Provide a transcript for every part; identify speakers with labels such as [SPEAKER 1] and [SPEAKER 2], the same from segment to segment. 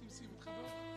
[SPEAKER 1] aussi, votre rabat.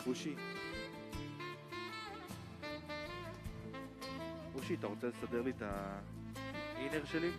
[SPEAKER 2] אושי, אושי, אתה רוצה לסדר לי את האינר שלי?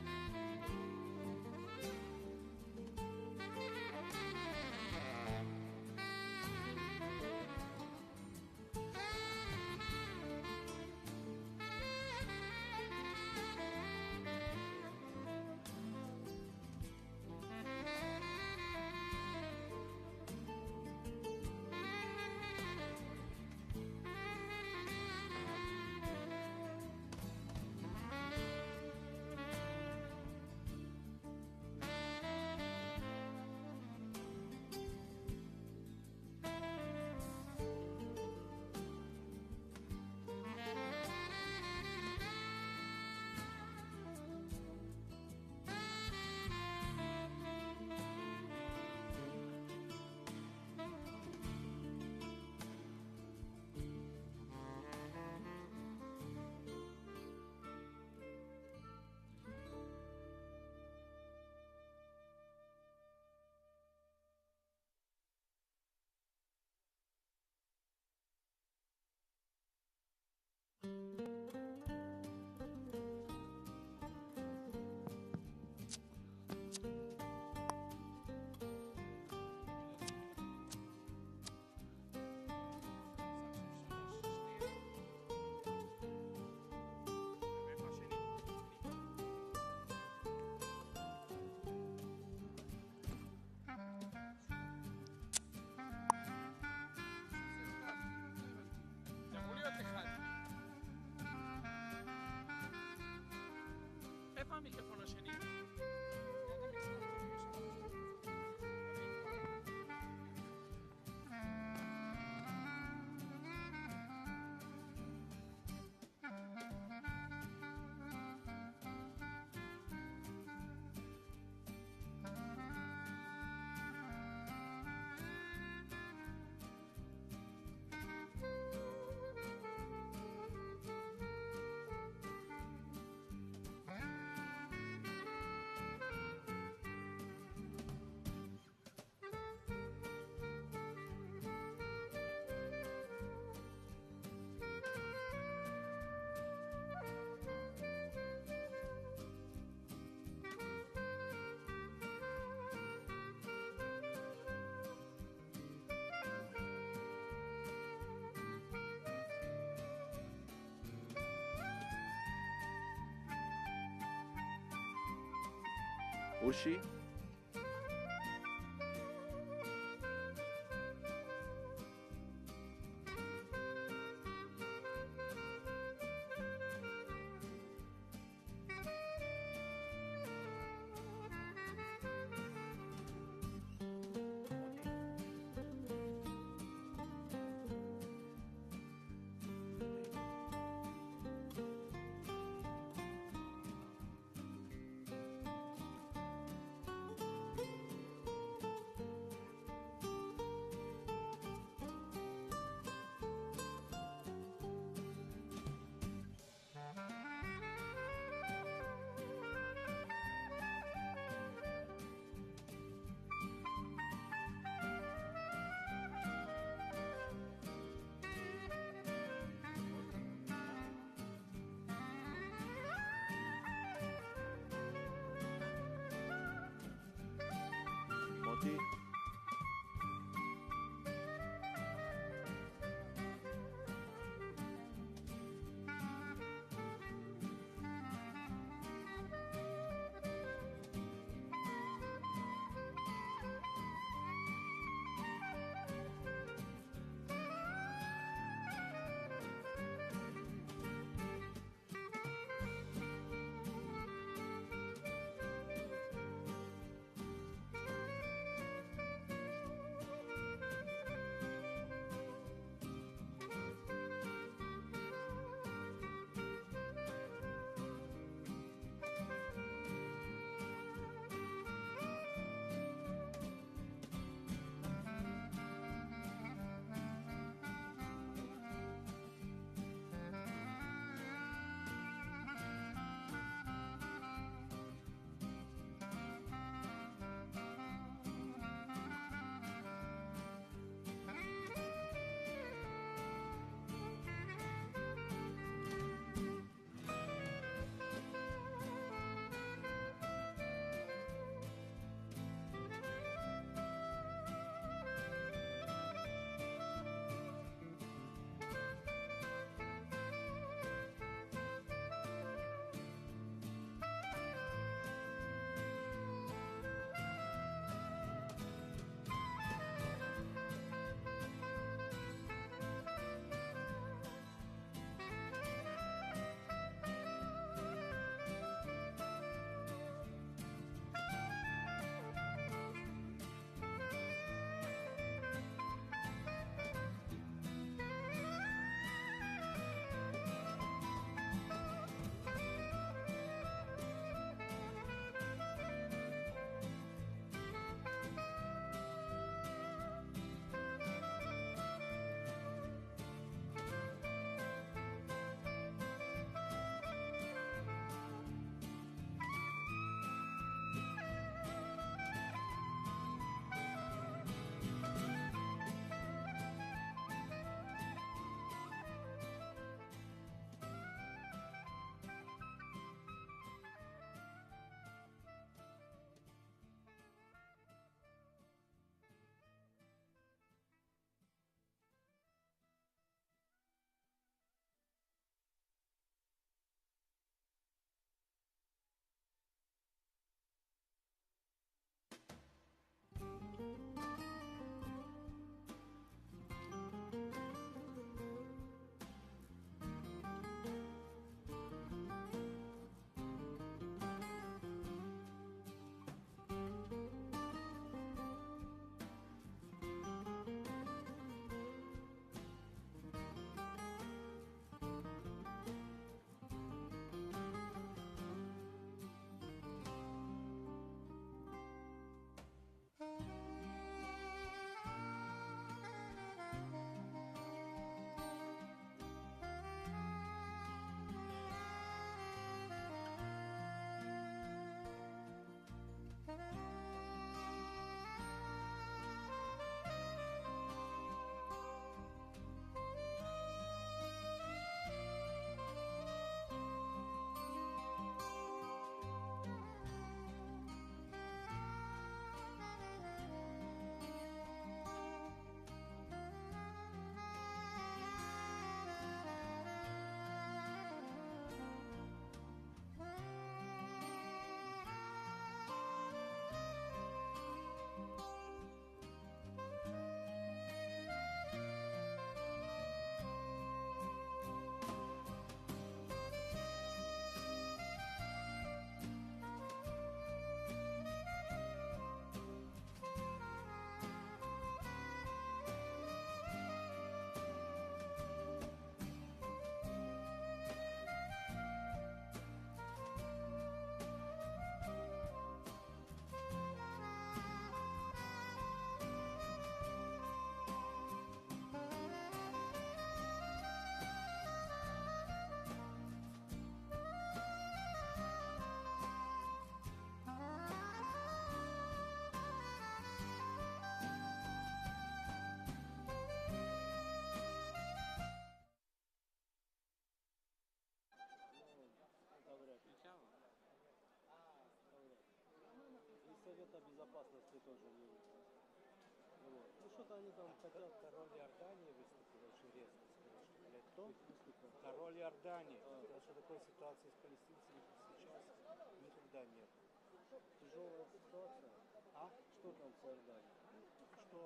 [SPEAKER 1] המיקרופון השני. לא תמיד סתם
[SPEAKER 2] אושי? מוטי?
[SPEAKER 3] тоже не... Вот. Ну что-то они там хотят.
[SPEAKER 4] Король Иордании выступил очень резко, сказал, что, блядь,
[SPEAKER 3] Кто выступил?
[SPEAKER 4] король Иордании,
[SPEAKER 3] А.
[SPEAKER 4] сказал, что такой ситуации с палестинцами, как сейчас, никогда нет.
[SPEAKER 3] Тяжелая ситуация.
[SPEAKER 4] А?
[SPEAKER 3] Что там с Иорданией?
[SPEAKER 4] Что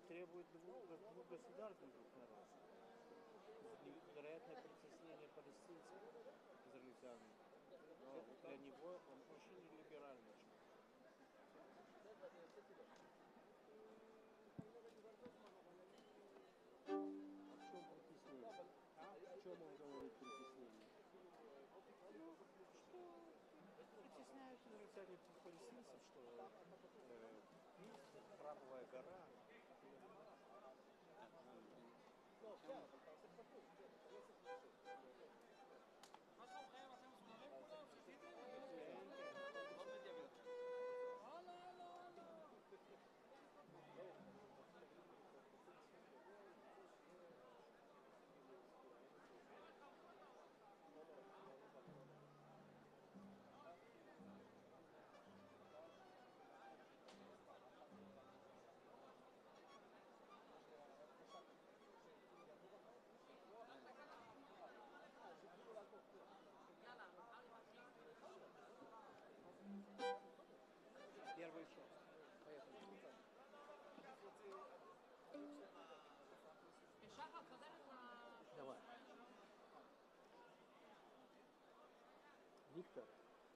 [SPEAKER 4] требует двух государств, двух народов. Невероятное притеснение палестинцев израильтянами. Для него он очень либеральный человек.
[SPEAKER 3] А в чем притеснение? В чем он говорит притеснение?
[SPEAKER 4] Что притесняют израильтяне палестинцев, что храмовая гора.
[SPEAKER 1] מה שלומכם? אתם מסודרים כולם? שתיתם? הלו, הלו, הלו.
[SPEAKER 4] Первый шаг.
[SPEAKER 1] שחר, תסדר את ה...
[SPEAKER 3] Давай. Виктор,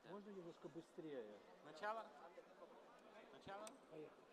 [SPEAKER 3] можно немножко быстрее?
[SPEAKER 1] Начало? Начало?
[SPEAKER 3] Поехали.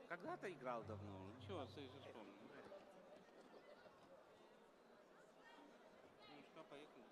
[SPEAKER 5] Когда ты играл давно? Чего, ты же вспомнил? Ну что, поехали.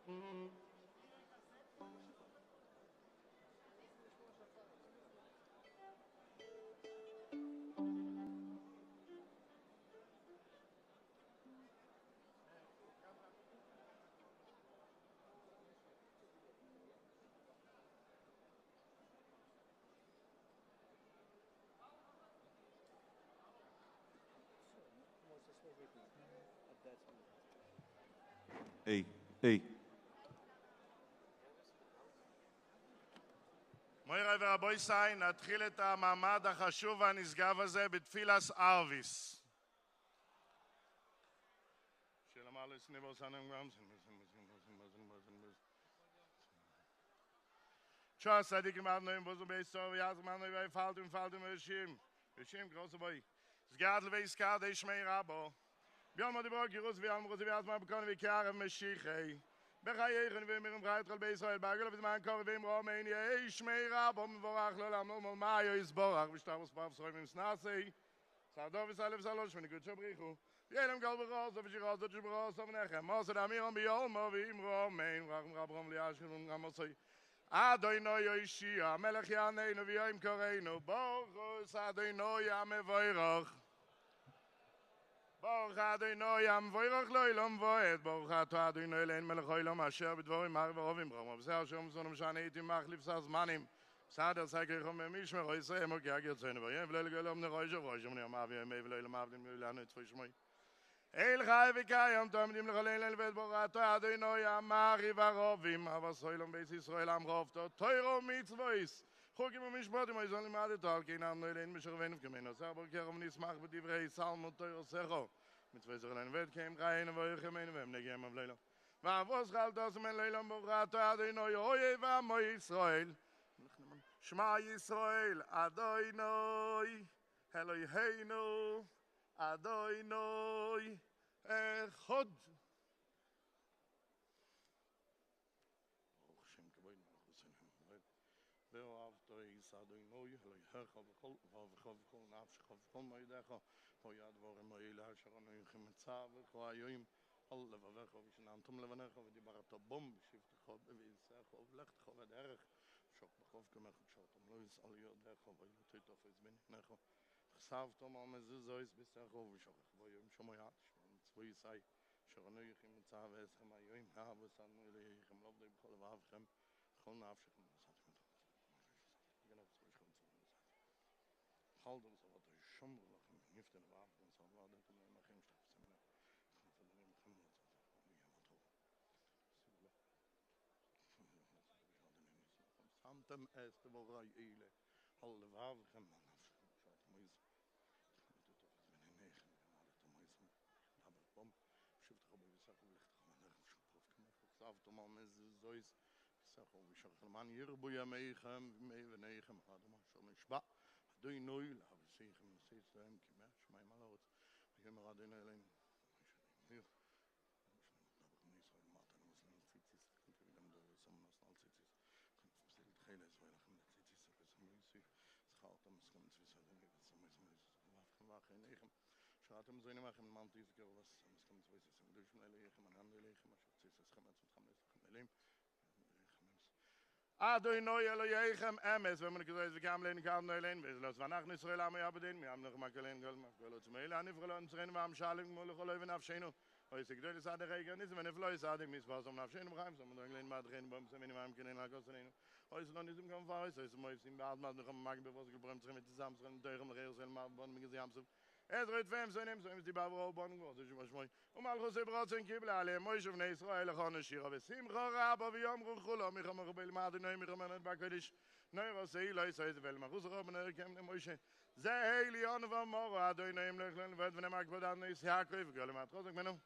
[SPEAKER 3] Можете сложить отдать мне.
[SPEAKER 2] היי.
[SPEAKER 6] מוירי ורבוי סי, נתחיל את המעמד החשוב והנשגב הזה בתפילס ערביס. Tschüss, Sadik im Abend, wo so bist, so wie also man bei Falt und Regime. Regime große Boy. Es gadel we ska de schmeir abo. Wir haben die Brücke Jerus, wir haben wir mal bekommen wir Kare Mashiach. Begayegen wir mit dem Breitrol bei Israel, Bagel mit mein Kare im Romen, ey schmeir abo, vorach lo lam mal mayo is borach, wir stamos auf so im Snase. Sadov is alef zalosh, wenn gut schabrichu. Jedem galberas, ob ich raus, ich raus, aber nachher. Mos da mir am Yom, wie im Romen, Rabram Liash und Ramosai. Adonai Yoshia, Melech Yaneinu v'Yom Koreinu, Baruch Adonai HaMevorach. Baruch Adonai HaMevorach L'olam Va'ed, Baruch Atah Adonai Eloheinu Melech Haolam Asher b'dvarim har v'rovim b'chom. B'zeh Asher Mizon Mishana Eitim Machlif Zmanim. B'sader Seker Chom Mishmer Yisrael Mok Yagir Tzenu V'yem V'lo L'Olam Neroisha V'Roisha V'Nei Amav Yemei V'lo L'Olam Avdim V'Lanu Tzvoi Shmoi. El Chai V'Kayam Tomdim L'Cholei L'Elvet Baruch Atah Adonai HaMari v'Rovim Avas Olam Beis Yisrael Amrov Toiro Mitzvois. Chokim u'mishpatim ha'izon limadet al keinam no'elein mishervenu v'kemeinu sarbo kerem nismach b'divrei salm u'toiro secho mitzvei zerlein vet keim chayenu v'yochemenu v'em negem avleilam v'avos chaltos men leilam b'vrato Adonai oyev amo Yisrael Shema Yisrael Adonai Eloheinu Adonai Echad. ואהבת איס אדוני אלוהיך וכל נפשך וכל מעידך ויד דבורים האלה אשר אנוכי מצא וכל היום על לבביך ושננתם לבניך ודיברת בום בשבתך ובעשך ובלכתך בדרך שוק בחוף כמך כשאתם לא יסעל ידך ולא תתופס בניך חשפתם על מזוזויס בשך ובשוכך ביום שמויית מצווי סי אשר אנוכי מצא ועשכם היום הבשרנו אליכם לא בדי בכל לבבכם וכל נפשכם Haldum so wat shomr lachem niften waaf und so war dat mir machem stammen. Samtem es de voray ele alle waafgem man afschat moiz. Bom shift khob besach lecht khamader shopov kemer saft mal mes zois sag ob ich schon man hier bu ja meegem venegem hadem so mishba doy noy la sigem system kemer shmay malot kemer adin elen hier Schatem so immer im Mann diese was kann so ist es durch meine lege man haben lege maar so ist es gemeint so haben es gemeint Adonai Elohechem emes wenn man gesagt wir kamen len kamen len wir los vanach Israel am ja beden wir haben noch mal len gol zum elen an verloren zu rennen wir am schaling mal gelaufen auf scheno weil ich gerade sah der regen ist wenn fleis hat mis was am scheno rein so man len mal drin beim so minimum können la kosten heute noch nicht im kann fahren so mal im bad mal noch mal bewusst gebremst mit zusammen drin deuren regeln mal wann mir gesehen haben Es wird fem so nehmen so im die Bauerbauen was ich was mal mal große braten kibel alle moi schon in Israel gaan shira besim khara ba yom khula mi kham khbel ma de neem kham an bakadish nee was sei leise seit wel ma große haben kem ne moi ze helion van morgen adoi neem len wat we maken dan is ja kreef gele maar trotz ik ben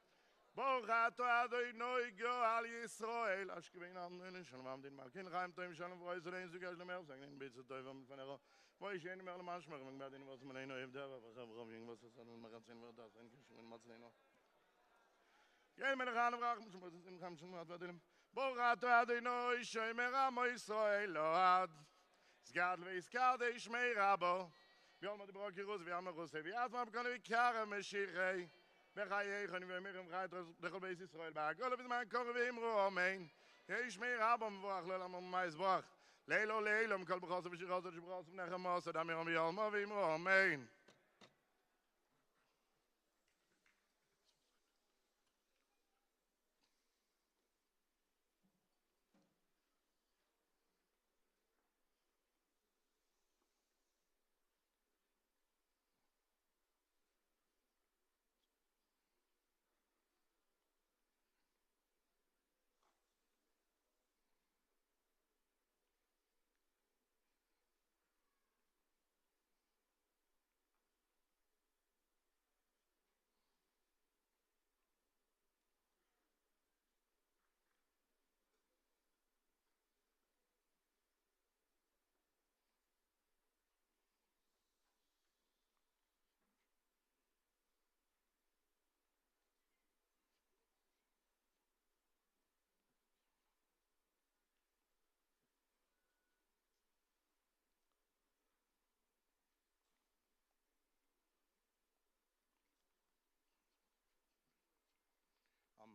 [SPEAKER 6] Borat adoi noi go al Israel as gewen an in schon am den mal kein reim dem schon weisen sogar mehr sagen ein bisschen von der Weil ich eine mal machen, wenn wir was man noch da was warum irgendwas das dann mal ganz wird das ein schon mal noch. Ja, mir gaan vragen, muss im gaan schon mal werden. Borat adoi shoy mera mo Israel ad. Zgad ve iskad ich mei rabo. Wir haben die Brücke raus, wir haben raus. Wir haben können wir Kare Mashiach. בחייכם ואמיכם חייט לכל בית ישראל בהכל בזמן קורא ואמרו אמן. יש מי רבו מבורך לעולם ומזבח. לילו לילו מכל בחוסר ושיחוסר שבחוסר ונחם מוסד אמירם ויולמו ואמרו אמן.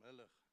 [SPEAKER 6] המלך.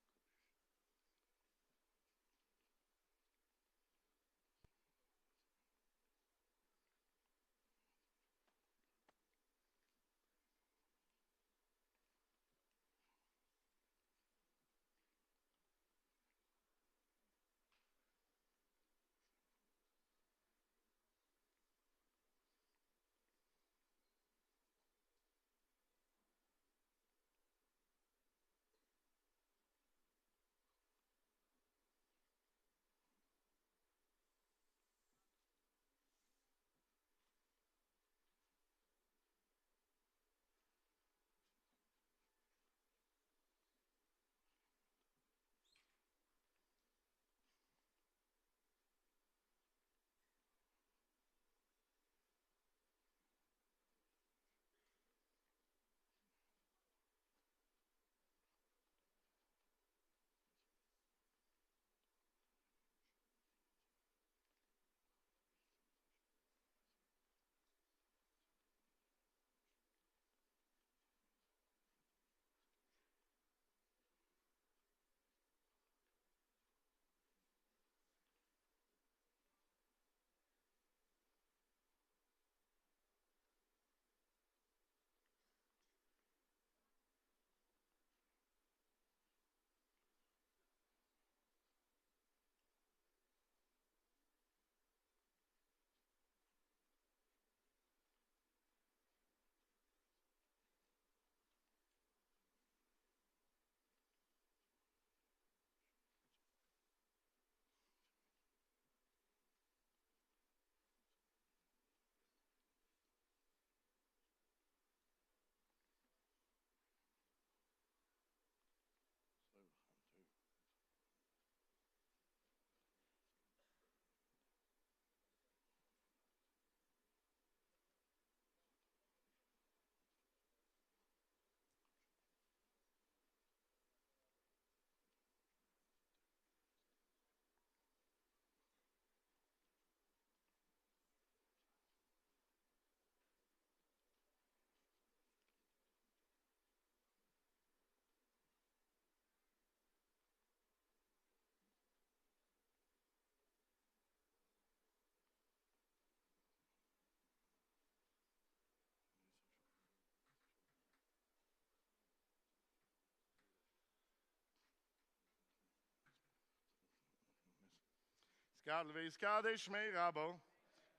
[SPEAKER 6] Skadl ויסקדש שמי רבו,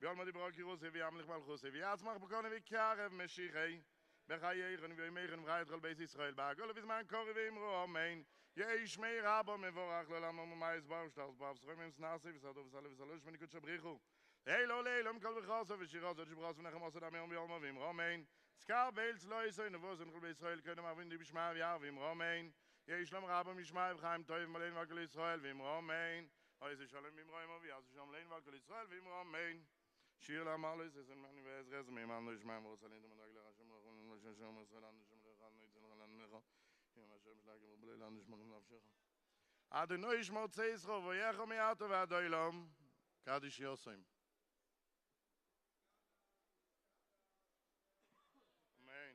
[SPEAKER 6] ביום מדיברו קירוסי וימלך מלכוסי, ויעצמך בקוני ויקרב משיחי, בחייכם וימיכם וחי את כל בית ישראל, בהכל ובזמן קורא ואמרו אמן, יהי שמי רבו מבורך לעולם ומייס בר שטרס בר סכומים סנסי וסדו וסלו וסלוש וניקוד שבריחו, הילו לילו מכל בחוסו ושירוסו שבחוסו ונכם עושד אמירם ויולמו ואמרו אמן, סקר בילץ לא יסוי נבוזן כל בית ישראל קודם אבין די בשמע ויער ואמרו אמן, יהי שלום רבו משמע וחיים טוב ומלאים וכל ישראל ואמרו אמן, אוי זה שלום במרואים וביאז ושלום לין ועל כל ישראל ואמרו אמן. שיר לאמר לסס מני ועזרז מימן לא ישמע ורסלין תמדרג לרשם לכון ושם ישראל נשם לך נצל לך אם השם שלך ובלי לנו שמרים נפשך. אדוני ישמור צייסרו ויחו מיעטו ועד אילום קדיש יוסים. אמן.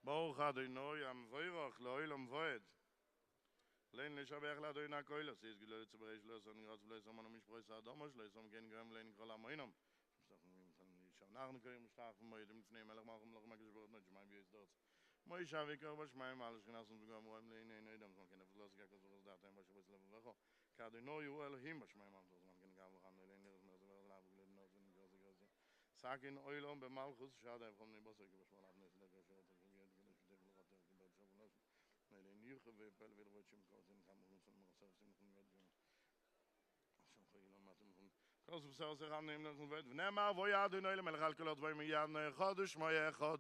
[SPEAKER 6] ברוך אדוני המבורך לעולם ועד. Lein לשבח לאדוני הקהילות, יש גילוי לצברי שלו, סון גרץ ולא יסום אנו משפרי סעדומו, שלא יסום כן גרם לין כל המוינם. שאנחנו קוראים משתח ומועדים לפני מלך מלכם מלך מקדש ברוך נו שמיים ויסדות. מוישה ויקר בשמיים על שכנסנו וגם רואים לעיני אדם זמן כן אפילו סגק כזו דעתם בשבוס לבבכו. כאדוני הוא אלוהים בשמיים על זמן כן גם לכם לעיני נרז מרז ולאב ולנוז ונגרז גרז. סאקין אוילום במלכוס שעדה יכולים לבשר כבשמונה בני סדר כאשר אתה תגיד כדי שתבלו רתך כבד שבו Nee, nieuwe ופל ולרוצ'ים קוזן כמובן של מרסר שמחון ודגן. עכשיו חיילה מאתם von קוז בסר זה נעים לנו וד ונאמר בו יעדו נוי למלך על כל הדברים יעד נוי אחד ושמו אחד.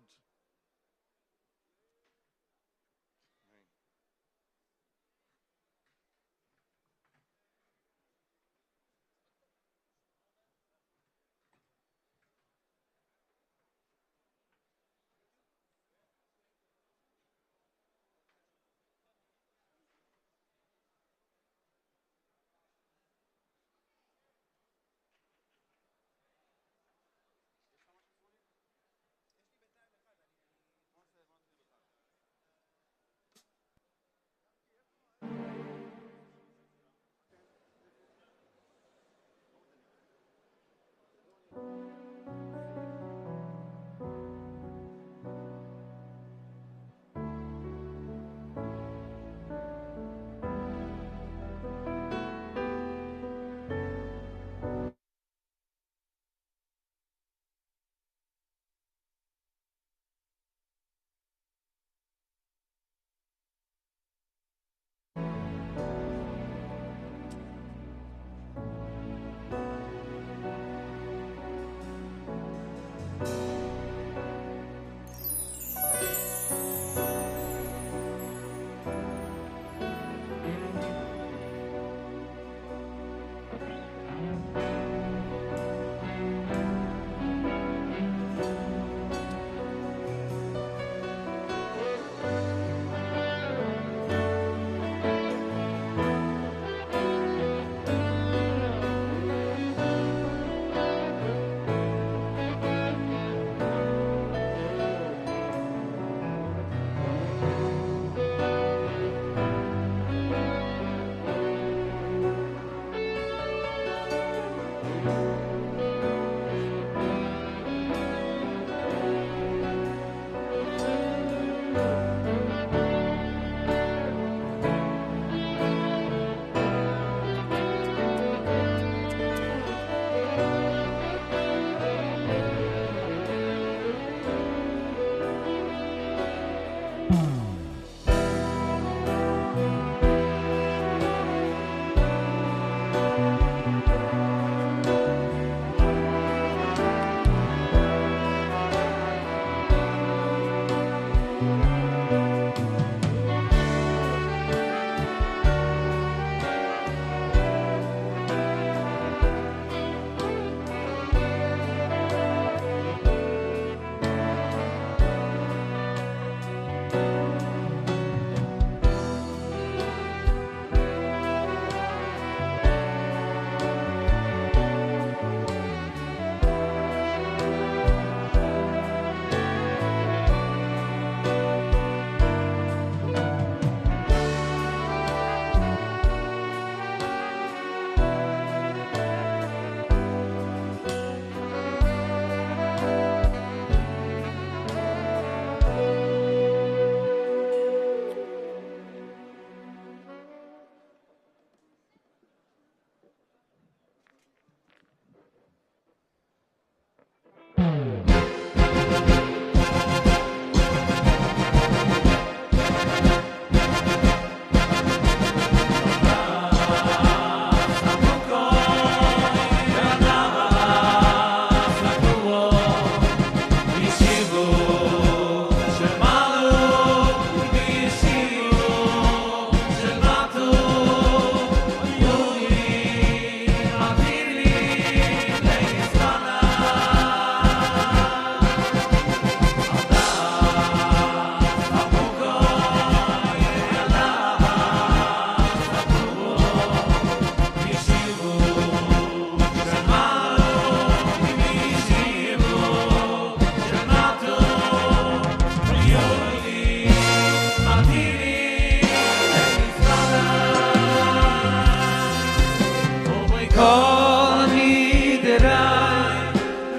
[SPEAKER 7] kol nidrai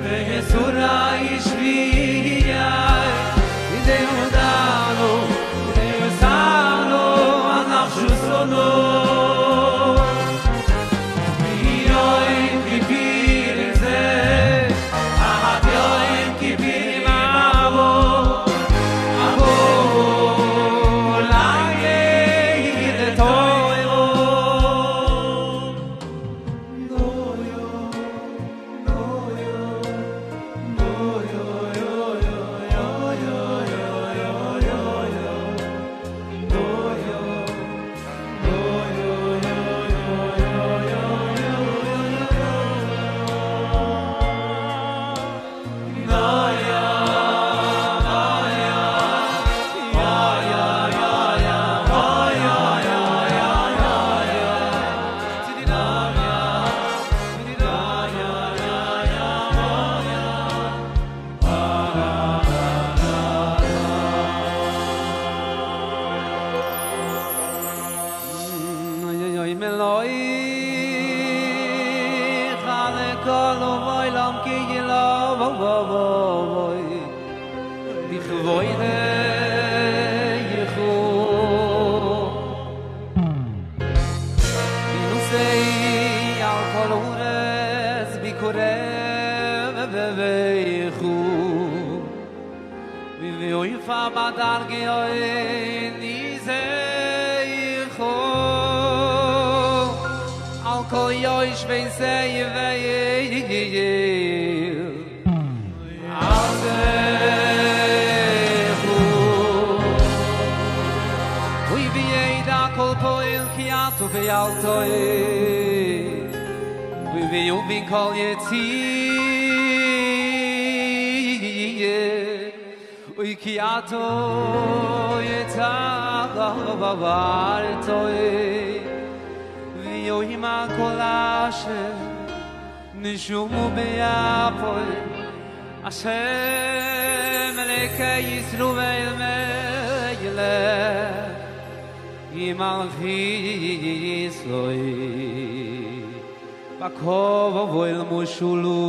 [SPEAKER 7] ve'surai shviyai ideyudano ideyusano anachshu sono yoim kipir ze ahat yoim kipir mavo avo laye idetoyo noyo noyo noyo yo yo yo yo yo yo yo yo noyo noyo yo yo yo yo noyo Nishumu be'apoy Hashem Elokei Yisrael me'yelech Yimalchi Yisroi B'kov avoil mushulu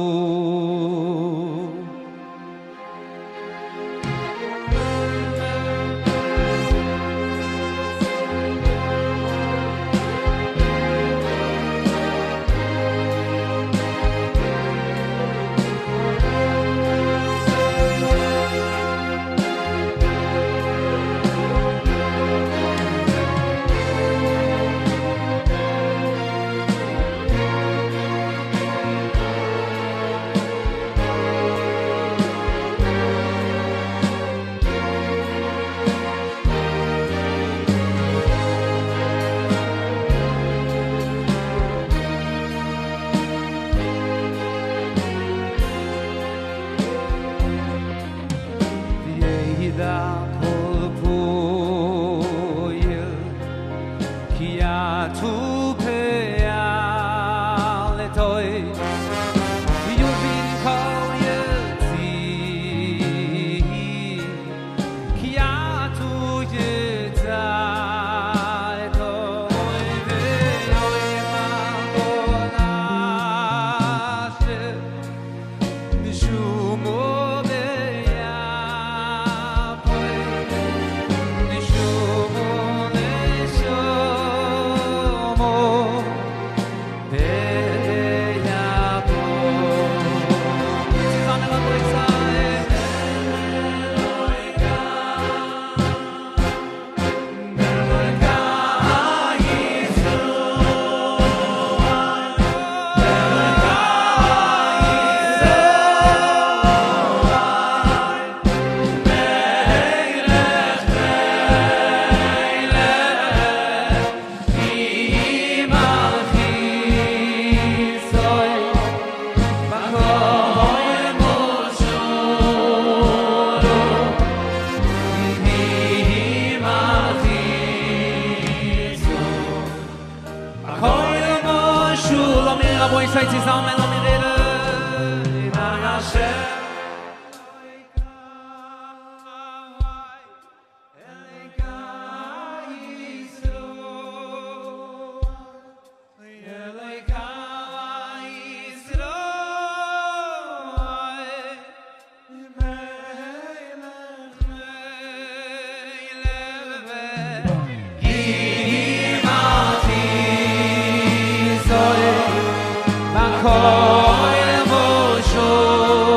[SPEAKER 7] koil moshulu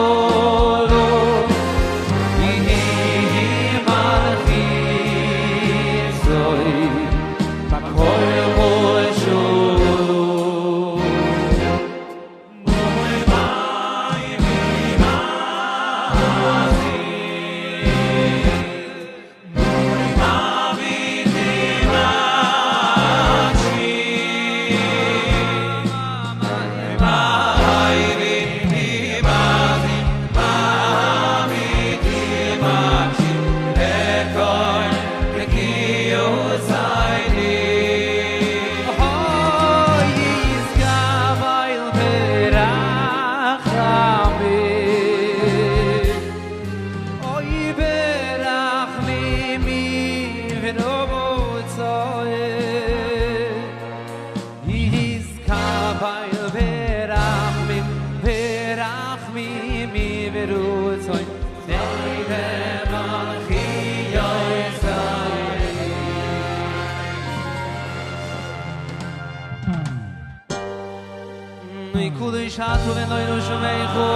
[SPEAKER 7] Yihi malchi soy Bakoil moshulu Shatu ve noynu shmeichu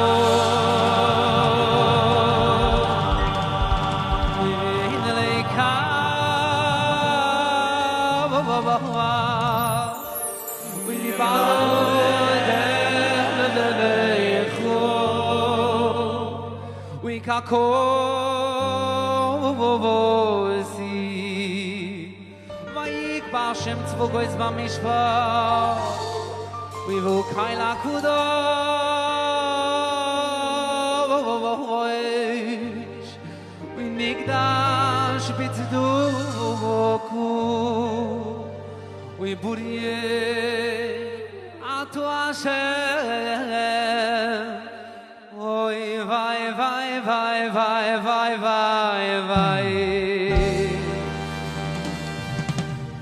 [SPEAKER 7] in leika we balechu we kakovosi vayik ba shem tzvogoyz ba mishpah we will kaila kudo we nigdash bitdu ku we burie atu Hashem oy vay vay vay vay vay vay vay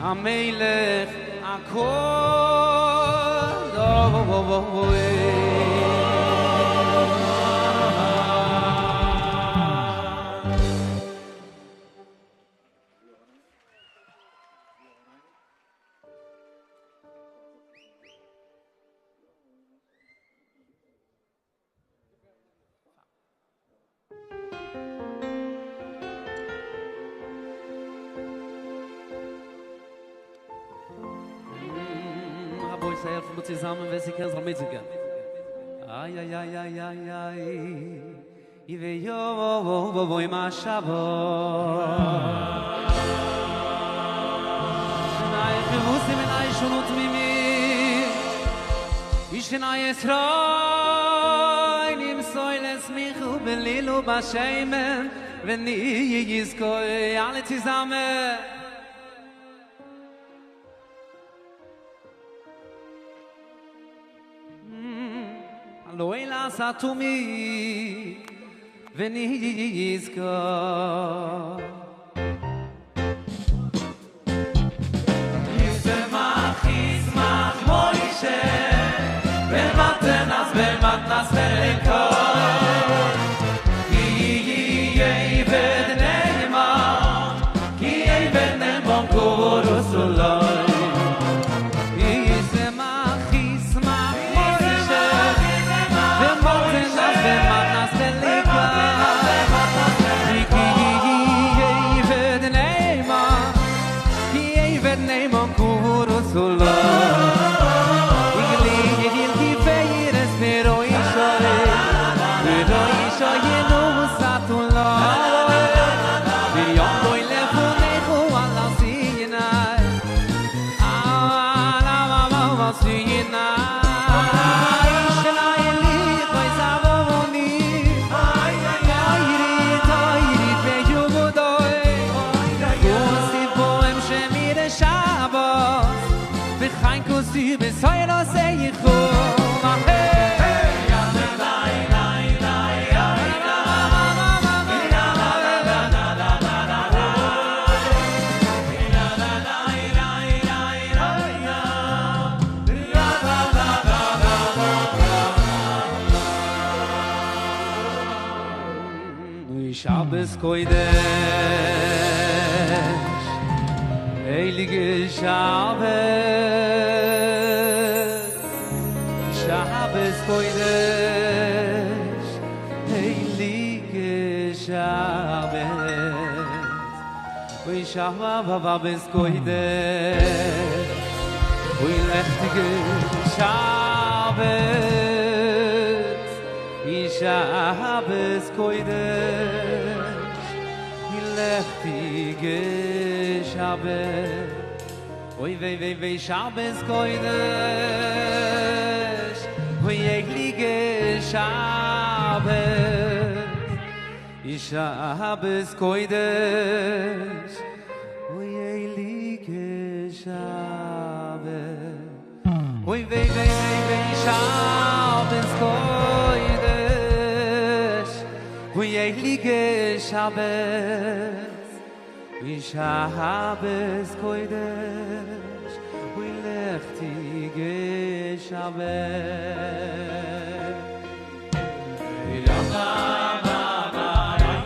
[SPEAKER 7] amelech akol sehr viel zusammen, wenn sie kannst mit sich gehen. Ay ay ay ay ay ay. I ve yo vo ma shavo. Nay khvus min ay shunut mimi. Ishna Yisrael im soiles mich ubelilu ba sheimen, wenn I yizkoy alle zusammen. Loela satumi veni yizka Yismach yismach Moishe Bematnas bematnas velkol Ki yeved neima Ki yeved neimon kurusuloi Shabbos Kodesh Heilige Shabbos Shabbos Kodesh, Heilige Shabbos, we Shabbos Kodesh, we lechtige Shabbos, we Shabbos Kodesh, we lechtige Shabbos. Oy vey Shabbos Kodesh, oy heilige Shabbos, Shabbos Kodesh, oy heilige Shabbos, oy vey Shabbos Kodesh, oy heilige Shabbos. We Shabbos Kodesh, we lechtige Shabbos.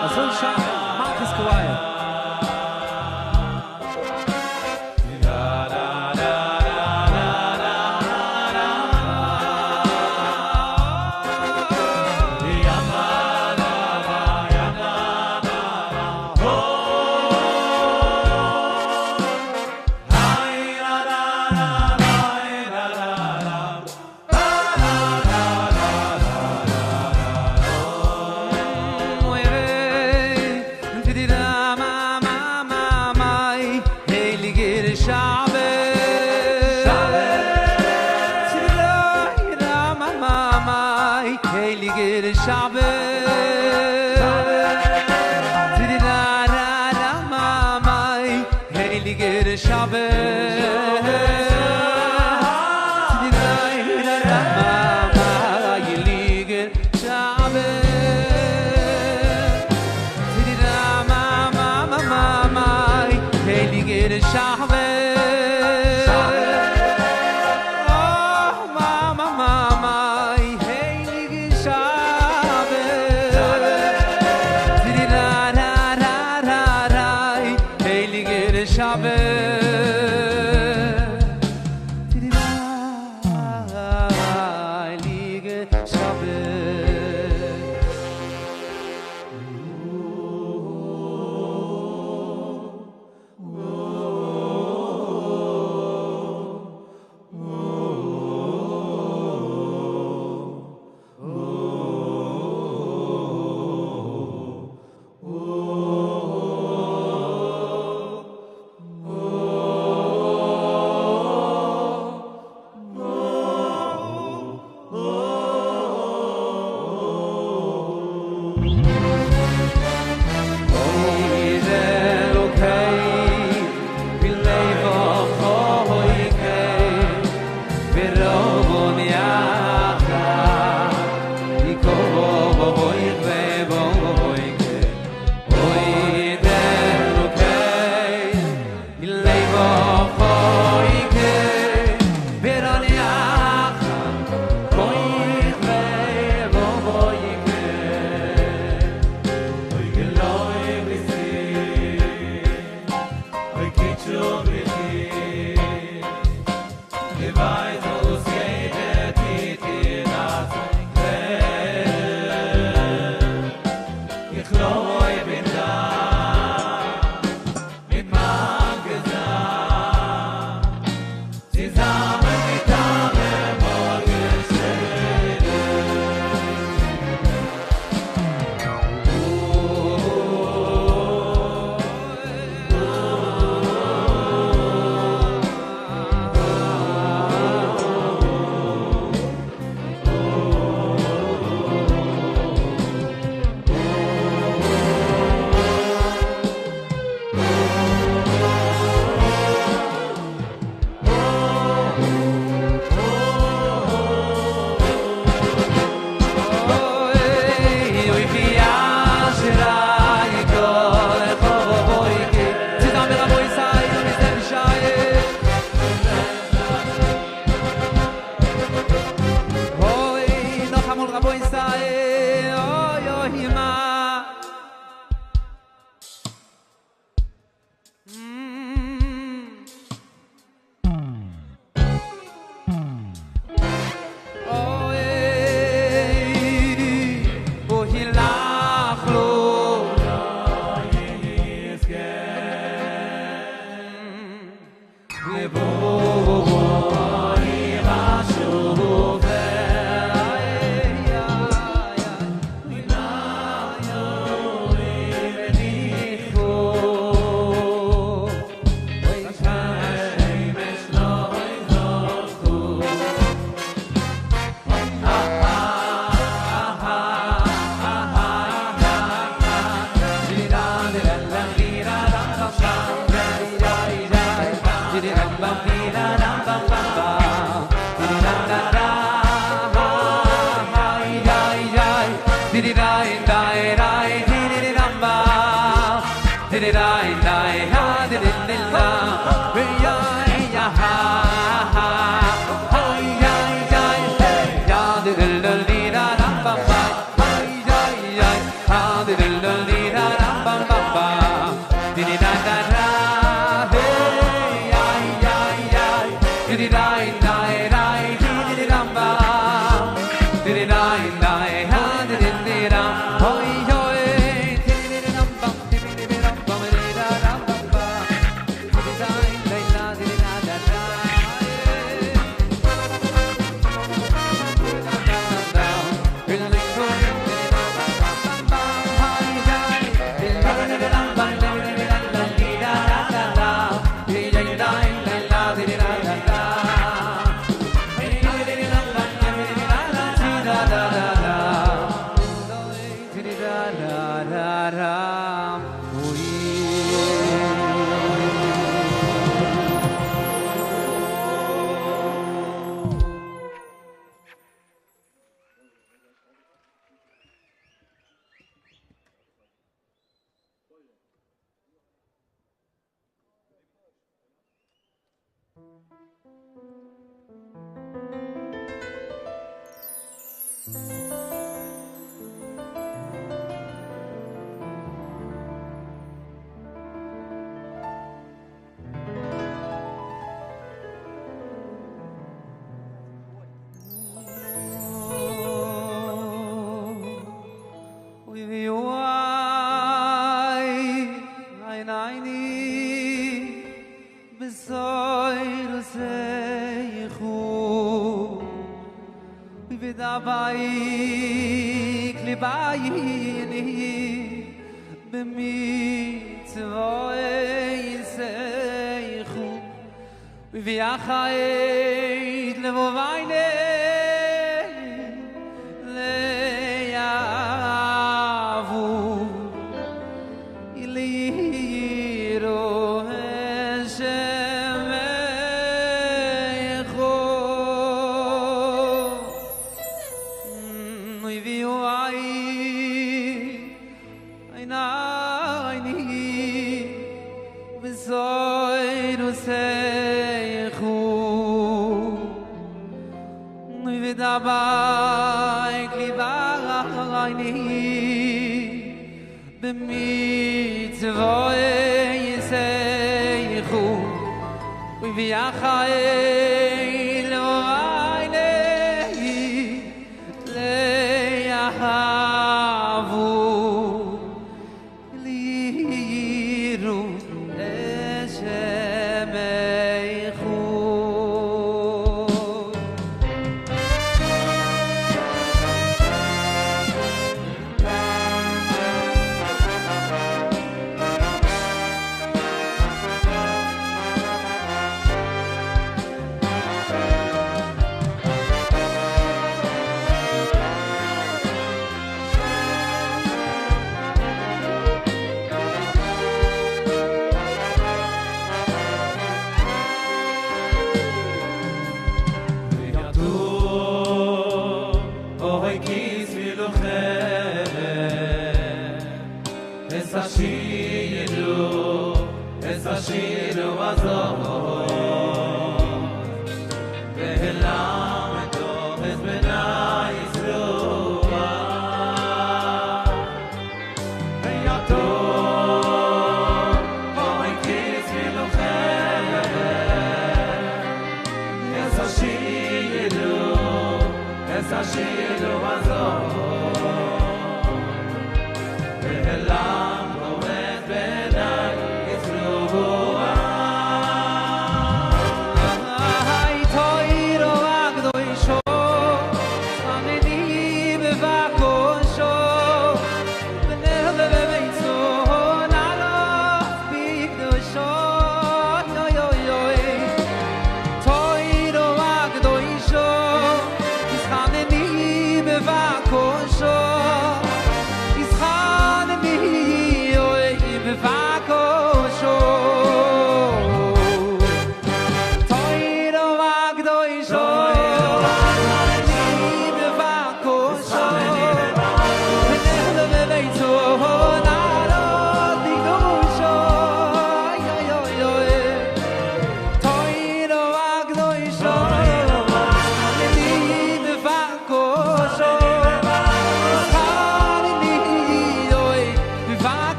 [SPEAKER 7] Azul Shabbos, Marcus Kawaya. Shabbos,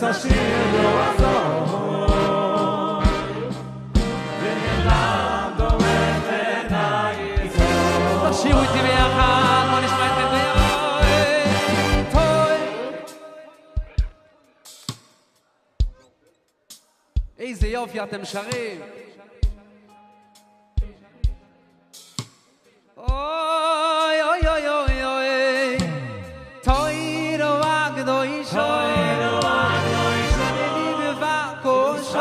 [SPEAKER 8] השיר לא עזור, ונעלם
[SPEAKER 7] אחד, בוא נשמע אתכם איזה יופי אתם שרים. אוי אוי אוי אוי אוי תוירו אגדוי תוירו אגדוי שני בבקושו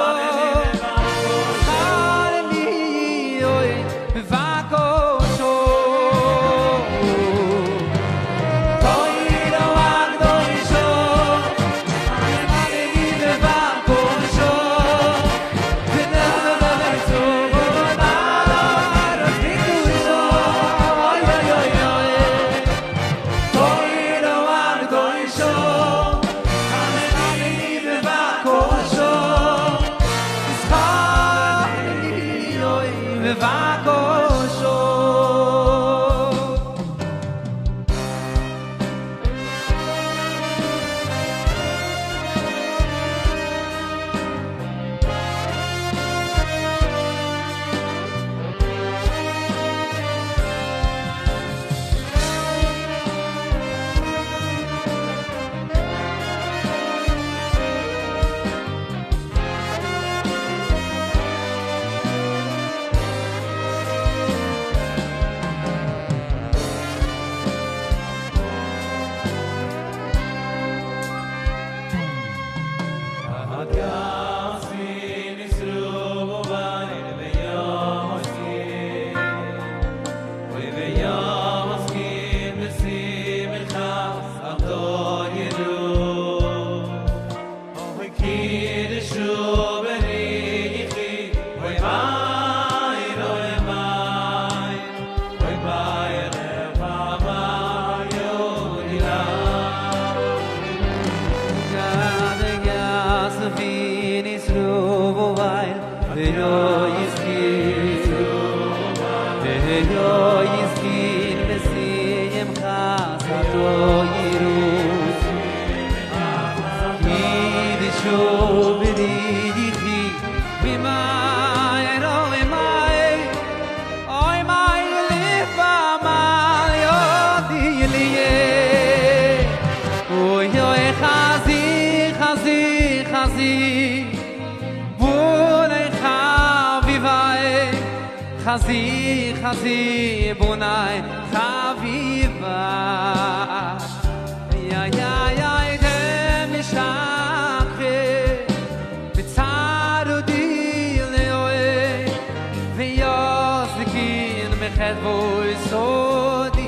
[SPEAKER 7] חרני אוי בבקושו תוירו אגדוי שו חרני בבקושו חזי חזי בונאי חביבה יא יא יא דם משחר בצער די לאוי ויוס לקין מחדבו סודי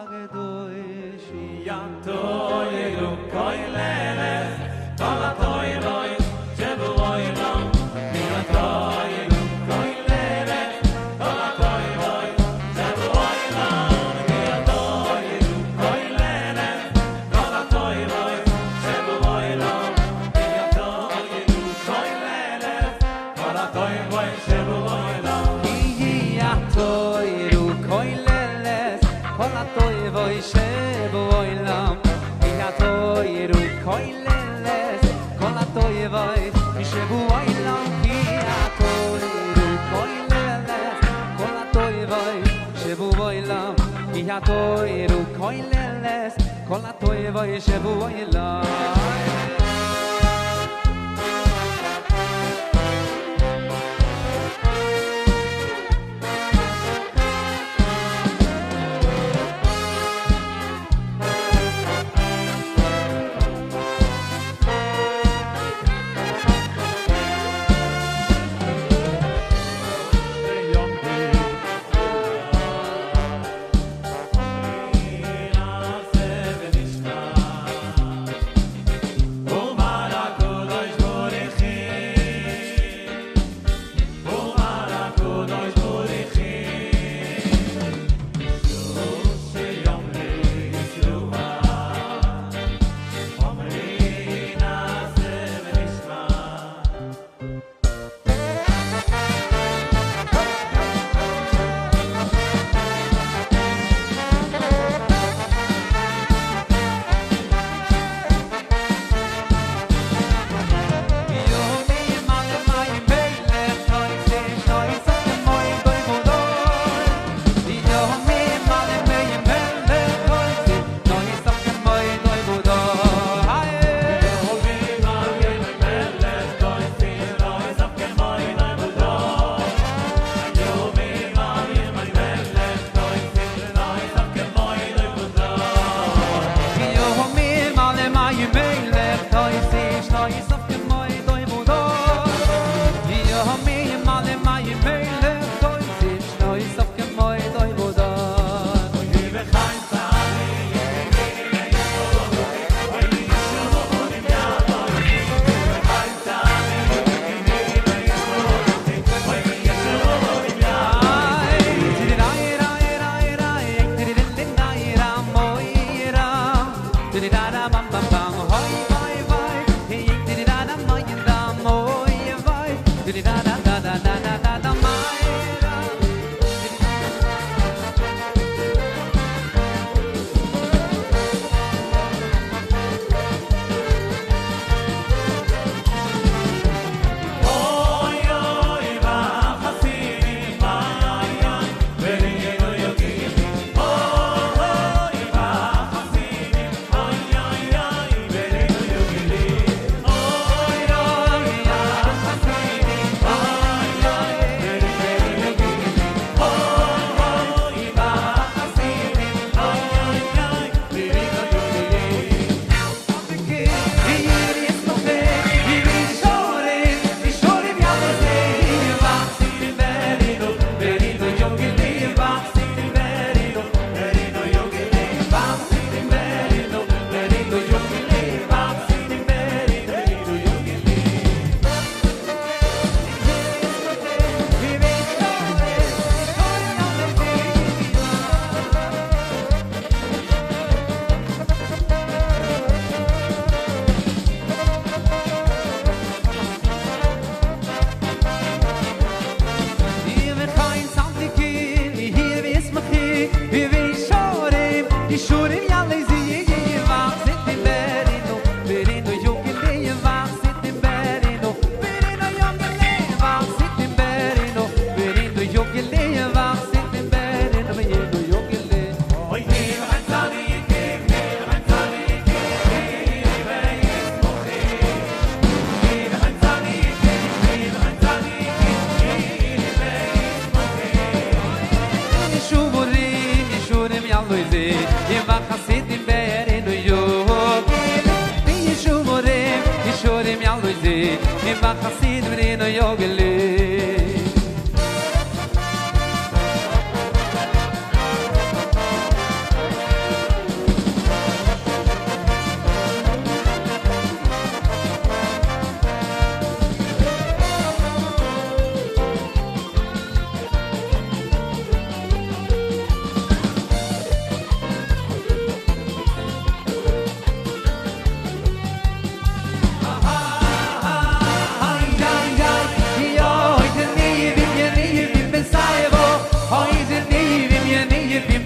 [SPEAKER 7] הקדוש
[SPEAKER 8] Toiru koileles, tola toirois, shebuoilam. Mira toiru koileles, tola toirois, shebuoilam. Mira toiru koileles, tola toirois, shebuoilam. Mira toiru koileles, tola toirois, shebuoilam.
[SPEAKER 7] Iya toiru koileles, tola toirois shebuoilam. Iya toiru koileles, tola toirois shebuoilam. Iya toiru koileles, tola toirois shebuoilam. Iya toiru koileles, tola toirois shebuoilam.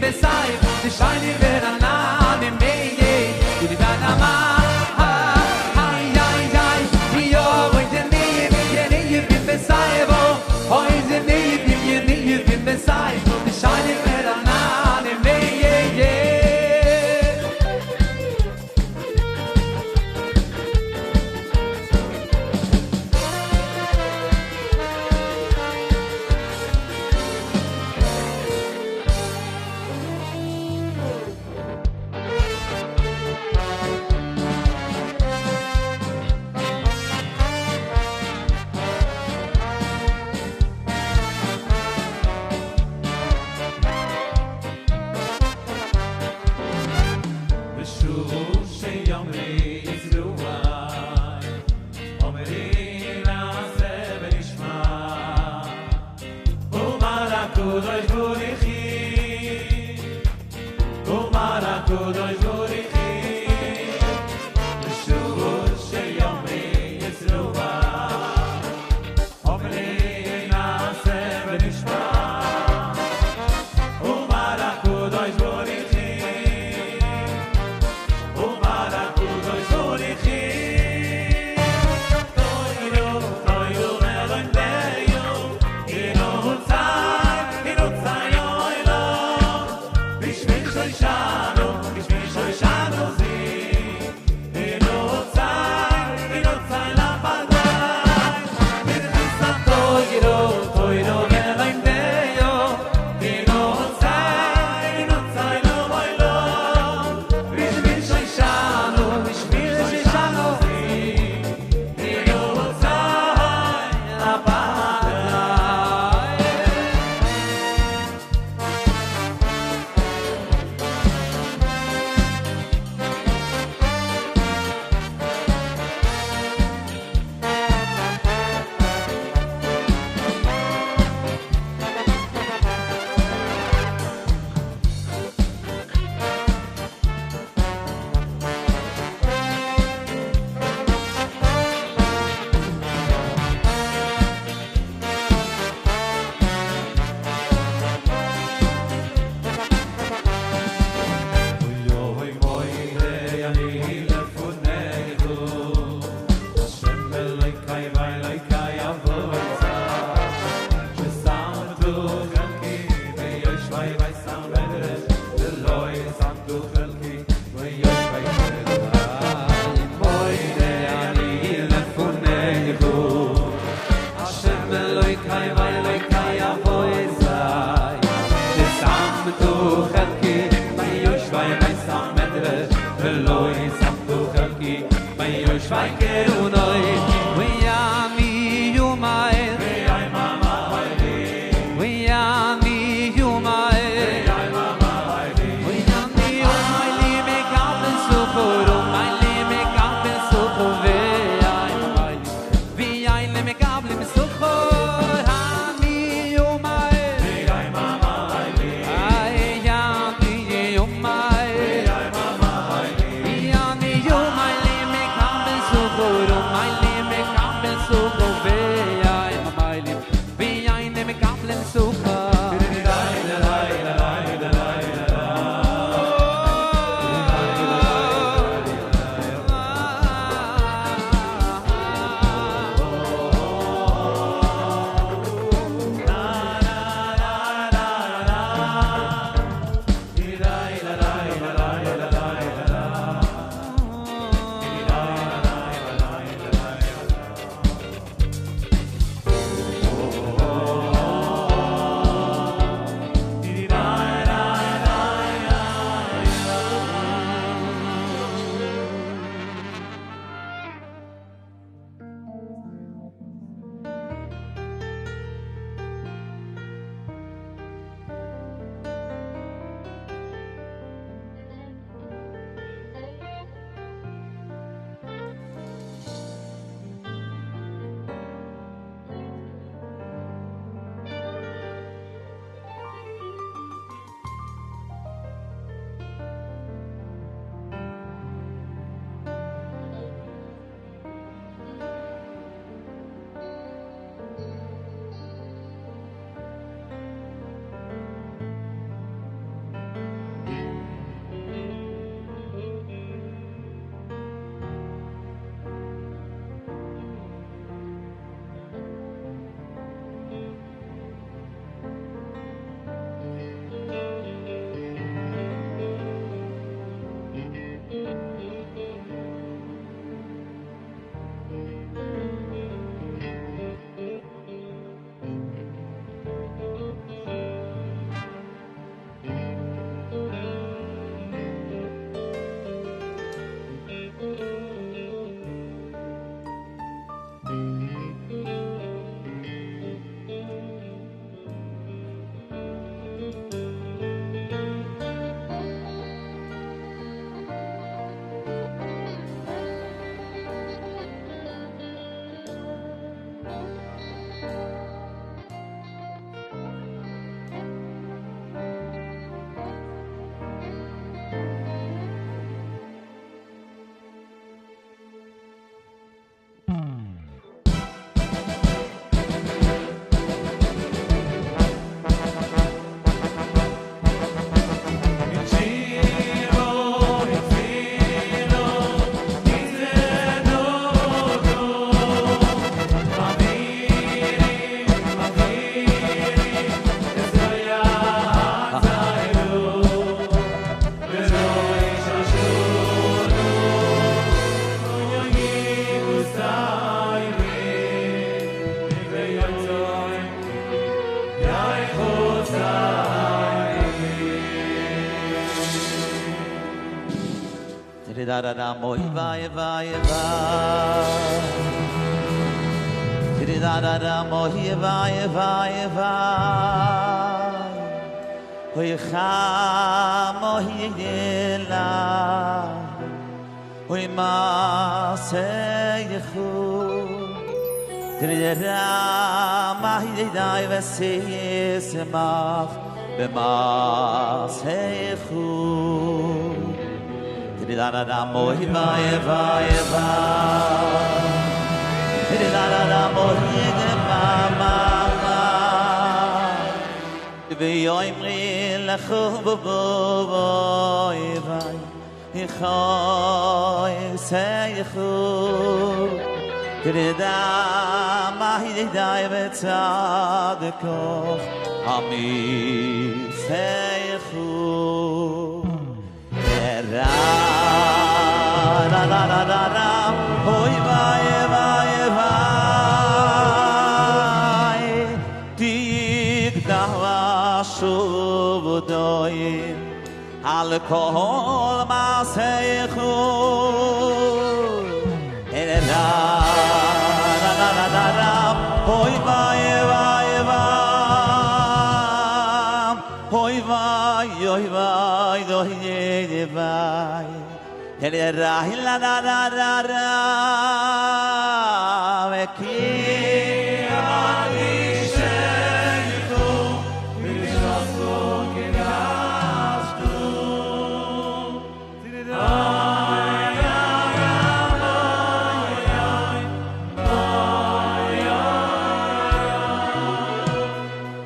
[SPEAKER 7] besai de shine vera na me me du di bana ma ay ay ay yo voy de me you be besai vo hoy de me you be besai de shine vera na me me
[SPEAKER 8] Por
[SPEAKER 7] Tiri-da-da-da, moi-vai-vai-vai. Tiri-da-da-da, moi-vai-vai-vai. Hoi-cha, moi-yela. Hoi-ma-se-yechu. Tiri-da-da, ma-hi-dai-ve-si-semach. B'ma-se-yechu. Tiri-da-da-da, moi-vai-vai-vai. Tiri-da-da-da, moi-vai-vai-vai. V'yoimri lechu b'vo-vai. Yichoi-se-yechu. Tiri-da, ma-hi-dai-ve-tzadikoch. Ami-se-yechu. Ra-ra-ra-ra-ra, hoi-vai-vai-vai. Tig-da-va-shuv-doim, al-kol ma-se-yechu. Ra-ra-ra-ra-ra, hoi-vai-vai-vai. Hoi-vai-vai-vai-vai. Ra-ra-ra-ra-ra-ra, v'ki-ani-se-yechu. V'shas-ko-ki-gastu.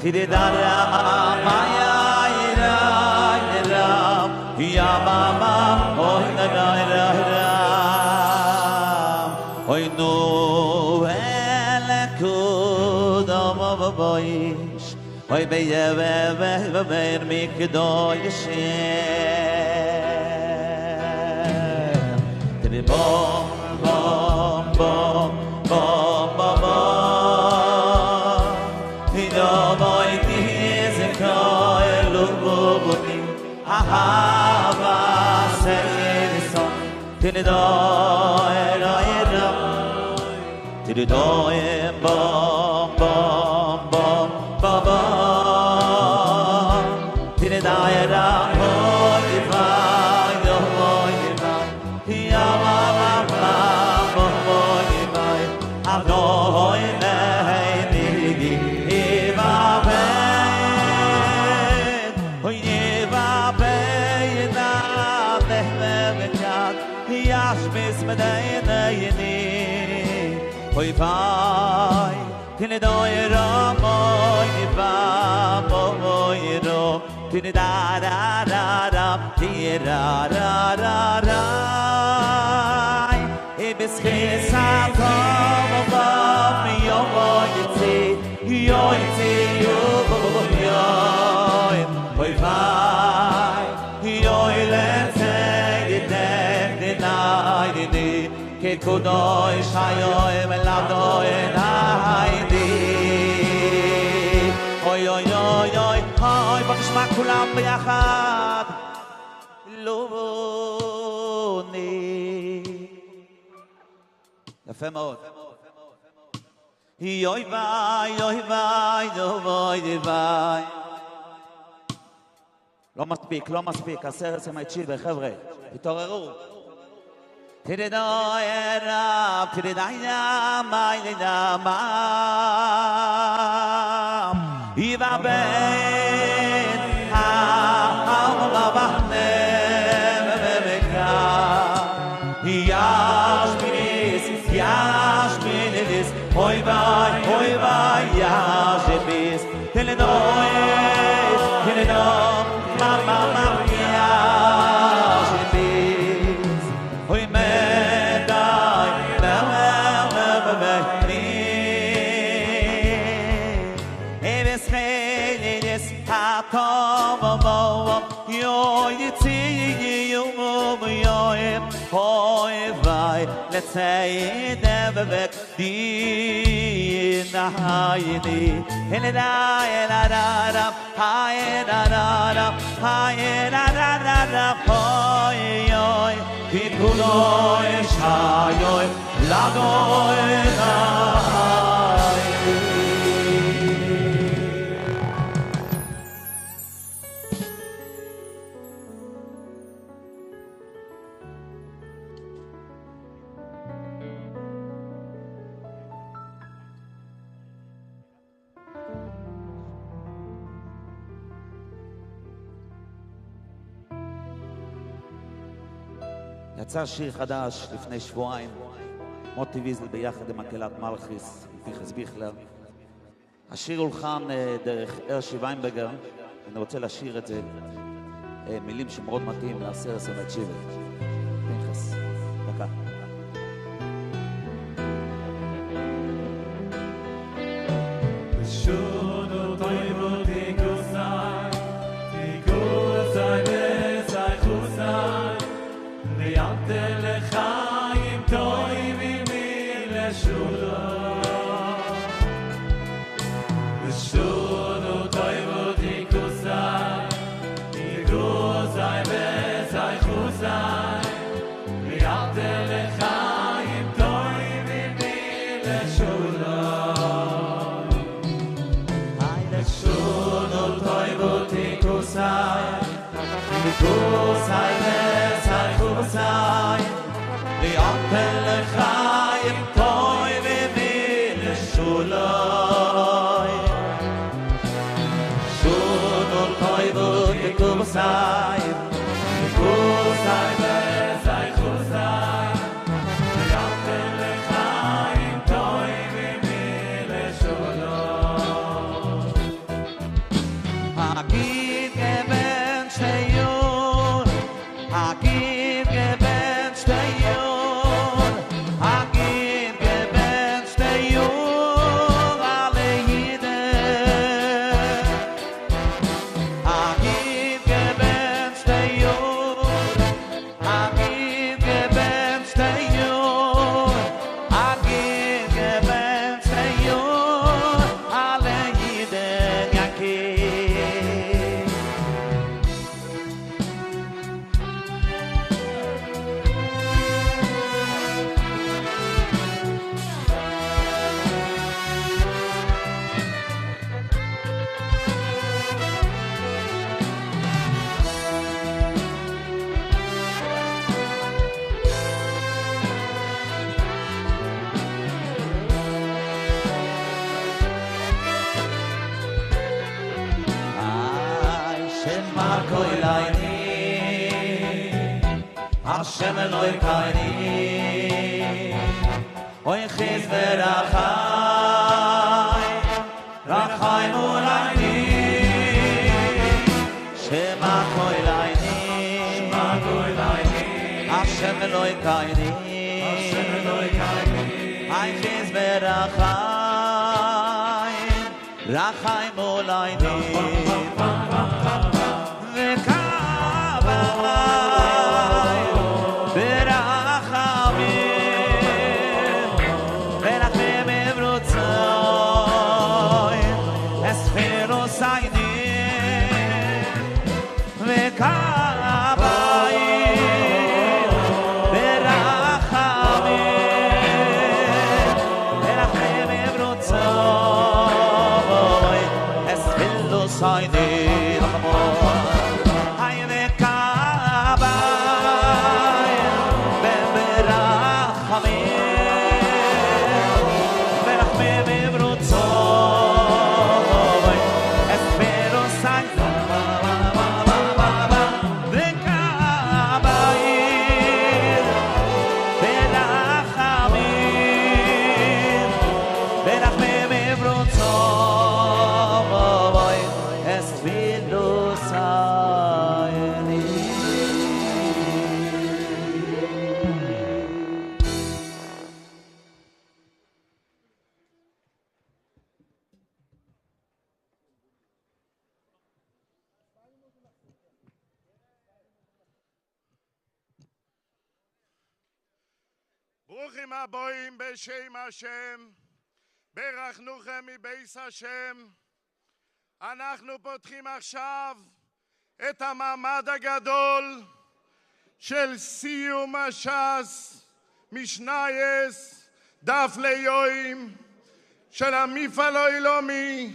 [SPEAKER 7] Tiri-da-da-ma-ya-ira-ira, ya-ma-ma, oy-da-da-ira-ira. Oy-nu-ele-ku-dom-o-bo-boish, oy-be-ye-ve-ve-ve-mir-mi-k'do-yishem. Tiri-bom-bom-bom-bom-bom. Tiri-do-boy-ti-zi-ko-elu-bu-bu-ni. Ahava-se-yi-ni-son. Tiri-do-e-do-e-do. Tiri-do-e-bom-bom-bom-bom-bom. Tiri-da-e-da, hoi-vai-do-hoi-vai. Ya-ma-ma-ma-bo-hoi-vai. Ado-hoi-nei-ni-gi. Iva-ben. Hoi-ni-va-ben-na-meh-meh-meh-kat. Yash-mis-me-dei-nei-ni. Hoi-vai. Tiri-do-e-ro-mo-i-va-mo-i-ro. Tiri-da-da-da-da. Tiri-da-da-da-da. Ibis-chis-ha-tom-o-vom. Yo-mo-yitzi. Yo-yitzi. Yo-bo-bo-bo-yoy. Hoi-vai. Yoy-le-te-di-dem-di-nai-di-di. Kid-kudoy-shayoy-me-la-doy-nai-di. אוי, בוא נשמע כולם ביחד. לובוני. יפה מאוד. יוי ביי, יוי ביי, יוי ביי. לא מספיק, לא מספיק. הסרט שמייצ'יבה, חבר'ה. תתעוררו. תירדוי רב, תירדוי נמי לנמם. Iva ben ha-ha-ha-ha-ha-ha-ha-ha-ha-ha-ha-ha-ha. Yashminis, hoi vai, yashminis. Teledois, ma-ma-ma, yashminis. Hoi medai, ma-ma-ma-ma-ma-ma. Ha-tom-o-mo-om, yo-yitzi-yi-yum-o-mo-yoim. Hoi-vai, let's-say-it-never-back, di-na-hi-ni. He-la-da-he-la-da-da, ha-he-la-da-da, ha-he-la-da-da-da, hoi-yoi.
[SPEAKER 8] Kuloi Shayoy Lagoy
[SPEAKER 9] יצא שיר חדש לפני שבועיים, מוטי ויזל ביחד עם מקהלת מלכיס, פינחס ביכלר. השיר הולחן דרך הרשי ויינברגר, ואני רוצה לשיר את זה, מילים שמאוד מתאים לעשר סמת שיבל. פינחס, דקה.
[SPEAKER 8] Shudo toivo tikusai, tikusai besai chusai, liante lechaim toivim mi leshudo. Shudo toivo tikusai, tikusai besai chusai, liante lechaim toivim mi leshudo. Shudo toivo tikusai, tikusai besai chusai, liante lechaim toivim mi leshudo. Shudo toivo tikusai, tikusai besai chusai, liante lechaim toivim mi leshudo.
[SPEAKER 9] Agit geben Steyur, Agit geben Steyur, Agit geben Steyur, alle Jiden. Agit geben Steyur, Agit geben Steyur, Agit geben Steyur, alle Jiden Yakir.
[SPEAKER 8] Shema koilayni, Hashem Eloi kaini, Oy chiz verachai, Rachai mulayni.
[SPEAKER 9] Shema koilayni, Hashem Eloi kaini, Ay chiz verachai, Rachai mulayni.
[SPEAKER 6] ברוכים הבאים בשם השם, ברכנוכם מבית השם. אנחנו פותחים עכשיו את המעמד הגדול של סיום הש"ס, משנייס, דף ליום, של המפעל העילומי,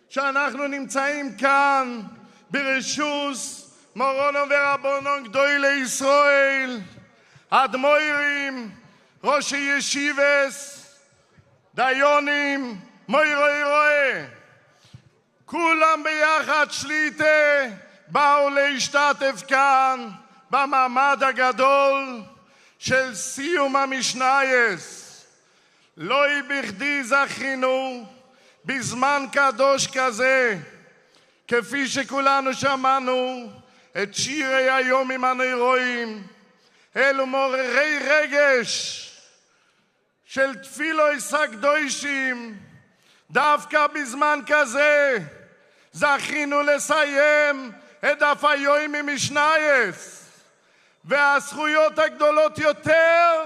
[SPEAKER 6] שאנחנו נמצאים כאן ברשוס מורונו ורבונו גדולי ישראל, אדמו"רים, ראשי ישיבס, דיונים, מוירוי רואה, כולם ביחד שליטה באו להשתתף כאן במעמד הגדול של סיום המשנייס. לא בכדי זכינו בזמן קדוש כזה, כפי שכולנו שמענו את שירי היום עם הנרואים, אלו מעוררי רגש של תפילויס הקדושים. דווקא בזמן כזה זכינו לסיים את דף היום ממשנייס, והזכויות הגדולות יותר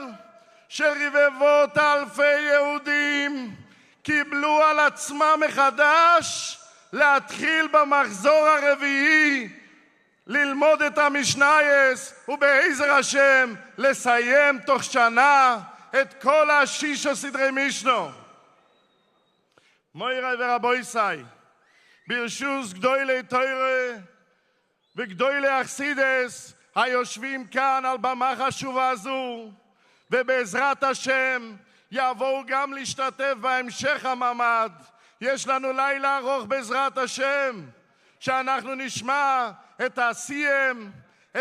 [SPEAKER 6] שרבבות אלפי יהודים קיבלו על עצמם מחדש להתחיל במחזור הרביעי ללמוד את המשנייס, ובעזר השם לסיים תוך שנה את כל השישה סדרי משנו. מוירי ורבויסאי, ברשוס גדולי תורה וגדולי אכסידס היושבים כאן על במה חשובה זו, ובעזרת השם יבואו גם להשתתף בהמשך המעמד. יש לנו לילה ארוך בעזרת השם, שאנחנו נשמע את הסיים,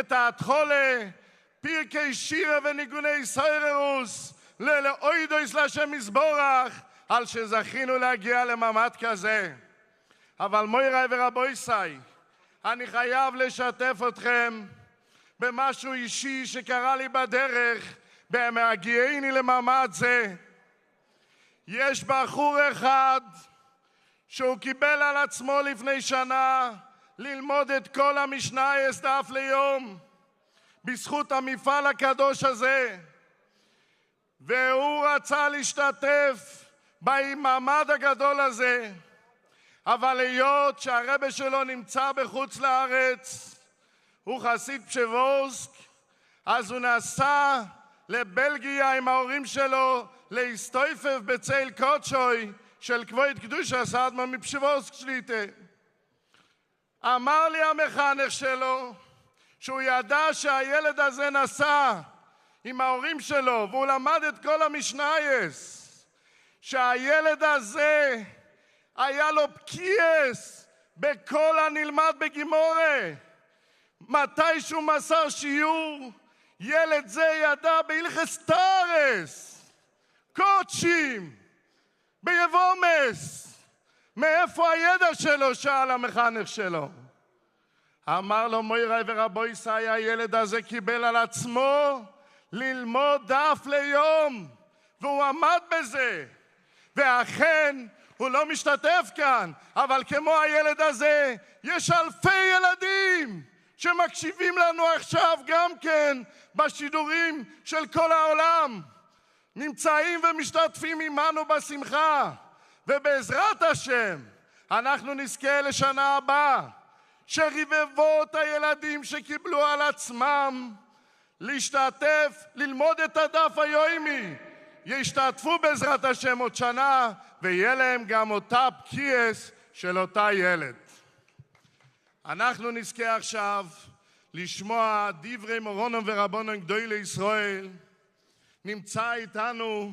[SPEAKER 6] את ההתחולה, פרקי שירה וניגוני סיירוס, לאוידויס להשם יזבורך, על שזכינו להגיע למעמד כזה. אבל מוירי ורבויסאי, אני חייב לשתף אתכם במשהו אישי שקרה לי בדרך בהגיעני למעמד זה. יש בחור אחד שהוא קיבל על עצמו לפני שנה ללמוד את כל המשנייס דף ליום בזכות המפעל הקדוש הזה, והוא רצה להשתתף במעמד הגדול הזה, אבל היות שהרבא שלו נמצא בחוץ לארץ, הוא חסיד פשבורסק, אז הוא נסע לבלגיה עם ההורים שלו להסתופף בצל קודשוי של כבוד קדושה סעדמה מפשבורסק שליטה. אמר לי המחנך שלו שהוא ידע שהילד הזה נסע עם ההורים שלו והוא למד את כל המשנייס, שהילד הזה היה לו בקייס בכל הנלמד בגימורה. מתי שהוא מסר שיעור, ילד זה ידע בהלכס טרס, קודשים, ביבומס. מאיפה הידע שלו? שאל המחנך שלו. אמר לו מוירי ורבויסאי, הילד הזה קיבל על עצמו ללמוד דף ליום, והוא עמד בזה, ואכן הוא לא משתתף כאן, אבל כמו הילד הזה יש אלפי ילדים שמקשיבים לנו עכשיו גם כן בשידורים של כל העולם, נמצאים ומשתתפים עמנו בשמחה. ובעזרת השם אנחנו נזכה לשנה הבאה שרבבות הילדים שקיבלו על עצמם להשתתף, ללמוד את הדף היומי, ישתתפו בעזרת השם עוד שנה, ויהיה להם גם אותה בקייס של אותה ילד. אנחנו נזכה עכשיו לשמוע דברי מורונו ורבונו גדולי ישראל. נמצא איתנו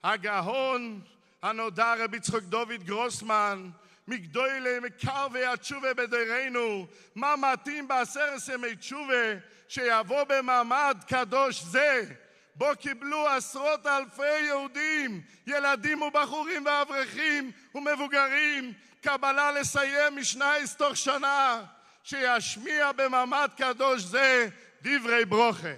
[SPEAKER 6] הגאון הנודע רבי יצחק דוד גרוסמן, מגדולי מקרבי התשובה בדורנו. מה מתאים בעשרת ימי תשובה שיבוא במעמד קדוש זה, בו קיבלו עשרות אלפי יהודים, ילדים ובחורים ואברכים ומבוגרים, קבלה לסיים משנייס תוך שנה, שישמיע במעמד קדוש זה דברי ברוכה.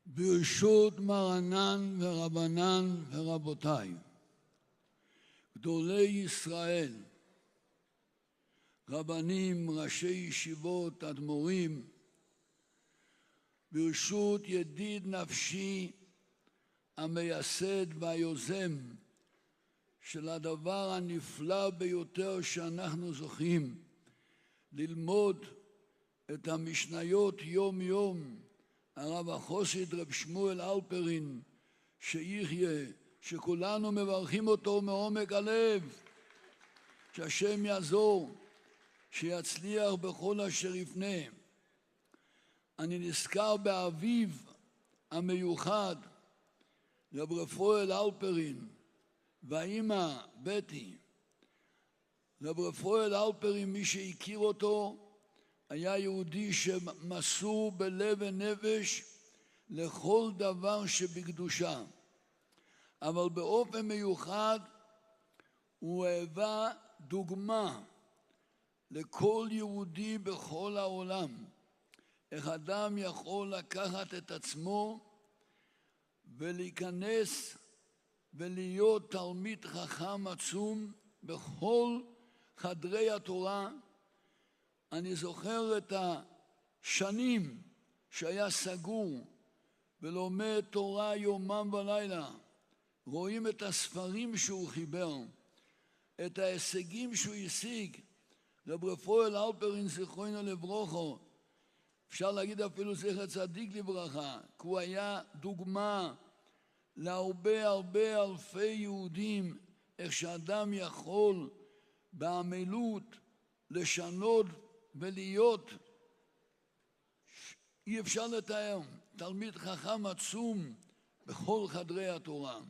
[SPEAKER 3] ברשות מרנן ורבנן ורבותיי, גדולי ישראל, רבנים, ראשי ישיבות, אדמו"רים, ברשות ידיד נפשי, המייסד והיוזם
[SPEAKER 10] של הדבר הנפלא ביותר שאנחנו זוכים ללמוד את המשניות יום יום. הרב החסיד רב שמואל אלפרין שיחיה, שכולנו מברכים אותו מעומק הלב, שהשם יעזור, שיצליח בכל אשר יפנה. אני נזכר באביו המיוחד, רב רפואל אלפרין, והאימא בטי. רב רפואל אלפרין, מי שהכיר אותו, היה יהודי שמסור בלב ונפש לכל דבר שבקדושה. אבל באופן מיוחד הוא היווה דוגמה לכל יהודי בכל העולם. איך אדם יכול לקחת את עצמו ולהיכנס ולהיות תלמיד חכם עצום בכל חדרי התורה. אני זוכר את השנים שהיה סגור ולומד תורה יומם ולילה. רואים את הספרים שהוא חיבר, את ההישגים שהוא השיג. רב רפואל אלפרין זיכרונו לברכה, אפשר להגיד אפילו זכר צדיק לברכה, כי הוא היה דוגמה להרבה הרבה אלפי יהודים, איך שאדם יכול בעמלות לשנות ולהיות, אי אפשר לתאר, תלמיד חכם עצום בכל חדרי התורה.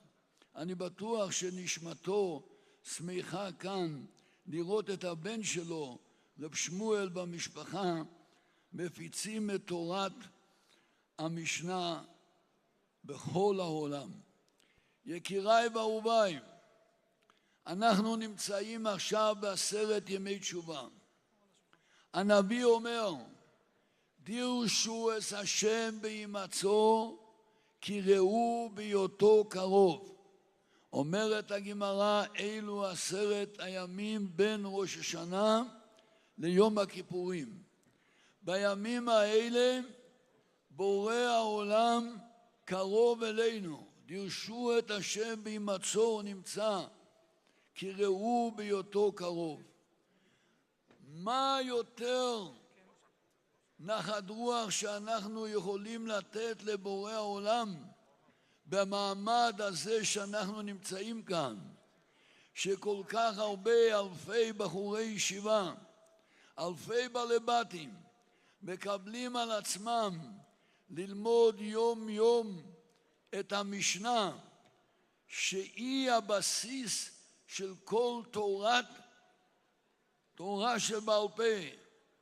[SPEAKER 10] אני בטוח שנשמתו שמחה כאן לראות את הבן שלו, רב שמואל, במשפחה, מפיצים את תורת המשנה בכל העולם. יקיריי ואהוביי, אנחנו נמצאים עכשיו בעשרת ימי תשובה. הנביא אומר, דירשו את השם בהימצאו, כי ראו בהיותו קרוב. אומרת הגמרא, אלו 10 הימים בין ראש השנה ליום הכיפורים. בימים האלה בורא העולם קרוב אלינו. דירשו את השם בהימצאו, נמצא, כי ראו בהיותו קרוב. מה יותר נחת רוח שאנחנו יכולים לתת לבורא העולם במעמד הזה שאנחנו נמצאים כאן, שכל כך הרבה אלפי בחורי ישיבה, אלפי בעלי בתים, מקבלים על עצמם ללמוד יום יום את המשנה, שהיא הבסיס של כל תורה שבעל פה.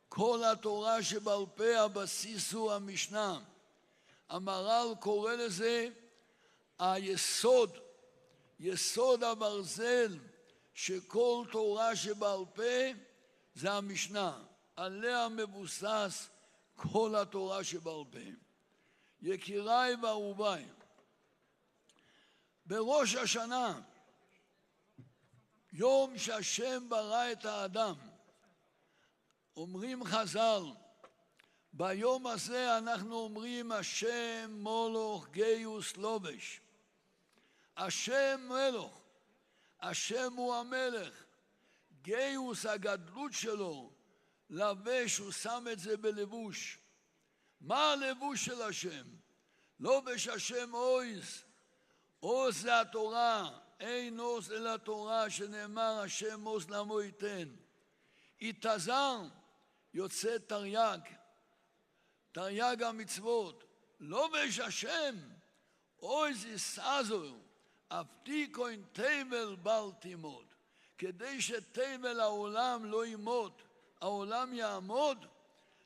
[SPEAKER 10] כל התורה שבעל פה הבסיס הוא המשנה. המהר"ל קורא לזה היסוד, יסוד הברזל שכל תורה שבעל פה זה המשנה. עליה מבוסס כל התורה שבעל פה. יקיריי ואהוביי, בראש השנה, יום שהשם ברא את האדם, אומרים חז"ל, ביום הזה אנחנו אומרים השם מולך גיוס לובש. השם מלך, השם הוא המלך. גיוס הגדלות שלו, לבש, הוא שם את זה בלבוש. מה הלבוש של השם? לובש השם עוז. עוז זה התורה, אין עוז אלא תורה, שנאמר השם עוז לעמו ייתן. יתזר יוצא תרי"ג, תרי"ג המצוות. לובש השם עוז יסעזר, אבטיקו אין תבל בל תימוד. כדי שתבל העולם לא ימות, העולם יעמוד,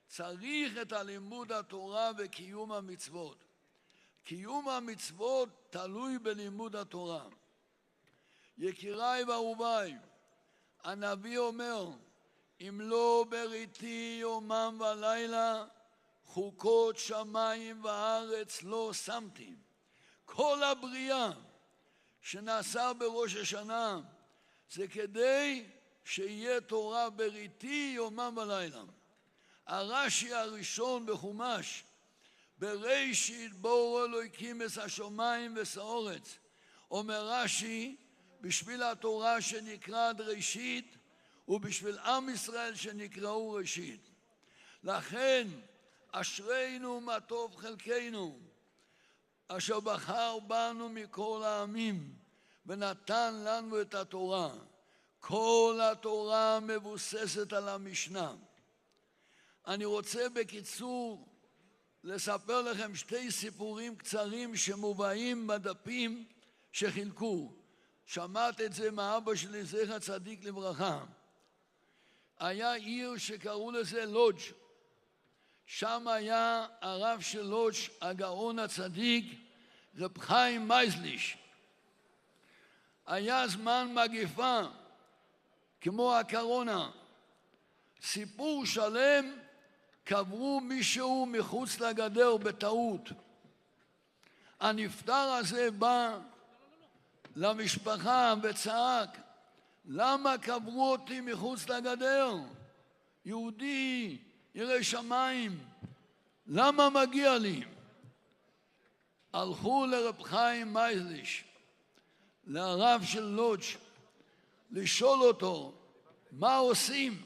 [SPEAKER 10] צריך את הלימוד התורה וקיום המצוות. קיום המצוות תלוי בלימוד התורה. יקיריי ואהוביי, הנביא אומר, אם לא בריתי יומם ולילה, חוקות שמיים וארץ לא שמתי. כל הבריאה שנעשה בראש השנה זה כדי שיהיה תורה בריתי יומם ולילה. הרש"י הראשון בחומש, בראשית בורא אלוהים את השמיים ואת הארץ, אומר רש"י, בשביל התורה שנקראת ראשית, ובשביל עם ישראל שנקראו ראשית. לכן, אשרינו מה טוב חלקנו, אשר בחר בנו מכל העמים, ונתן לנו את התורה. כל התורה מבוססת על המשנה. אני רוצה בקיצור לספר לכם שתי סיפורים קצרים שמובאים בדפים שחילקו. שמעת את זה מאבא שלי, זכר צדיק לברכה. היה עיר שקראו לזה לודג'. שם היה הרב של לודג', הגאון הצדיק, רב חיים מייזליש. היה זמן מגפה, כמו הקורונה. סיפור שלם, קברו מישהו מחוץ לגדר בטעות. הנפטר הזה בא למשפחה וצעק, למה קברו אותי מחוץ לגדר? יהודי, ירא שמיים, למה מגיע לי? הלכו לרב חיים מייזליש, לרב של לודג', לשאול אותו, מה עושים?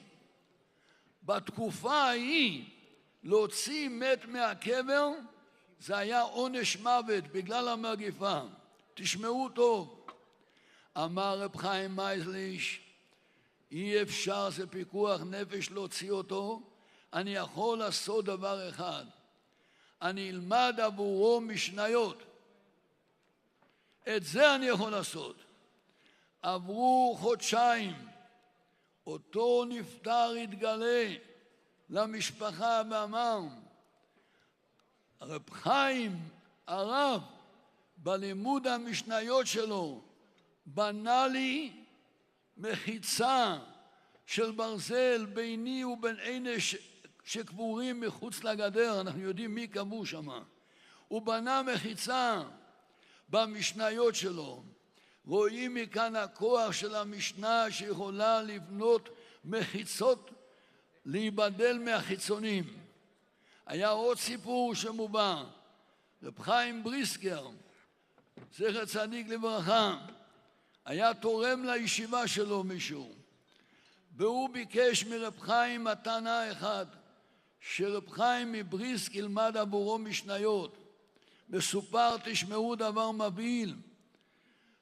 [SPEAKER 10] בתקופה ההיא, להוציא מת מהקבר, זה היה עונש מוות בגלל המגפה. תשמעו טוב. אמר רב חיים מייזליש, אי אפשר, זה פיקוח נפש להוציא אותו, אני יכול לעשות דבר אחד, אני אלמד עבורו משניות. את זה אני יכול לעשות. עברו חודשיים, אותו נפטר התגלה למשפחה ואמר, רב חיים, הרב, בלימוד המשניות שלו, בנה לי מחיצה של ברזל ביני ובין אלה שקבורים מחוץ לגדר, אנחנו יודעים מי קבור שם. הוא בנה מחיצה במשניות שלו. רואים מכאן הכוח של המשנה שיכולה לבנות מחיצות להיבדל מהחיצונים. היה עוד סיפור שמובא, רב חיים בריסקר, זכר צדיק לברכה, היה תורם לישיבה שלו מישהו, והוא ביקש מרב חיים מתנה אחד, שרב חיים מבריסק ילמד עבורו משניות. מסופר, תשמעו דבר מבהיל,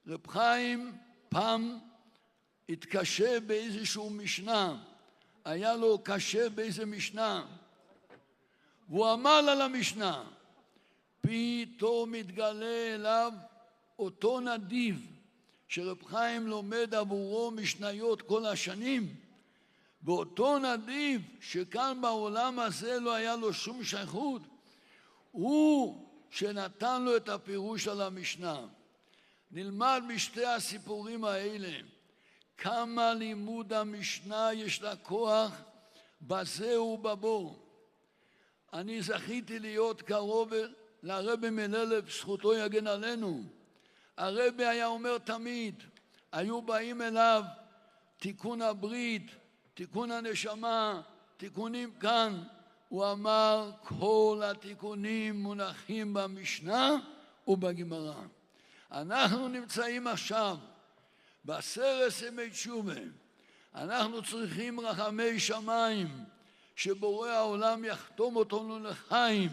[SPEAKER 10] רב חיים פעם התקשה באיזשהו משנה, היה לו קשה באיזה משנה, והוא עמל על המשנה, פתאום מתגלה אליו אותו נדיב שרב חיים לומד עבורו משניות כל השנים, ואותו נדיב שכאן בעולם הזה לא היה לו שום שייכות, הוא שנתן לו את הפירוש על המשנה. נלמד משתי הסיפורים האלה כמה לימוד המשנה יש לה כוח בזה ובבוא. אני זכיתי להיות קרוב לרבי מללב, זכותו יגן עלינו. הרבי היה אומר תמיד, היו באים אליו תיקון הברית, תיקון הנשמה, תיקונים כאן. הוא אמר, כל התיקונים מונחים במשנה ובגמרא. אנחנו נמצאים עכשיו בעשרת ימי תשובה. אנחנו צריכים רחמי שמיים, שבורא העולם יחתום אותנו לחיים,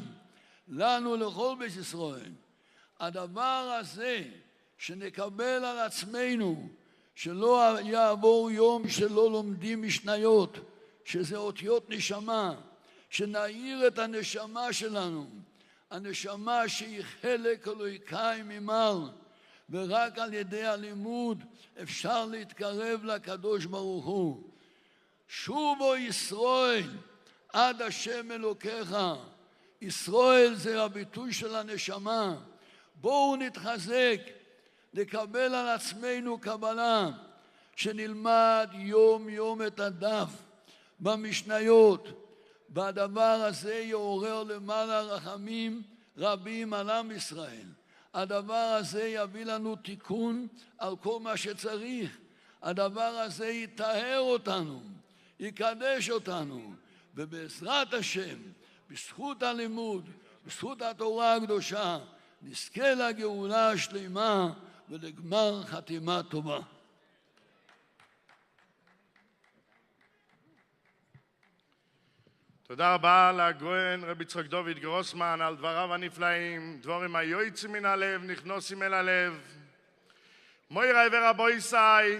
[SPEAKER 10] לנו לכל בית ישראל. הדבר הזה שנקבל על עצמנו, שלא יעבור יום שלא לומדים משניות, שזה אותיות נשמה, שנעיר את הנשמה שלנו, הנשמה שהיא חלק אלוקי ממעל, ורק על ידי הלימוד אפשר להתקרב לקדוש ברוך הוא. שובו ישראל עד השם אלוקיך. ישראל זה הביטוי של הנשמה. בואו נתחזק, נקבל על עצמנו קבלה, שנלמד יום יום את הדף במשניות, והדבר הזה יעורר למעלה רחמים רבים על עם ישראל. הדבר הזה יביא לנו תיקון על כל מה שצריך. הדבר הזה יטהר אותנו, יקדש אותנו, ובעזרת השם, בזכות הלימוד, בזכות התורה הקדושה, נזכה לגאולה השלמה ולגמר חתימה טובה.
[SPEAKER 6] תודה רבה לגויין רבי יצחק דוד גרוסמן על דבריו הנפלאים, דבורים היועצים מן הלב, נכנוסים אל הלב. מויראי ורבויסאי,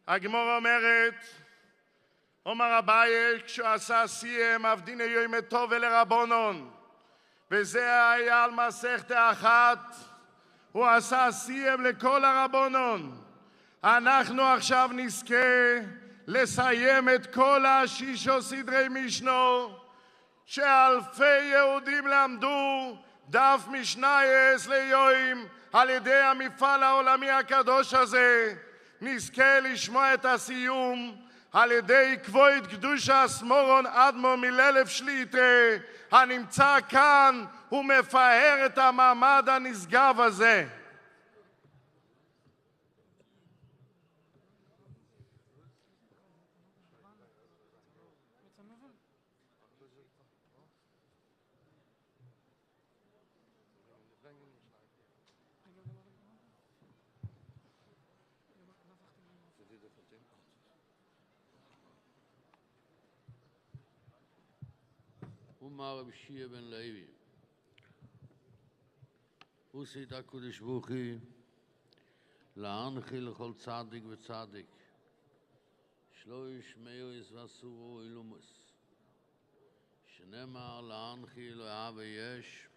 [SPEAKER 6] הגמור אומרת, אומר אביי, כשהוא עשה סיים, עבדין יום טוב ולרבונון, וזה היה על מסכת אחת, הוא עשה סיים לכל הרבונון. אנחנו עכשיו נזכה לסיים את כל השישו סדרי משנו, שאלפי יהודים למדו דף משנייס ליום על ידי המפעל העולמי הקדוש הזה. נזכה לשמוע את הסיום על ידי כבוד קדושה סמורון אדמו מללף שליטה הנמצא כאן ומפאר את המעמד הנשגב הזה.
[SPEAKER 10] אמר רב שיעה בן לוי, עושית הקדוש ברוך הוא להנחיל לכל צדיק וצדיק שלוש מאירס ואסורו אילומס, שנאמר להנחיל אהבה יש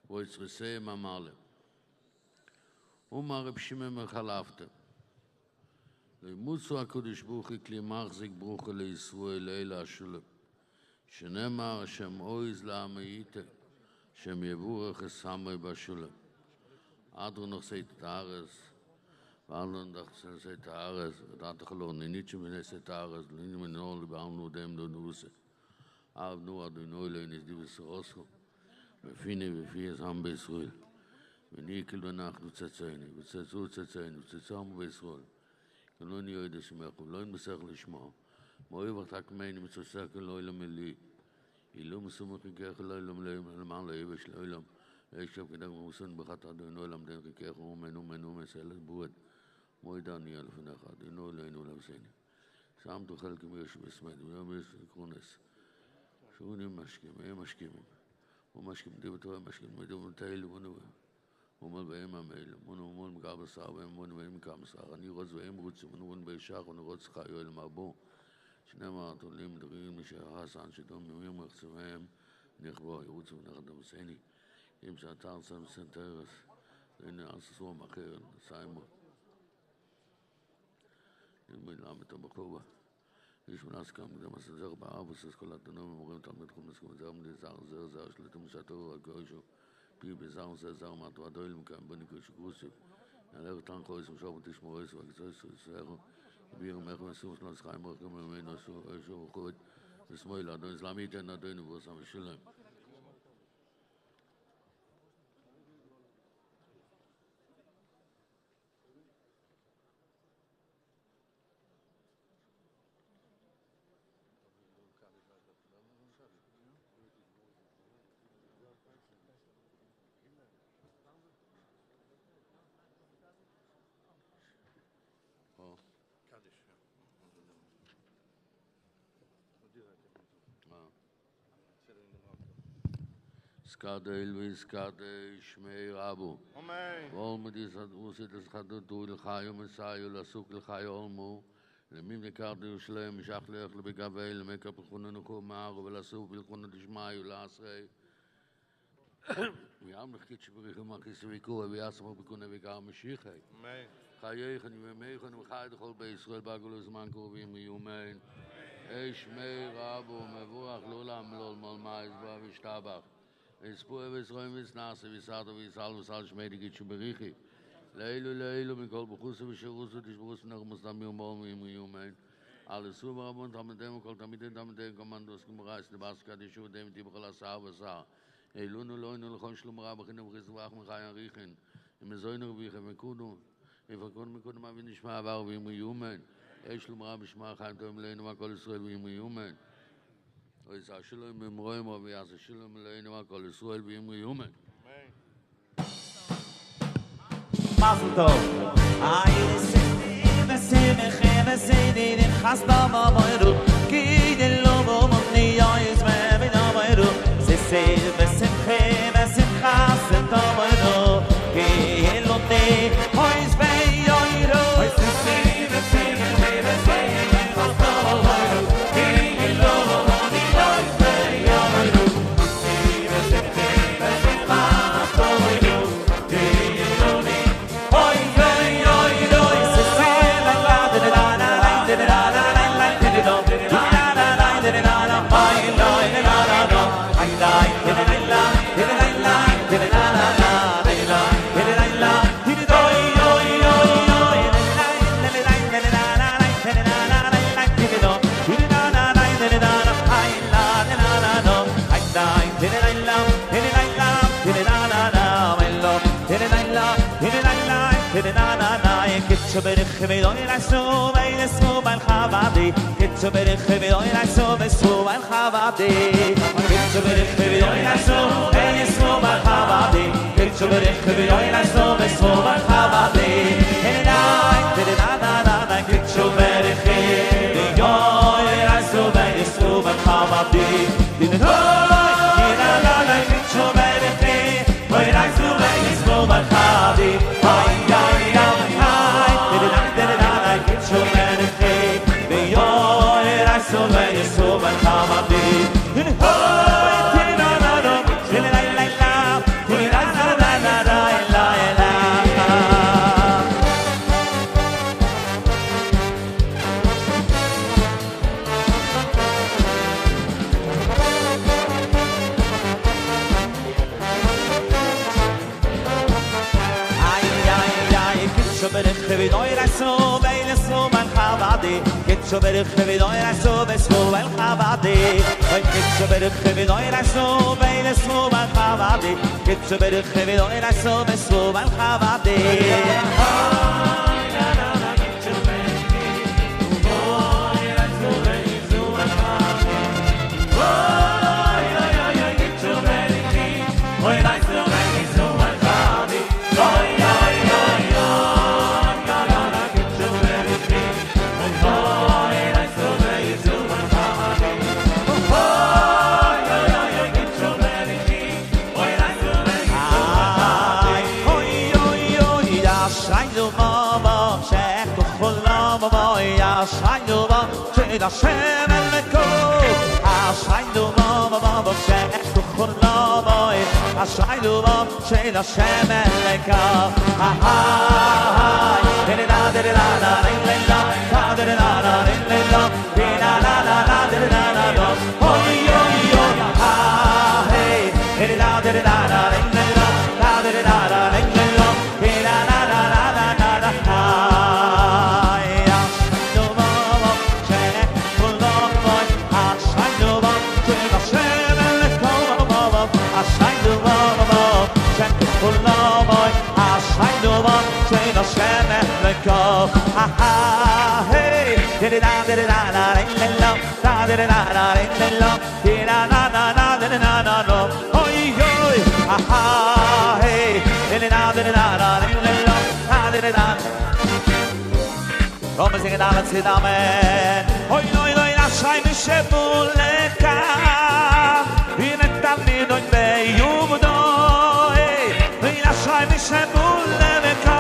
[SPEAKER 10] ויצרסי ממלא. אמר רב שמעון בן חלפתא, לימוצו הקדוש ברוך הוא כלי מחזיק ברוך לישראל אלה השלם, שנאמר השם אויז לעם הייתה, שם יבורך סמי בשלם. אדרו נושא את הארץ, ואנו נושא את הארץ, ודעת חלור ניניצ'ה מנסה את הארץ, ליני מנור לבעלנו דם דונוסה. אבנו אדונו אלוהינו די וסרוסו, ופיני ופי עם בישראל. וניקל ואנחנו צאצאינו, וצאצאו צאצאינו, וצאצאנו בישראל. לא נהיה יודע שמח, לא נמסך לשמוע. מוי ותק מייני מצוסק לא אילם אלי. אילו מסומך ככך לא אילם למען לאיבש לא אילם. יש לב כדאג מוסון בחת אדונו אילם דן ככך ומנו מסלת בועד. מוי דניה לפניך, אדונו אלינו לבסני. שם תאכל כמיש בסמד, ויום יש לקרונס. שונים משכים, הם משכימים. ומשכים דיו תורה משכים, מדיו מטייל ונובה. ומול בהם המייל, ומול מגר בשר, ומול בהם כמסר. אני רוץ והם רוצים, ומול בישך, ונרוץ חיו אל מרבו. שנאמר תולים דרים משאר הסן, שדום ימים מחצבהם, נכבו, ירוצו ונחדם בסני. אם שאתר שם סנטרס, הנה אססו מחר, סיימו. נלמד את הבחובה. יש מנס כאן קדם הסזר בארבוס, אסכולת דנו, ומורים תלמיד חומס, כמזר מלזר, זר, שלטם שתור, הגוישו. פי בזר זר מאתו הדויל מכאן בניקו שקרוסו נעלר תן חויס ושוב ותשמור איסו וקצויסו יסערו ביר מחו נסום שלוס חיים רחם ממנו שוב וחוד ושמואל אדון אסלאמי תן אדונו ועושה משלם Skadel ויskadel שמי רבו.
[SPEAKER 6] אמן.
[SPEAKER 10] ואולמדי עושית לסחדותו לחיו מסעיו לסוק לחיו עולמו. למי נקרת ירושלים משך לך לבגבי למקר פלחונו נקו מערו ולסוף פלחונו תשמעיו לעשרי. ויעם לחכית שבריחו מחיס ויקור ויעשמו בקונה ויקר משיחי.
[SPEAKER 6] אמן.
[SPEAKER 10] חייכן וימיכן וחי לכל בישראל בגלו זמן קרובים ויומן. שמי רבו מבורך לעולם לא מלמי זבוע ושתבח. ויספו ויסרוים ויסנסה ויסעתו ויסעל וסעל שמי דגית שבריחי. לאילו מכל בחוסו ושירוסו תשברוסו נחמוס תמי ומול ויומן. על עשו ברבון תלמידיהם וכל תלמידיהם קומנדוס כמורייס לבאס קדישו ודהם איתי בכל עשר ושר. אילונו לאינו לכל שלום רב בחינם וחיסו ואח מחי אריכן. אם מזוינו רביכם וקודו. יפקון מקודם אבי נשמע עבר ואם יומן. שלום רב בשמע חיים טובים אלינו והכל ישראל ואם יומן. ויעשה שלום במרוים ויעשה שלום אלינו והכל ישראל ואם יומן.
[SPEAKER 7] Mazel tov. Ay, Mesini, khasta ma moiru. Kidelo momni yois me bina moiru. Se besim khas ta moiru. Kidelo te hois be yoiru. Se besim khas ta moiru. Kidelo momni yois be yoiru. Se besim khas ta moiru. Kidelo te hois be yoiru. Kitzuberich v'doy l'ashu v'ynesu b'al-chavadi Kitzuberich v'doy l'ashu v'ynesu b'al-chavadi Kitzuberich v'doy l'ashu v'ynesu b'al-chavadi Kitzuberich v'doy l'ashu v'ynesu b'al-chavadi Kitzuberich v'doy l'ashu v'ynesu b'al-chavadi Kitzuberich v'doy l'ashu v'ynesu b'al-chavadi Kitzuberich v'doy l'ashu v'ynesu b'al-chavadi Kitzuberich v'doy l'ashu v'ynesu b'al-chavadi Hashem el-Mekov Ashaynu b'am she'ech tuchur l'avoy Ashaynu b'am she'en Hashem el-Mekov Come singen alle zusammen Hoi, hoi, hoi, Aschai Mishebuleka Vinetamni noi bei Yuvdoi Hoi, Aschai Mishebuleka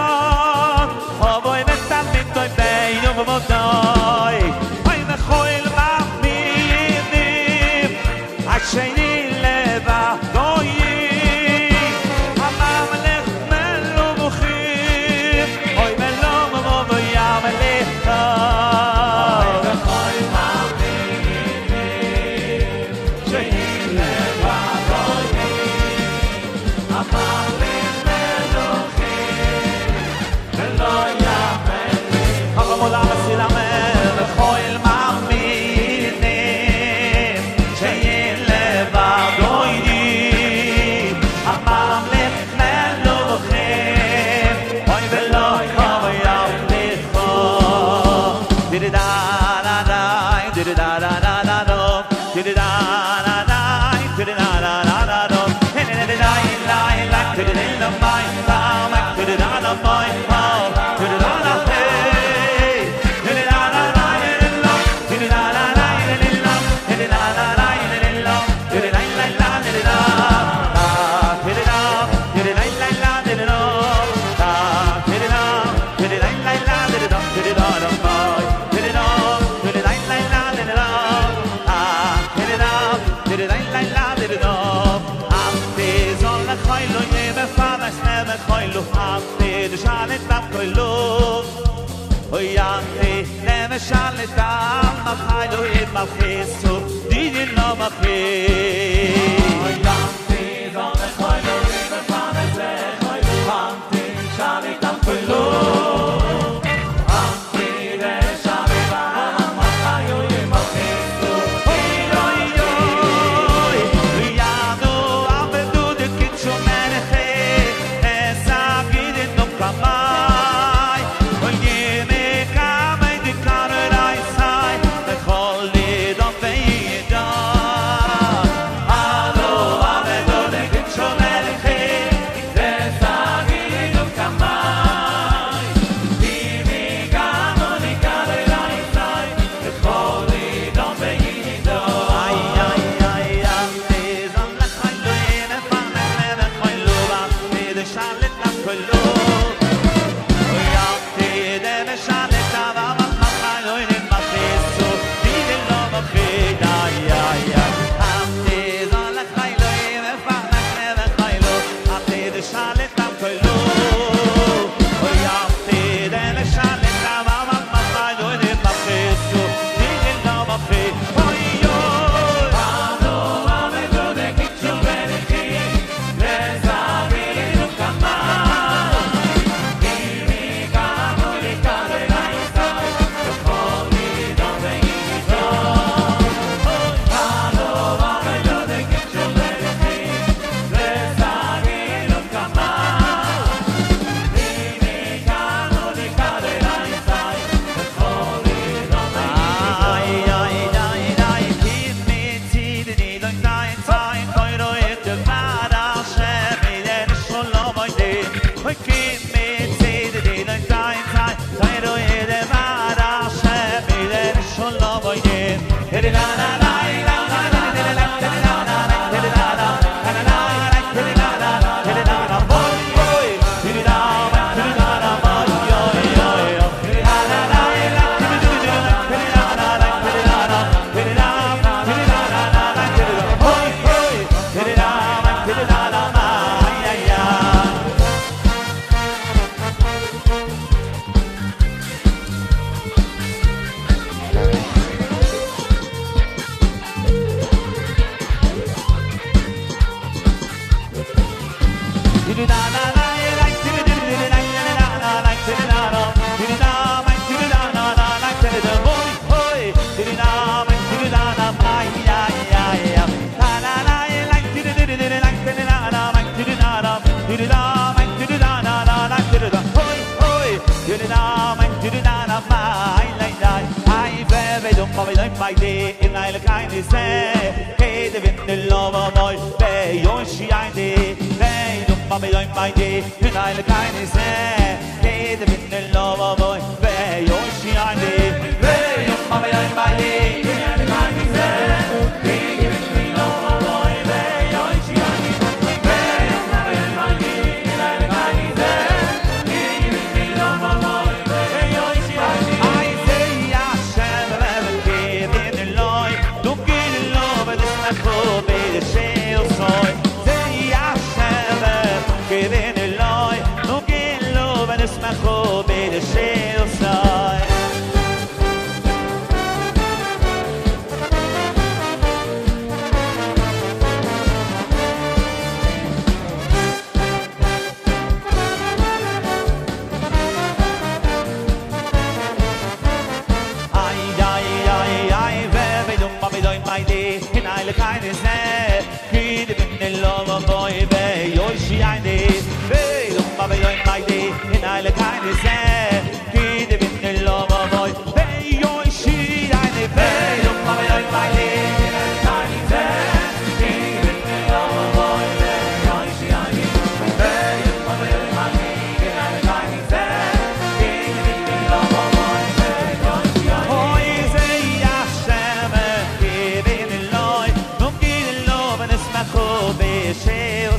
[SPEAKER 7] Hoi, Metamni noi bei Yuvdoi Hoi, Mechoil Maminim Asheni Leva Doi Hamam Lech Melu Buchim Hoi, Melom Movo Yam Lecha Hoi, Mechoil Maminim Asheni Leva Doi
[SPEAKER 9] koilo Oy ante neme shale dam khaylo im mafisu didin no mafi Oy ante neme khaylo im mafisu ante shale dam koilo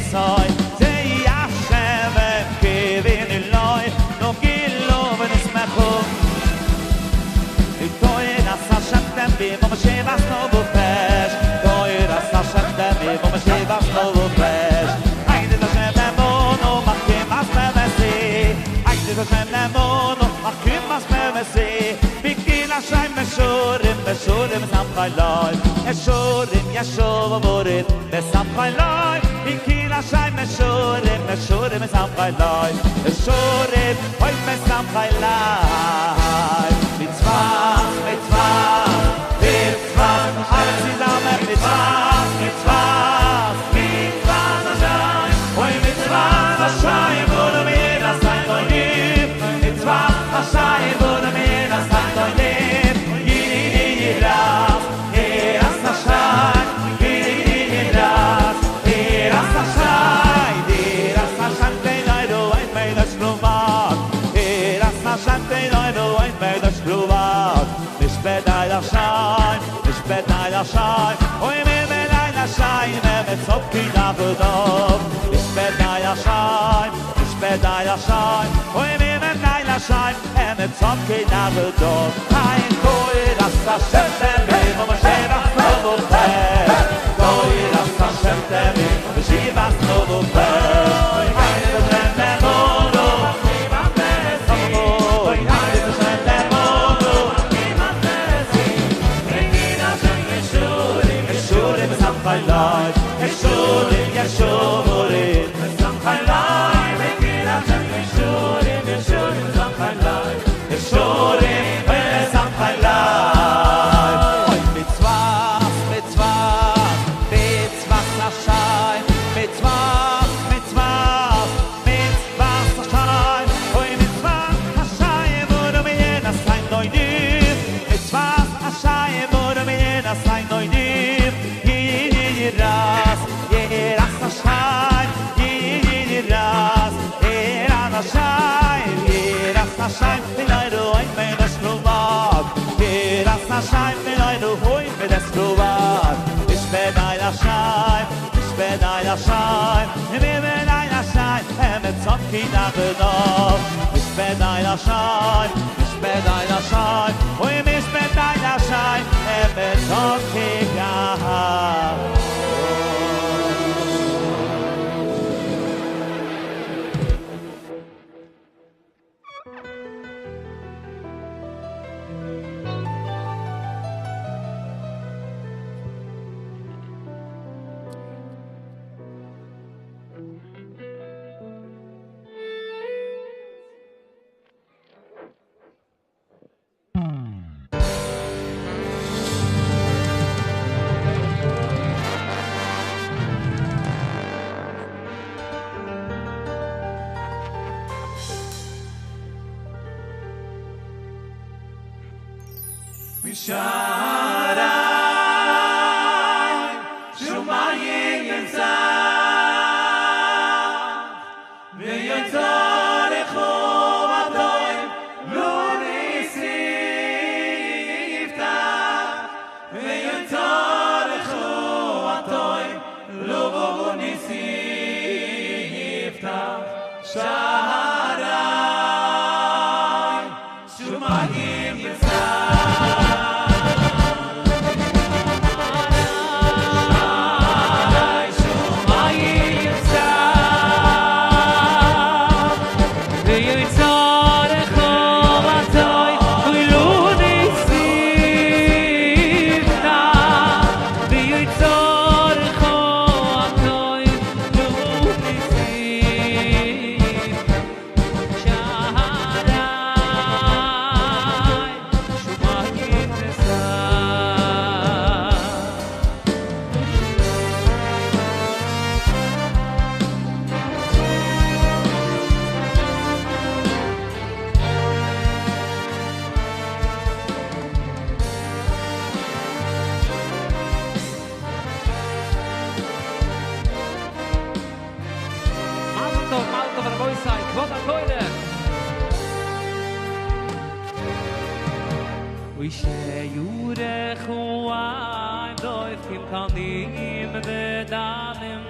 [SPEAKER 9] Say, Hashem Nemono, Achim Hashem Messi, Bikil Hashem Meshurim, Meshurim Samchaloi, Meshurim Yashov Amurim, Besamchaloi, Bikil Hashem Meshurim, Meshurim Samchaloi, Meshurim, Hoi Besamchaloi, Mitzvah, Mitzvah, Mitzvah, Alles zusammen, Mitzvah, Mitzvah, Mitzvah, Hashem, Hoi Mitzvah, Hashem, Wurde mir das Sein neu lieb, Mitzvah, Hashem, Wurde mir das Sein neu lieb, Yiras, Yiras Hashem, Yiras, Yiras Hashem, Yiras Hashem, Teinoi, du ein Meidas Schlumat, Yiras Hashem, Teinoi, du ein Meidas Schlumat, Mishbedai Hashem, Mishbedai Hashem, Hoi Mimedai Hashem, Memetzopki Davodov, Mishbedai Hashem, Mishbedai Hashem, Hoi Mimedai Hashem, Memetzopki Davodov, Ein Koi Ras Hashem Temim, Mashevach Novopeh, Koi Ras Hashem Temim, Mashevach Novopeh, Ein Hashem Nemono, Ein Hashem Nemono, Meshurim Samchaloi, Meshurim Yashovorim, Samchaloi, Bikil Hashem Meshurim, Meshurim Samchaloi, Meshurim Samchaloi, Mitzvah, Mitzvah, Mitzvah Hashem, Mitzvah, Mitzvah, Mitzvah Hashem, Hoi Mitzvah Hashem, Wurde mir das Sein neu lieb, Mitzvah Hashem, Wurde mir das Sein neu lieb, Yiras, Yiras Hashem, Yiras, Yiras Hashem, Yiras Hashem, Teinoi, du ein Meidas Schlumat, Yiras Hashem, Teinoi, du hoi Meidas Schlumat, Mishbedai Hashem, Mishbedai Hashem, Mimedai Hashem, Emetzopki Davodov, Mishbedai Hashem, Mishbedai Hashem, Hoi Mishbedai Hashem, Emetzopki Davodov. Misharai, Shumayim Yitzah, V'yotzor Echov Atoim, Lo Nisivtah, V'yotzor Echov Atoim, Lo Nisivtah, Shaharai, Shumayim Yitzah.
[SPEAKER 11] We share you the Chuaim, Doif Kim Kanim Vedalim.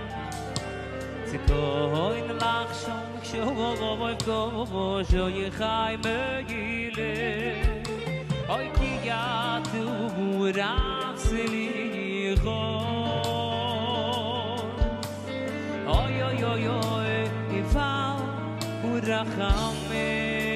[SPEAKER 11] Zitoin Lachshon, Kshovovovoy Kovo, Sho Yechai Megile. Oy Ki Yatu Rav Silichon. Oy Oy Oy Oy, Ival Urachamim.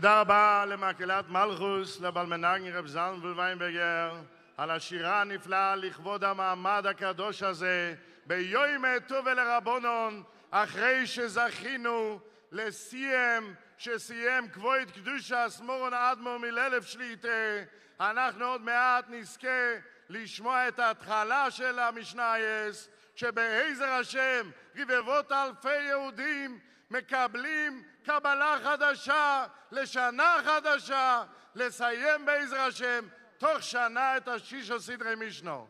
[SPEAKER 6] תודה רבה למקהלת מלכוס, לבלמנגן רב זלמן ויינברגר, על השירה הנפלאה לכבוד המעמד הקדוש הזה, ביום טוב ולרבונון, אחרי שזכינו שסיים כבוד קדושה סמורון אדמו"ר מללב שליטה, אנחנו עוד מעט נזכה לשמוע את ההתחלה של המשנייס, שבעזר השם רבבות אלפי יהודים מקבלים קבלה חדשה לשנה חדשה, לסיים בעזר השם תוך שנה את השישה סדרי משנו.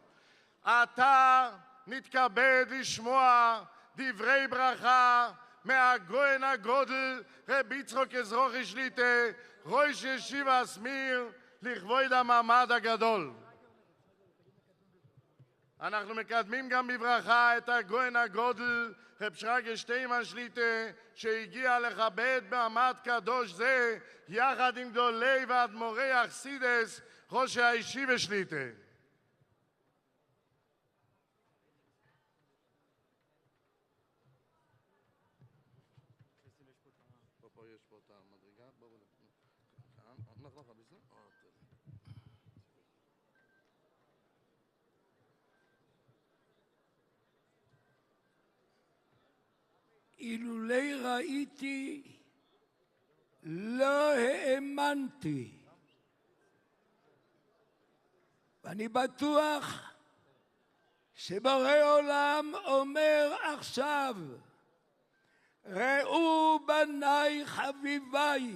[SPEAKER 6] עתה נתכבד לשמוע דברי ברכה מהגויין הגודל רבי יצחק אזרוחי שליטה, ראש ישיבה סמיר, לכבוד המעמד הגדול. אנחנו מקדמים גם בברכה את הגויין הגודל רב שרגא שטיימן שליטה, שהגיע לכבד מעמד קדוש זה, יחד עם גדולי ואדמו"רי אכסידס, ראש הישיבה שליטה.
[SPEAKER 12] אילולי ראיתי, לא האמנתי. ואני בטוח שבורא עולם אומר עכשיו, ראו בניי חביביי,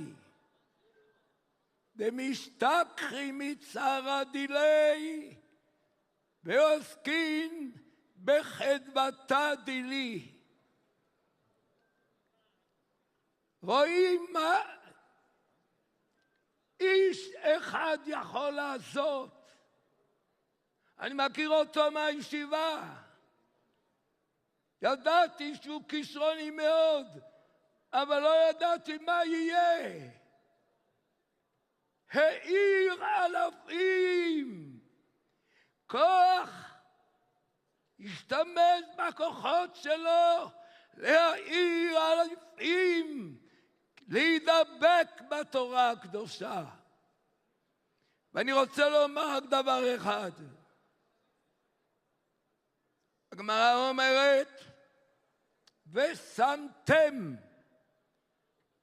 [SPEAKER 12] דמשתכחים מצרה דילי, ועוסקין בחדוותה דילי. רואים מה איש אחד יכול לעשות. אני מכיר אותו מהישיבה. ידעתי שהוא כישרוני מאוד, אבל לא ידעתי מה יהיה. העיר אלפים. כוח השתמש בכוחות שלו להעיר אלפים, להידבק בתורה הקדושה. ואני רוצה לומר רק דבר אחד. הגמרא אומרת, ושמתם,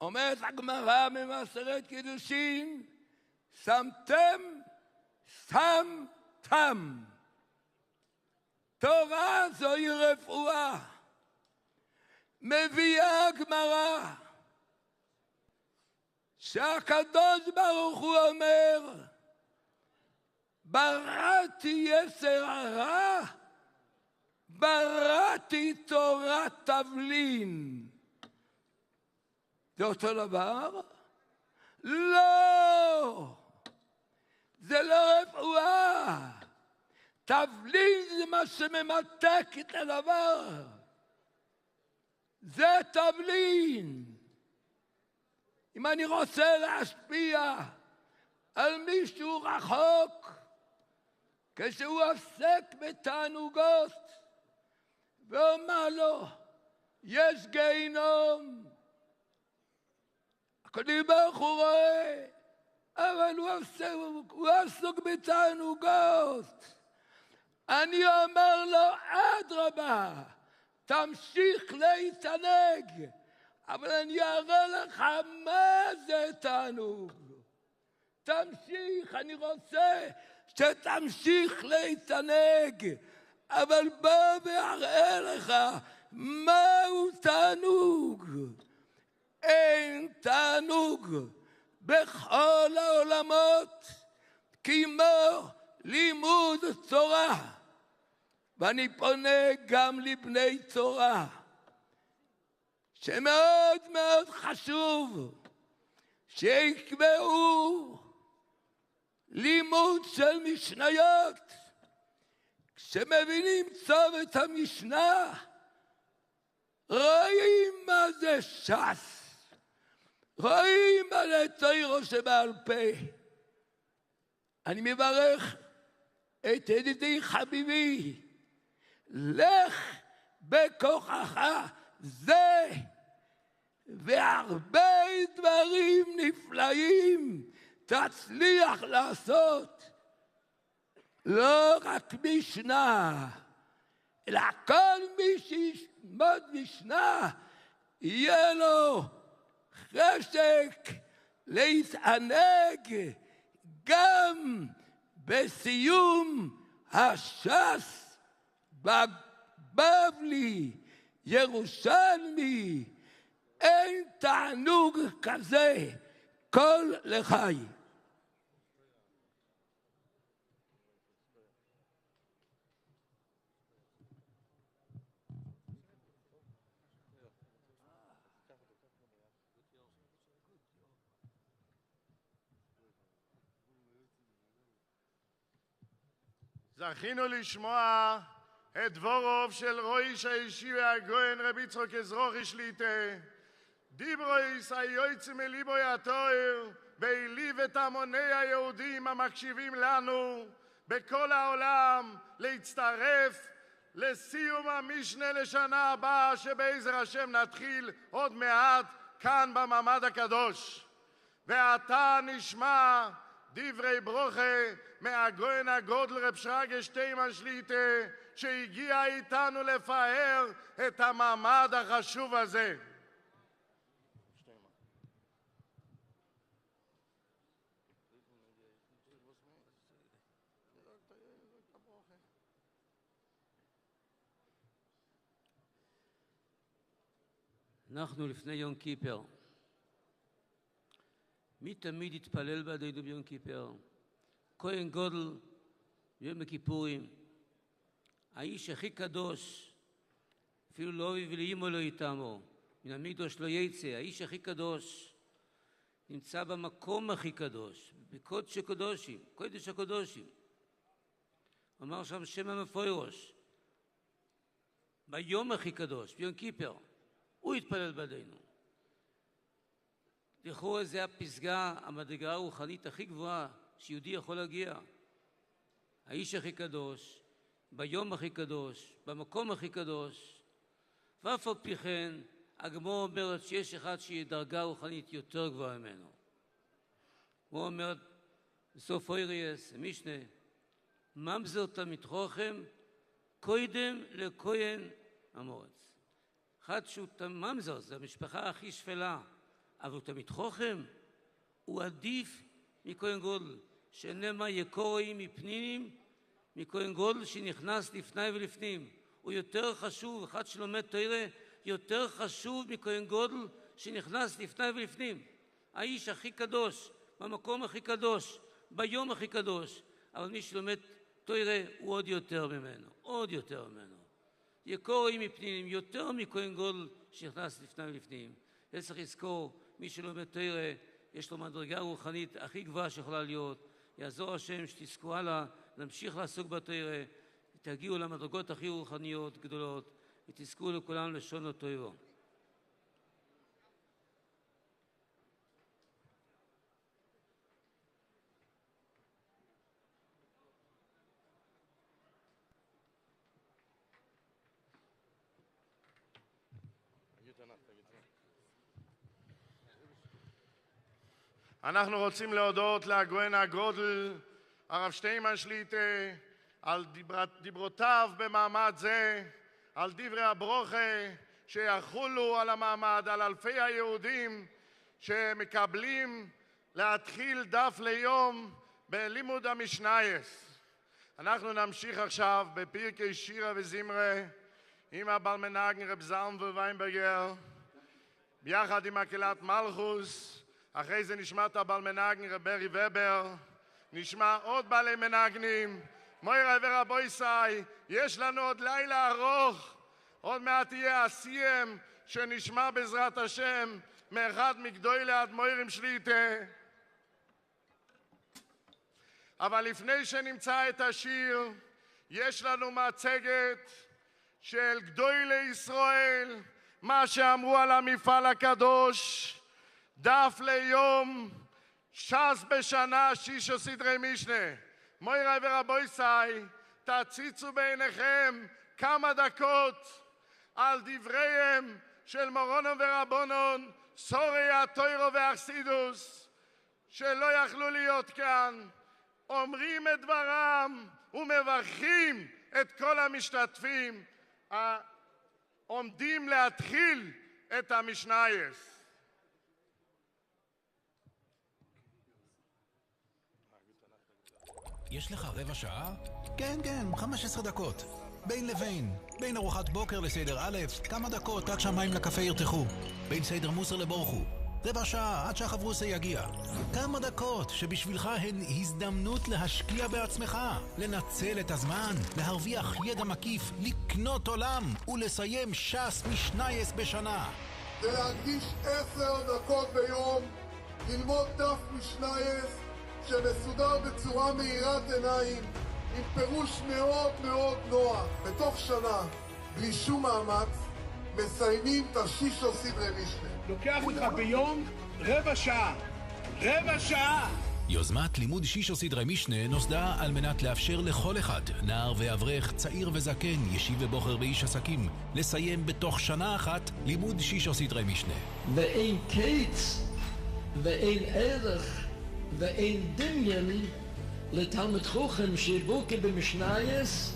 [SPEAKER 12] אומרת הגמרא במסכת קידושין, שמתם, שמתם. תורה זוהי רפואה. מביאה הגמרא שהקדוש ברוך הוא אומר, בראתי יצר הרע, בראתי תורת תבלין. זה אותו דבר? לא! זה לא רפואה. תבלין זה מה שממתק את הדבר. זה תבלין. אם אני רוצה להשפיע על מישהו רחוק, כשהוא עוסק בתענוגות, ואומר לו, יש גיהינום. הקדוש ברוך הוא רואה, אבל הוא עסוק בתענוגות. אני אומר לו, אדרבה, תמשיך להתענג, אבל אני אראה לך מה זה תענוג. תמשיך, אני רוצה שתמשיך להתענג, אבל בוא ואראה לך מהו תענוג. אין תענוג בכל העולמות כמו לימוד תורה. ואני פונה גם לבני תורה, שמאוד מאוד חשוב שיקבעו לימוד של משניות. כשמבינים טוב את המשנה, רואים מה זה ש"ס, רואים מה זה תורה שבעל פה. אני מברך את ידידי חביבי, לך בכוחך זה, והרבה דברים נפלאים תצליח לעשות. לא רק משנה, אלא כל מי שישמוד משנה, יהיה לו חשק להתענג גם בסיום הש"ס בבבלי, ירושלמי. אין תענוג כזה כל לחי.
[SPEAKER 6] זכינו לשמוע את דבורוב של ראש הישיבה הגויין רבי יצחק אזרוחי שליטה, דיברויס היועצים מליבוי התואר, והעליב את המוני היהודים המקשיבים לנו בכל העולם להצטרף לסיום המשנה לשנה הבאה שבעזר השם נתחיל עוד מעט כאן במעמד הקדוש. ועתה נשמע דברי ברוכה מהגויין הגודל רב שרגא שטיימן שליטה שהגיע איתנו לפאר את המעמד החשוב הזה.
[SPEAKER 12] אנחנו לפני יום כיפר. מי תמיד יתפלל בעדינו ביום כיפר? כהן גודל ביום הכיפורים. האיש הכי קדוש, אפילו לאבי ולאמו לא איתמו, מן המקדוש לא יצא, האיש הכי קדוש נמצא במקום הכי קדוש, בקודש הקודשים, קודש הקודשים. אמר שם שם המפורש, ביום הכי קדוש, ביום כיפר, הוא יתפלל בעדינו. לכאורה זה הפסגה, המדרגה הרוחנית הכי גבוהה שיהודי יכול להגיע. האיש הכי קדוש, ביום הכי קדוש, במקום הכי קדוש, ואף על פי כן, הגמרא אומרת שיש אחד שהיא דרגה רוחנית יותר גבוהה ממנו. הוא אומר בסוף אויריאס, המשנה, ממזר תלמיד חכם, קודם לכהן המורץ. אחד שהוא ממזר, זה המשפחה הכי שפלה, אבל הוא תלמיד חכם, הוא עדיף מכהן גודל, שנאמר יקורי מפנינים, מכהן גודל שנכנס לפני ולפנים. הוא יותר חשוב, אחד שלומד תורה, יותר חשוב מכהן גודל שנכנס לפני ולפנים. האיש הכי קדוש, במקום הכי קדוש, ביום הכי קדוש, אבל מי שלומד תורה הוא עוד יותר ממנו, עוד יותר ממנו. יקורי מפנינים, יותר מכהן גודל שנכנס לפני ולפנים. צריך לזכור, מי שלומד תורה, יש לו מדרגה רוחנית הכי גבוהה שיכולה להיות. יעזור השם שתזכו הלאה, להמשיך לעסוק בתורה, תגיעו למדרגות הכי רוחניות גדולות, ותזכו לכולם לשון התורה.
[SPEAKER 6] אנחנו רוצים להודות לגויין הגודל, הרב שטיימן שליטה, על דיברותיו במעמד זה, על דברי הברוכה שיחולו על המעמד, על אלפי היהודים שמקבלים להתחיל דף ליום בלימוד המשנייס. אנחנו נמשיך עכשיו בפרקי שירה וזמרה עם הבעל מנהגן רב זלמן ויינברגר, ביחד עם מקהלת מלכוס. אחרי זה נשמע את הבעל מנהגן רב ברי ובר, נשמע עוד בעלי מנהגנים. מוירה ורבוי סי, יש לנו עוד לילה ארוך, עוד מעט יהיה הסיים שנשמע בעזרת השם מאחד מגדולי האדמו"רים שליטה. אבל לפני שנמצא את השיר, יש לנו מצגת של גדולי ישראל, מה שאמרו על המפעל הקדוש, דף ליום, ש"ס בשנה, שישה סדרי משנה. מוירה ורבוי סי, תציצו בעיניכם כמה דקות על דבריהם של מורונם ורבונון, סורי התוירו והחסידוס, שלא יכלו להיות כאן, אומרים את דברם ומברכים את כל המשתתפים העומדים להתחיל את המשנייס.
[SPEAKER 13] יש לך רבע שעה? כן, 15 דקות. בין לבין, בין ארוחת בוקר לסדר א', כמה דקות עד שהמים לקפה ירתחו. בין סדר מוסר לבורכו. רבע שעה עד שהחברוסה יגיע. כמה דקות שבשבילך הן הזדמנות להשקיע בעצמך, לנצל את הזמן, להרוויח ידע מקיף, לקנות עולם ולסיים ש"ס משנייס בשנה.
[SPEAKER 14] זה להקדיש 10 דקות ביום, ללמוד דף משנייס שמסודר בצורה מהירת עיניים, עם פירוש מאוד מאוד נוח. בתוך שנה, בלי שום מאמץ, מסיימים תרשישו סדרי משנה.
[SPEAKER 4] לוקח לך ביום רבע שעה. רבע שעה!
[SPEAKER 13] יוזמת לימוד שישו סדרי משנה נוסדה על מנת לאפשר לכל אחד, נער ואברך, צעיר וזקן, ישיב ובוחר ואיש עסקים, לסיים בתוך שנה אחת לימוד שישו סדרי משנה.
[SPEAKER 3] ואין קץ, ואין ערך, ואין דמיין לתלמיד חוכם שבוקר במשנייס,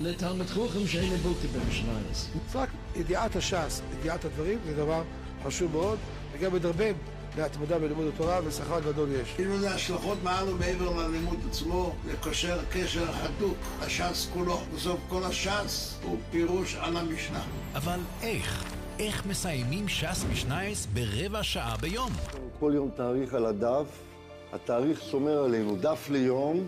[SPEAKER 3] לתלמיד חוכם שאין בוקר במשנייס.
[SPEAKER 15] רק ידיעת הש"ס, ידיעת הדברים, זה דבר חשוב מאוד, וגם מדרבן להתמדה בלימוד התורה, ושכר גדול יש.
[SPEAKER 16] כאילו זה השלכות מעל ומעבר ללימוד עצמו, לקשר קשר הדוק, הש"ס כולו. בסוף כל הש"ס הוא פירוש על המשנה.
[SPEAKER 13] אבל איך מסיימים ש"ס משנייס ברבע שעה ביום?
[SPEAKER 17] כל יום תאריך על הדף, התאריך שומר עלינו, דף ליום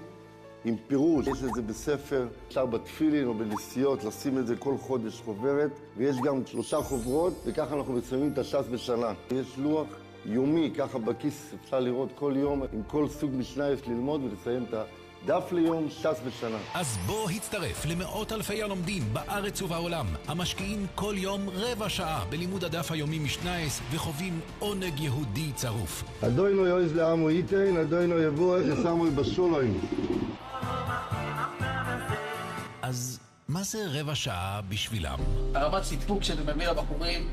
[SPEAKER 17] עם פירוש. יש את זה בספר, אפשר בתפילין או בנסיעות לשים את זה כל חודש חוברת, ויש גם 3 חוברות, וככה אנחנו מסיימים את הש"ס בשנה. יש לוח יומי, ככה בכיס אפשר לראות כל יום, עם כל סוג משנייס ללמוד ולסיים את הדף ליום ש"ס בשנה.
[SPEAKER 13] אז בוא הצטרף למאות אלפי הלומדים בארץ ובעולם, המשקיעים כל יום רבע שעה בלימוד הדף היומי משנייס, וחווים עונג יהודי צרוף.
[SPEAKER 17] אדוינו יועז לעמו ייתן, אדוינו יבוא ישמו בשולוין.
[SPEAKER 13] אז מה זה רבע שעה בשבילם?
[SPEAKER 18] הרמת סיפוק שזה מביא לבחורים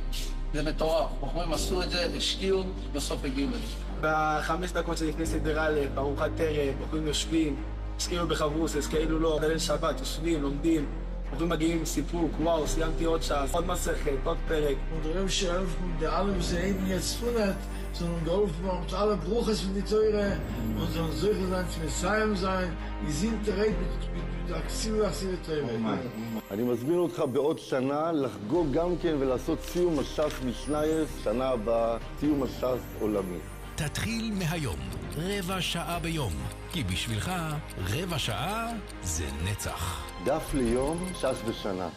[SPEAKER 18] זה מטורף. בחורים עשו את זה, השקיעו, בסוף הגיעו לזה.
[SPEAKER 19] ב5 דקות שלפני סדר א', ארוחת ערב, בחורים יושבים, כאילו בחברוסס, כאילו לא, בליל שבת, יושבים, לומדים, בחורים מגיעים עם סיפוק, וואו, סיימתי עוד שעה, עוד מסכת, עוד פרק.
[SPEAKER 20] Und der Chef, der alle sehen jetzt tun sondern geholfen uns alle Bruches von die Teure und so solche sein für Messiah sein, die sind direkt mit Aktion der Teure.
[SPEAKER 17] אני מזמין אותך בעוד שנה לחגוג גם כן ולעשות סיום הש"ס משנייס, שנה הבאה סיום הש"ס עולמי.
[SPEAKER 13] תתחיל מהיום, רבע שעה ביום, כי בשבילך רבע שעה זה נצח.
[SPEAKER 17] דף ליום, ש"ס בשנה.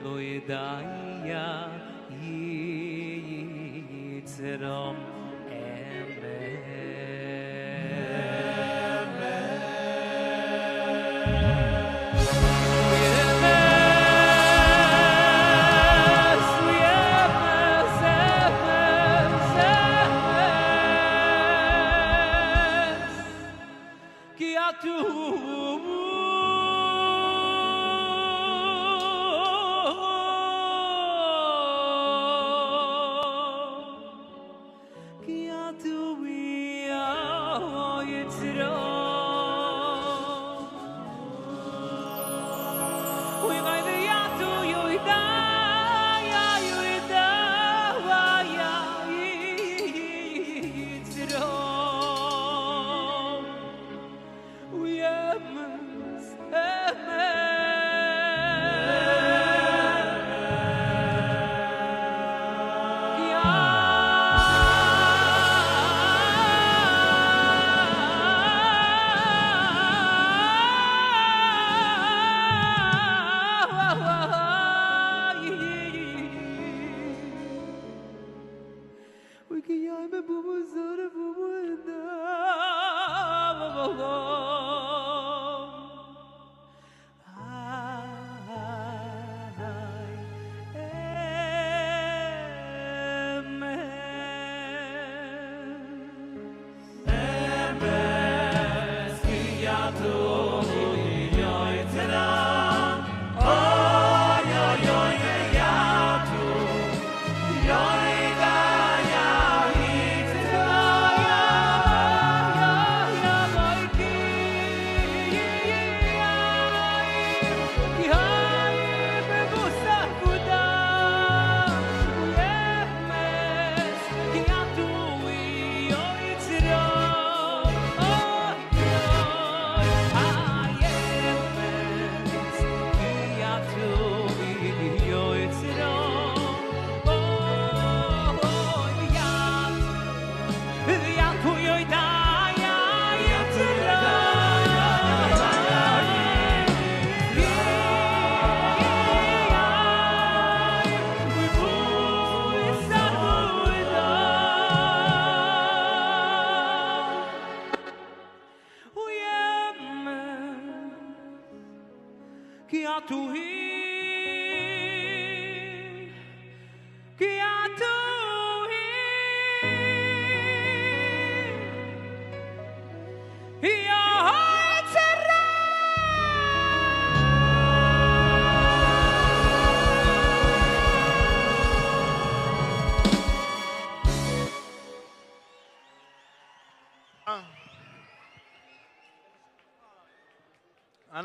[SPEAKER 11] לא ידע יצרום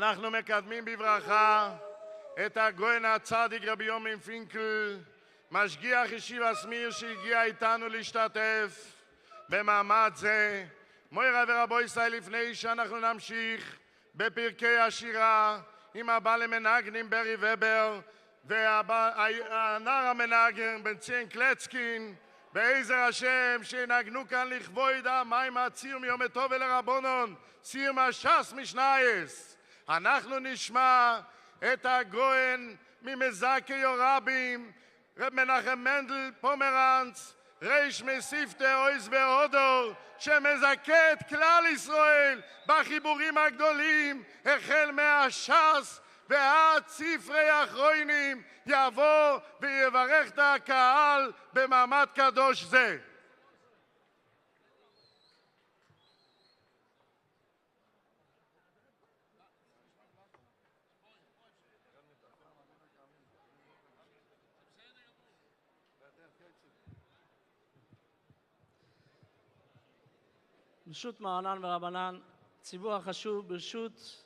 [SPEAKER 6] אנחנו מקדמים בברכה את הגויין הצדיק רבי יומין פינקל, משגיח ישיבת מיר שהגיע איתנו להשתתף במעמד זה. מוירה ורבו ישראל, לפני שאנחנו נמשיך בפרקי השירה עם הבעל המנגנים ברי ובר והנער המנגן בן ציין קלצקין בעזר השם, שנגנו כאן לכבוד המים הציר מיום טוב ולרבונון ציר משס משנייס. אנחנו נשמע את הגויין ממזקי יורבים, רב מנחם מנדל פומרנץ, ריש מסיפטה אויז והודו, שמזכה את כלל ישראל בחיבורים הגדולים, החל מהש"ס ועד ספרי אחרונים, יבוא ויברך את הקהל במעמד קדוש זה.
[SPEAKER 3] ברשות מרנן ורבנן, ציבור החשוב, ברשות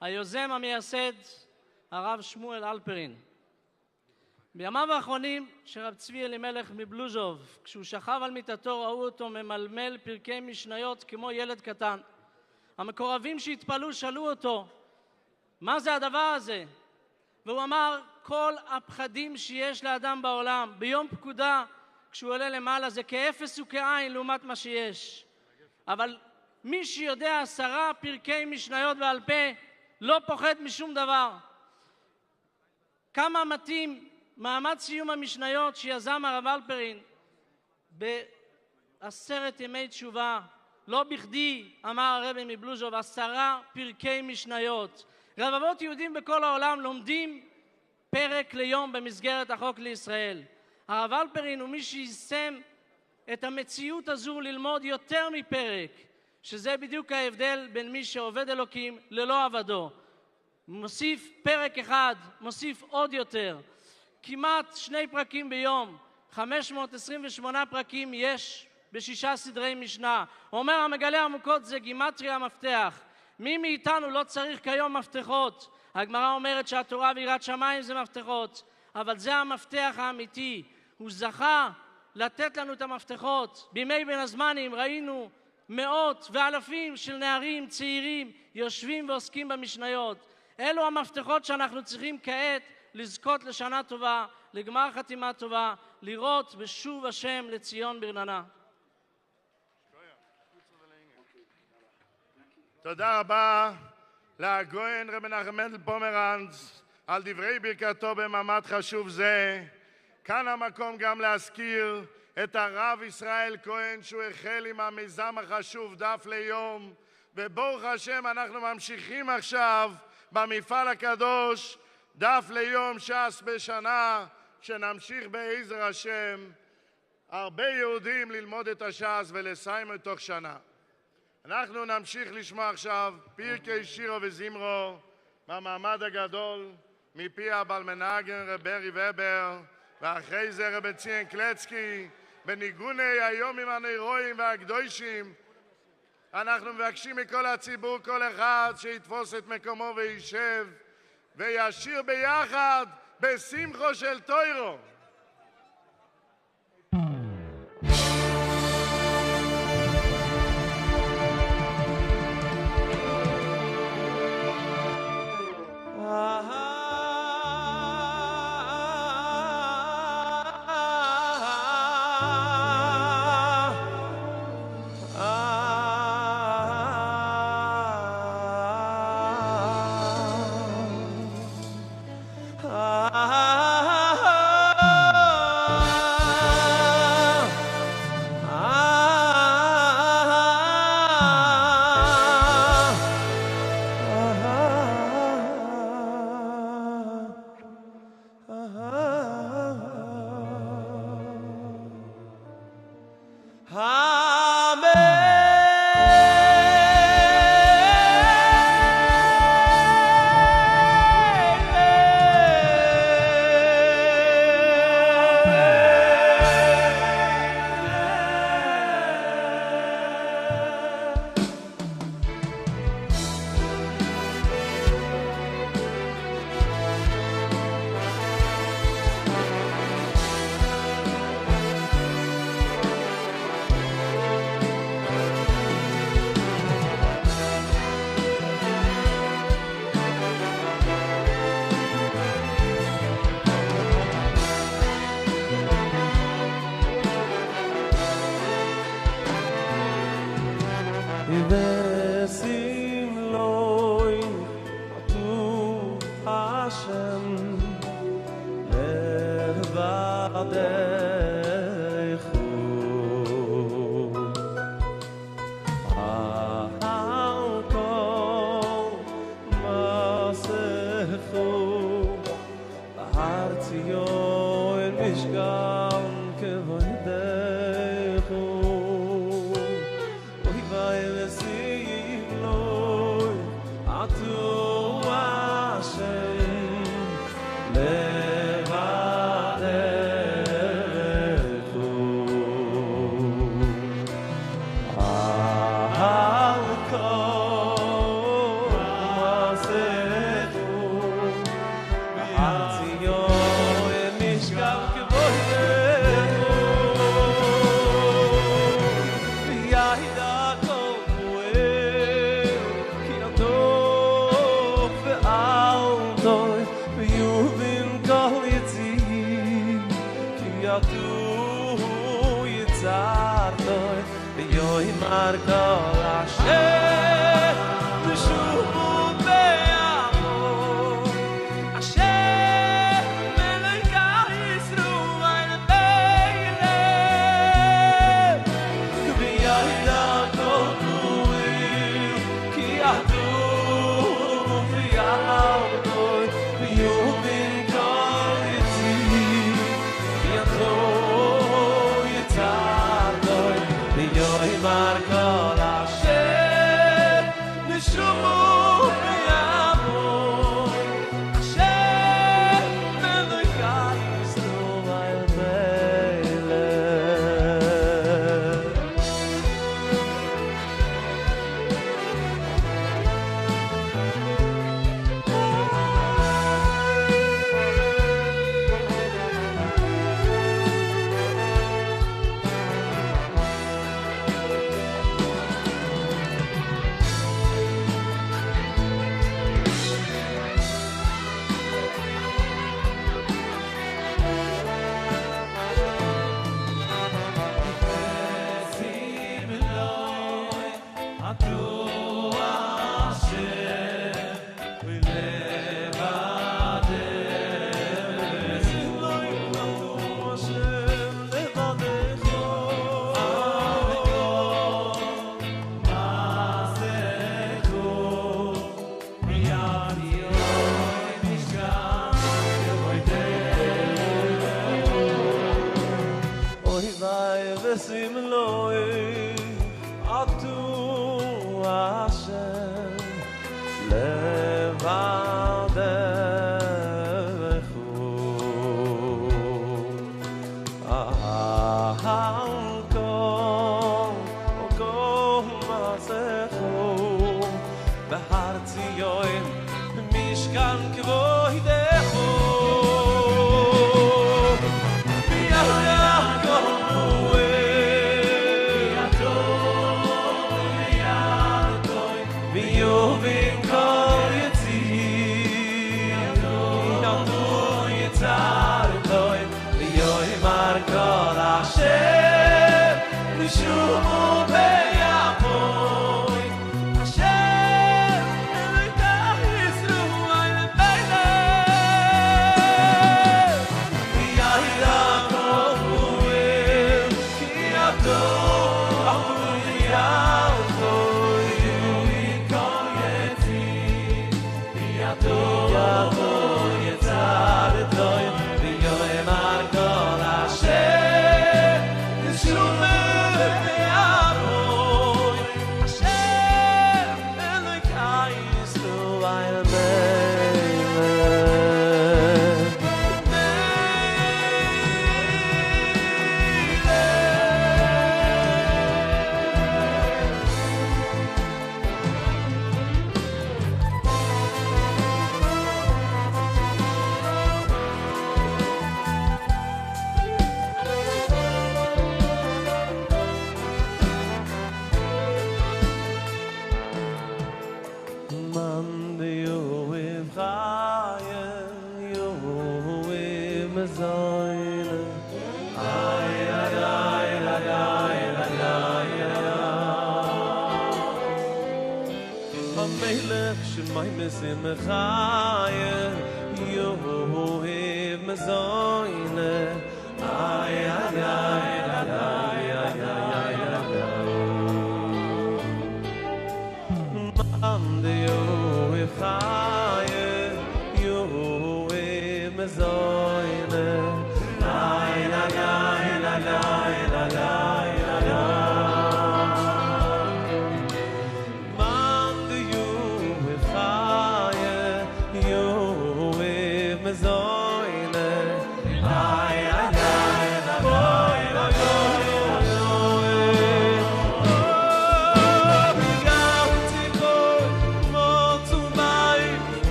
[SPEAKER 3] היוזם המייסד, הרב שמואל אלפרין. בימיו האחרונים שרב צבי אלימלך מבלוז'וב, כשהוא שכב על מיטתו, ראו אותו ממלמל פרקי משניות כמו ילד קטן. המקורבים שהתפלו שאלו אותו, מה זה הדבר הזה? והוא אמר, כל הפחדים שיש לאדם בעולם, ביום פקודה, כשהוא עולה למעלה, זה כאפס וכעין לעומת מה שיש. אבל מי שיודע 10 פרקי משניות בעל פה, לא פוחד משום דבר. כמה מתאים מעמד סיום המשניות שיזם הרב אלפרין בעשרת ימי תשובה. לא בכדי אמר הרבי מבלוז'וב 10 פרקי משניות. רבבות יהודים בכל העולם לומדים פרק ליום במסגרת החוק לישראל. הרב אלפרין הוא מי שיישם את המציאות הזו ללמוד יותר מפרק, שזה בדיוק ההבדל בין מי שעובד אלוקים ללא עבדו. מוסיף פרק אחד, מוסיף עוד יותר. כמעט 2 פרקים ביום, 528 פרקים יש ב6 סדרי משנה. אומר המגלה עמוקות זה גימטריה המפתח. מי מאיתנו לא צריך כיום מפתחות? הגמרא אומרת שהתורה ויראת שמיים זה מפתחות, אבל זה המפתח האמיתי. הוא זכה לתת לנו את המפתחות. בימי בין הזמנים ראינו מאות ואלפים של נערים צעירים יושבים ועוסקים במשניות. אלו המפתחות שאנחנו צריכים כעת לזכות לשנה טובה, לגמר חתימה טובה, לראות בשוב השם לציון ברננה.
[SPEAKER 6] תודה רבה לגויין רבי מנחם מנדל פומרנץ על דברי ברכתו במעמד חשוב זה. כאן המקום גם להזכיר את הרב ישראל כהן שהוא החל עם המיזם החשוב דף ליום, וברוך השם אנחנו ממשיכים עכשיו במפעל הקדוש דף ליום ש"ס בשנה, שנמשיך בעזר השם הרבה יהודים ללמוד את הש"ס ולסיים תוך שנה. אנחנו נמשיך לשמוע עכשיו פרקי שירו וזמרו במעמד הגדול מפי הבעל מנגן רבי ובר, ואחרי זה רבי ציין קלצקי בניגוני היומים הנרואים והקדושים. אנחנו מבקשים מכל הציבור, כל אחד שיתפוס את מקומו וישב וישיר ביחד בשמחו של תוירו.
[SPEAKER 7] Asher
[SPEAKER 21] besim loy atu Hashem levadechu kol masechu behar Tzion b'mishkan kvodechu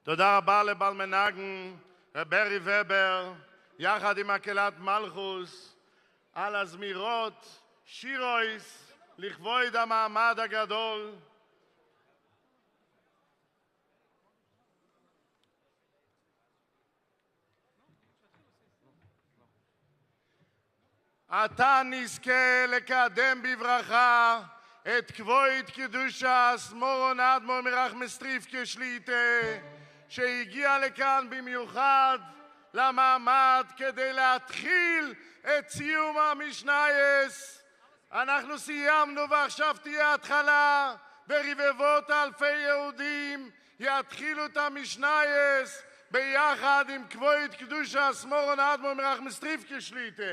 [SPEAKER 6] תודה רבה לבלמנגן, ברי ובר, יחד עם מקהלת מלכוס, על הזמירות שירויס לכבוד המעמד הגדול. אתה נזכה לקדם בברכה את כבוד קדושת מורון אדמו"ר מרחמסטריפקה שליטה, שהגיע לכאן במיוחד למעמד כדי להתחיל את סיום המשנייס. אנחנו סיימנו ועכשיו תהיה התחלה, ברבבות אלפי יהודים יתחילו את המשנייס ביחד עם כבוד קדושת מורון אדמו"ר מרחמסטריפקה שליטה.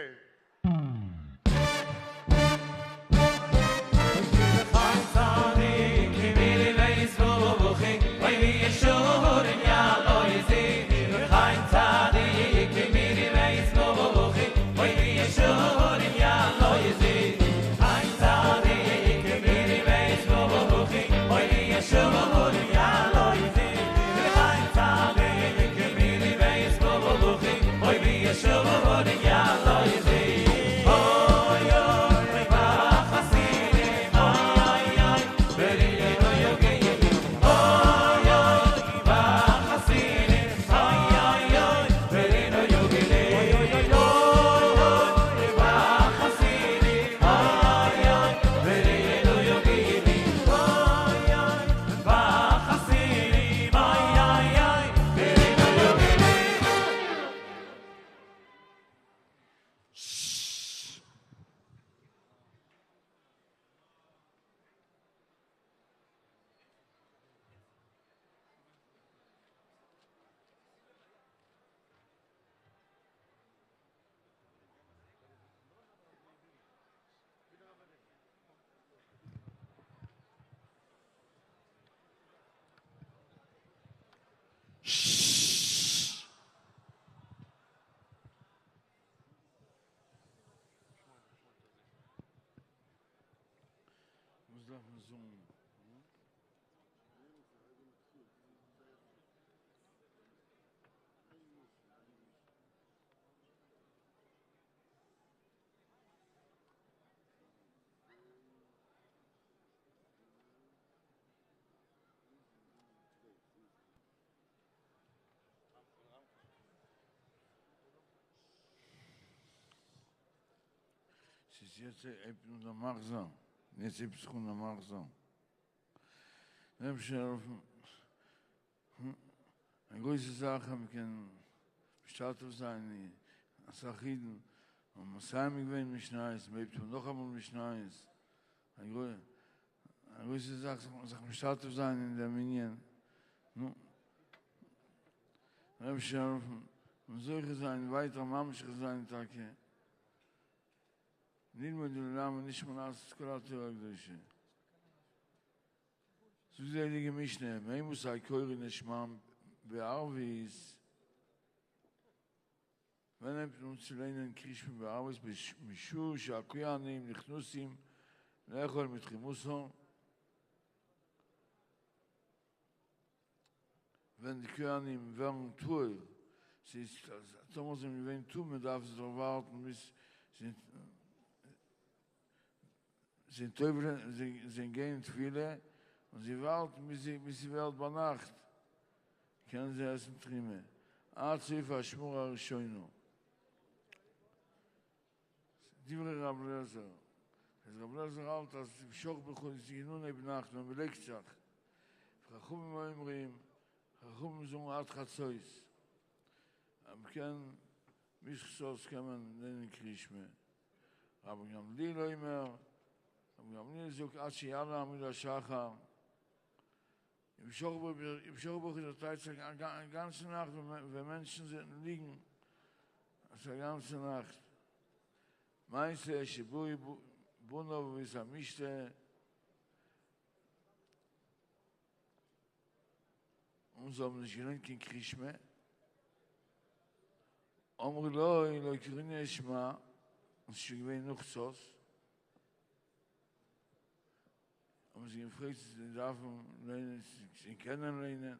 [SPEAKER 1] Jetzt eben der Machsam. Jetzt ist es der Machsam. Eine große Sache, wir können bestattet sein, Sachiden, und Masayim gewinnt mich nice, bleibt noch einmal mich nice. Eine große Sache, bestattet sein in der Minion. Und solche sein, weiter Mamschach sein, Tage. נלמד לעולם ונשמע לעשות כל התורה הקדושה. זו זה ליגה משנה, מימוס הקורא נשמע בערביס, ונהם פנוצלינן קרישמי בערביס משור שהכויאנים נכנוסים לאכול מתחימוסו, ונכויאנים ורן טור, תומוזים לבין טור מדף זרברת sind gehen viele und sie warten, bis sie Welt bei Nacht. Können sie essen Trimme. Arzif Ashmur Arishoino. Divre Rav Lezer. Es Rav Lezer alt, dass sie schoch bechol, sie nun eben Nacht, man belegt sich. Chachum im Oimrim, Chachum zum Art Chatzois. Am Ken, Mishchsos kann nennen Krishme. Aber גם לי לא אומר, גם לי זוג עד שיאללה עמיד השחר. ימשוך בו חדותי ganze Nacht, wenn Menschen liegen, also ganze Nacht. Meise, שבוי בונו וסמישתה, so haben sich gelernt, kein Krishme. Amr loi, loi kirine Eshma, und sie gewähnen noch Zos. Aber sie gefragt, sie darf sie kennenlernen.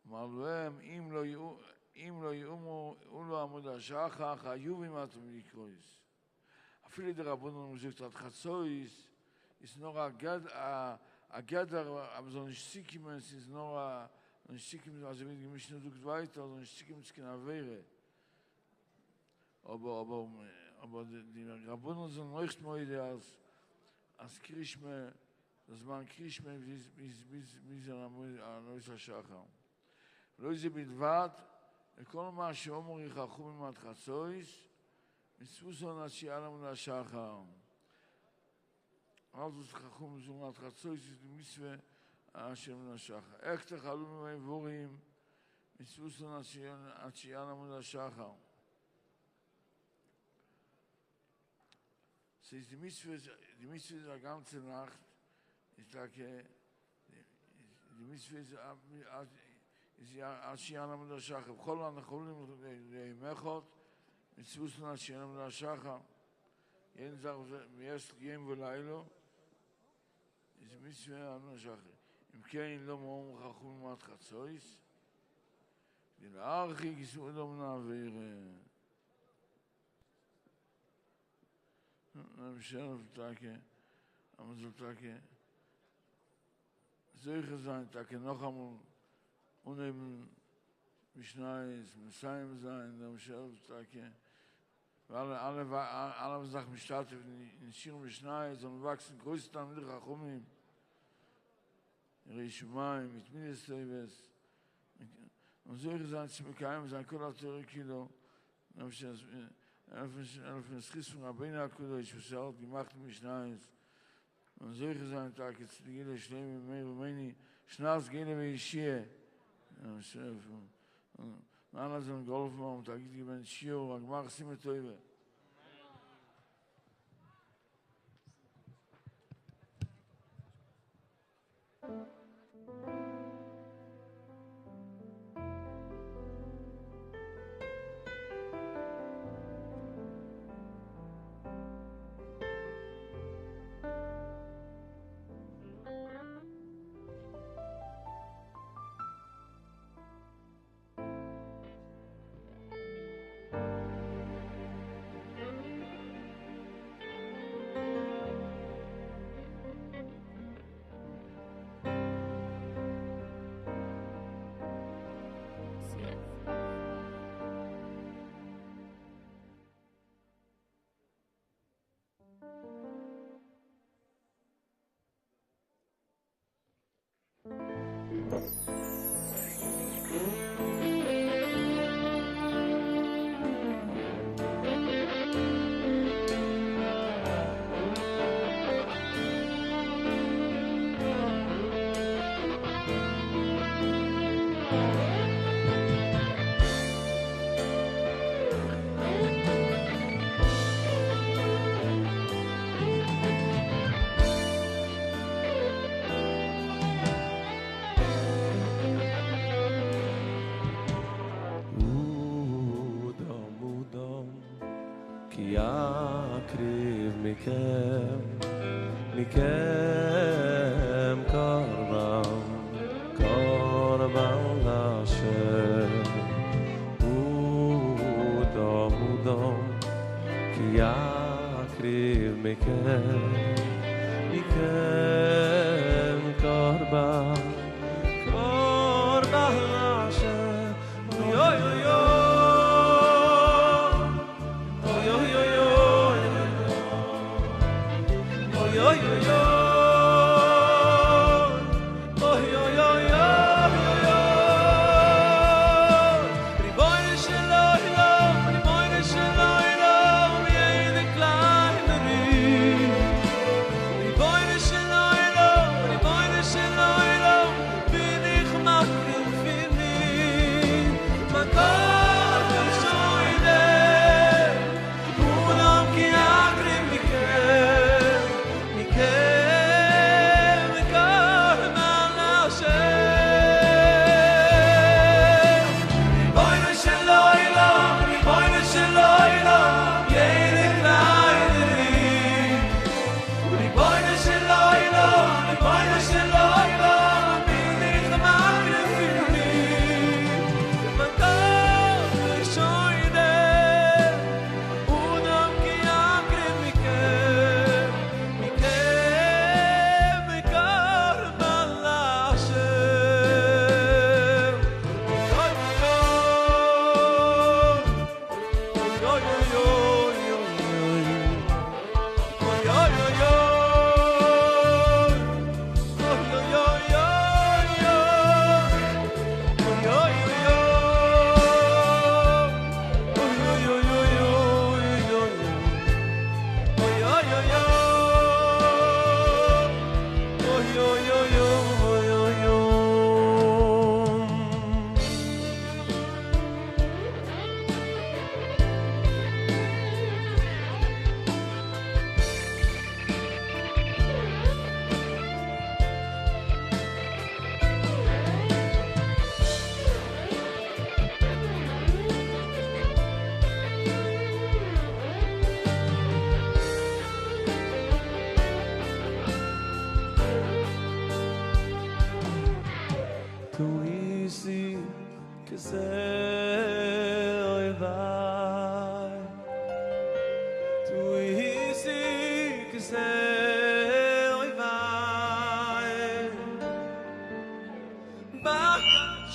[SPEAKER 1] אמר להם, אם לא יאומו, לא עמוד השחר, חיוב עם אתם לקרויס. אפילו דרבנו מוזיקת עד חצויס, ist nur a Gedder, aber so nicht Sikim, es ist nur a Sikim, also wenn ich mich nicht weiter, so nicht Sikim, es kann wäre. Aber die Rabbunen sind nicht mehr als Krishme, das man Krishme, wie sie an Neus HaShachar. לא זה בלבד, לכל מה שאומר יחכו ממד חצויס, מספוסו נשיאה לנו לשחר. אז חכו מזומד חצויס, זה מצווה השם לשחר. איך תחלו ממעבורים, מספוסו נשיאה לנו לשחר. Die Mitzvah der ganze Nacht ist da die Mitzvah ist ja Ashiana mit der Schacha. בכל הנחולים לימחות, מצווסנו Ashiana mit der Schacha. jeden Tag, erst gehen wir Leilo, ist Mitzvah mit der Schacha. אם כן, לא מאום חכום מעט חצויס, ולארכי כיסודו מנעביר. נמשל ותקה, אבל תקה, זויכה זין, תקה נוחם uneben Mishnayis, Messiah sein, der Michel Take. Alle Sachen gestartet in Shir Mishnayis und wachsen größten mit Rachumim. Rishmaim mit Ministerius. Und so gesagt, sie bekamen sein Kulator Kilo. Elf Schis von Rabbeinu Kudo, ich versallt, die macht Mishnayis. Und so gesagt, Tag jetzt die Gile Schleim in Meir Rumeni, Schnauz Gile Veishie. Nana sind Golfmann und da gibt es ein Schio, und mach sie mit Teube.
[SPEAKER 21] מכם קורבן להשם מודום כי יקריב מכם קורבן להשם יוי יוי Boy,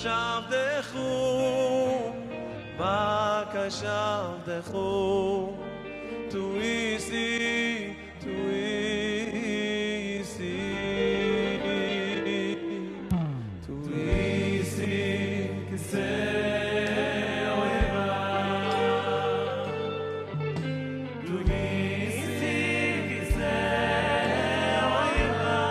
[SPEAKER 21] shavdechu Baka shavdechu Tu isi Tu isi Tu isi Kisei oiva Tu isi Kisei oiva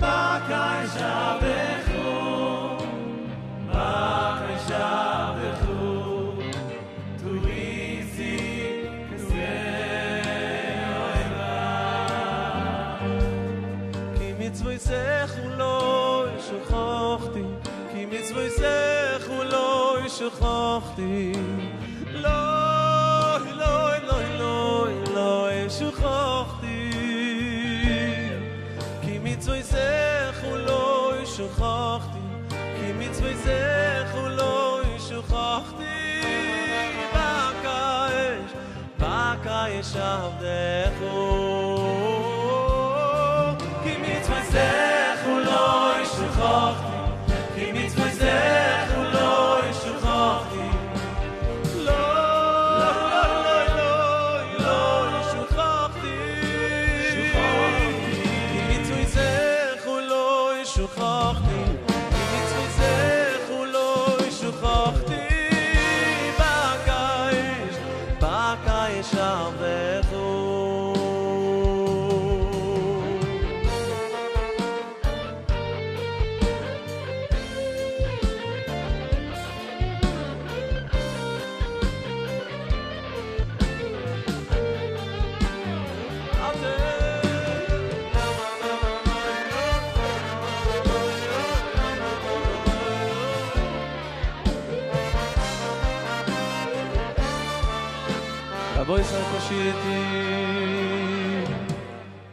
[SPEAKER 21] Baka shavdechu Baka shavdechu Tu isi Kisei oiva Ki mitzvoisech uloi שכחתי כי מצוותך ולא שכחתי לא לא לא לא לא שכחתי כי מצוותך ולא שכחתי כי מצוותך ולא שכחתי בקיש עבדך כי מצוותך ולא שכחתי כי מצוותך ולא שכחתי לא לא לא לא לא שכחתי כי מצוותך ולא שכחתי כי מצוותך ולא שכחתי בקיש עבדך Boy sarkoshiti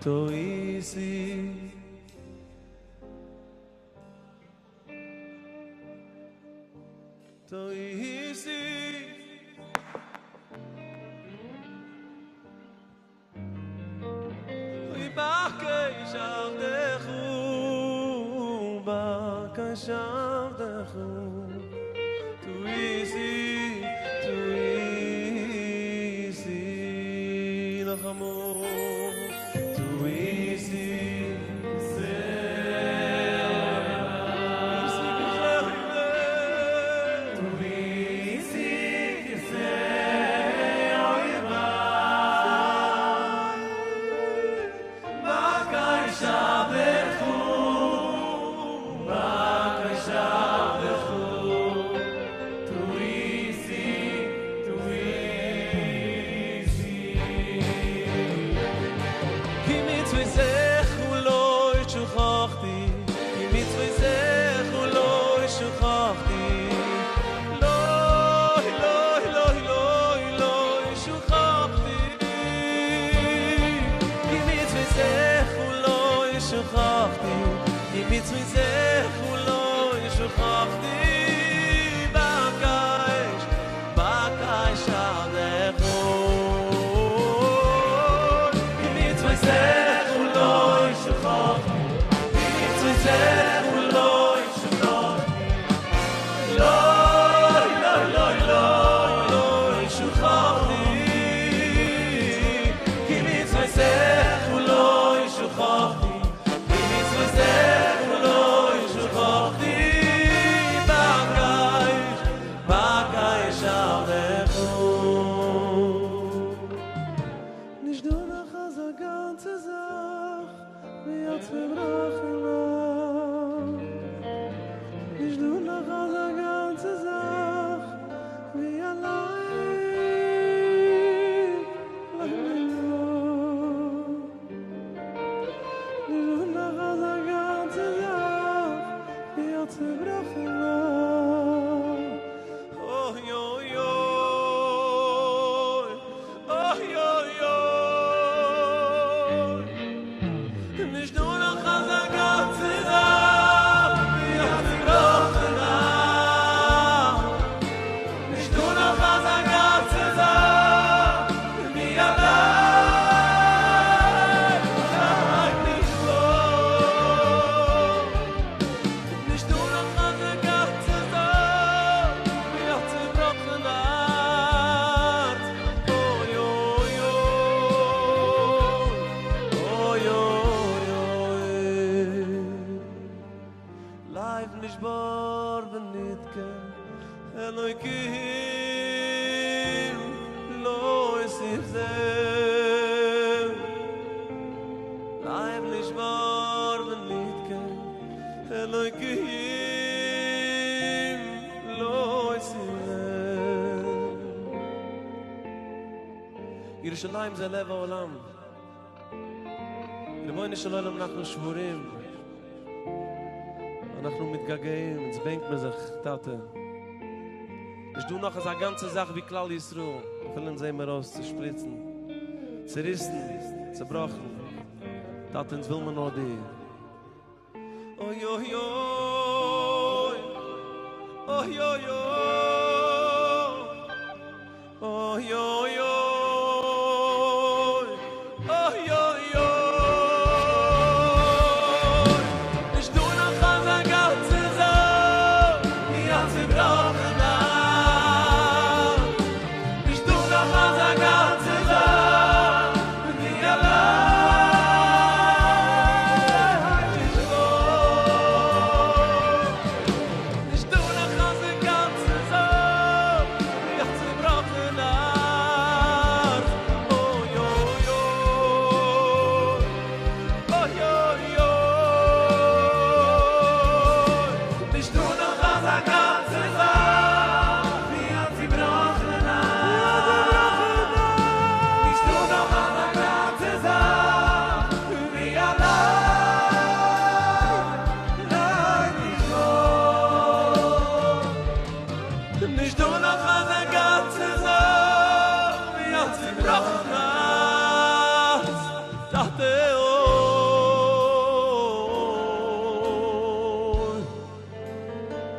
[SPEAKER 21] to easy to easy we bakashavdechu to easy too easy Baka shavdechu Elokim lo esifzem Leib nishbar v'nitken Elokim lo esifzem ירושלים זה לב העולם. ריבונו של עולם, אנחנו שבורים. אנחנו מתגעגעים, es bringt mir sich, Tate. Ich tu noch eine ganze Sache wie Klal Yisroel. Willen sie mir raus zu spritzen. Zerrissen, zerbrochen. Tate, uns will man nur dir. Oi, oi, oi. Oi, oi, oi. Oi, oi, oi.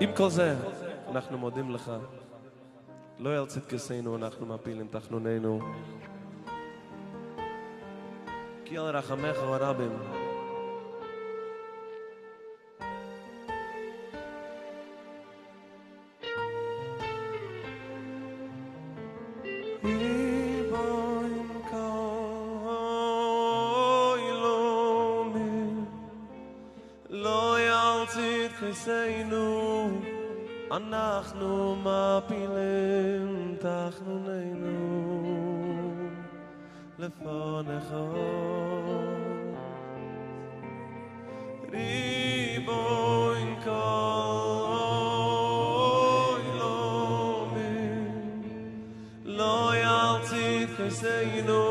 [SPEAKER 21] עם כל זה, אנחנו מודים לך. לא על צדקתנו אנחנו מפילים תחנוננו. כי על רחמך הרבים. אנחנו מפילים תחנוננו לפניך ריבונו כל עולמים לא ירצית כסנו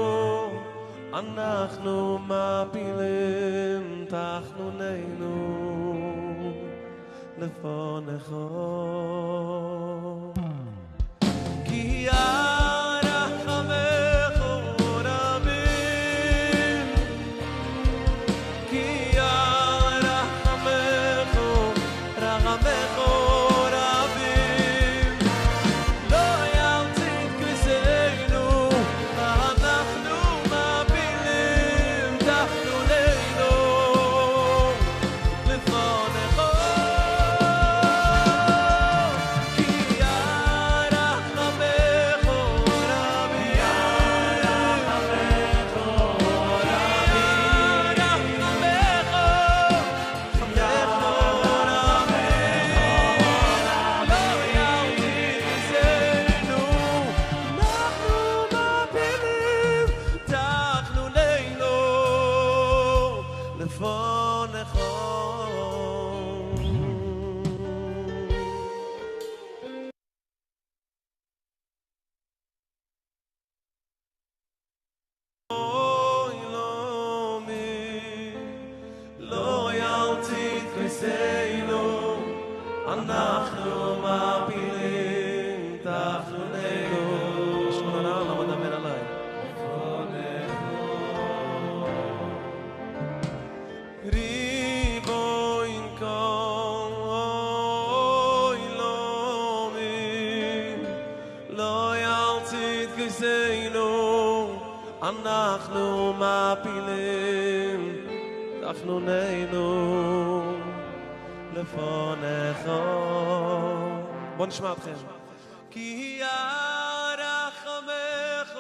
[SPEAKER 21] אנחנו מפילים תחנוננו לפניך כי רחמך רבים כי רחמך רבים לא ירצית כסנו אנחנו מפילים תחנוננו לפניך אנחנו מפילים תחנוננו לפניך. בוא נשמע אתכם. כי רחמך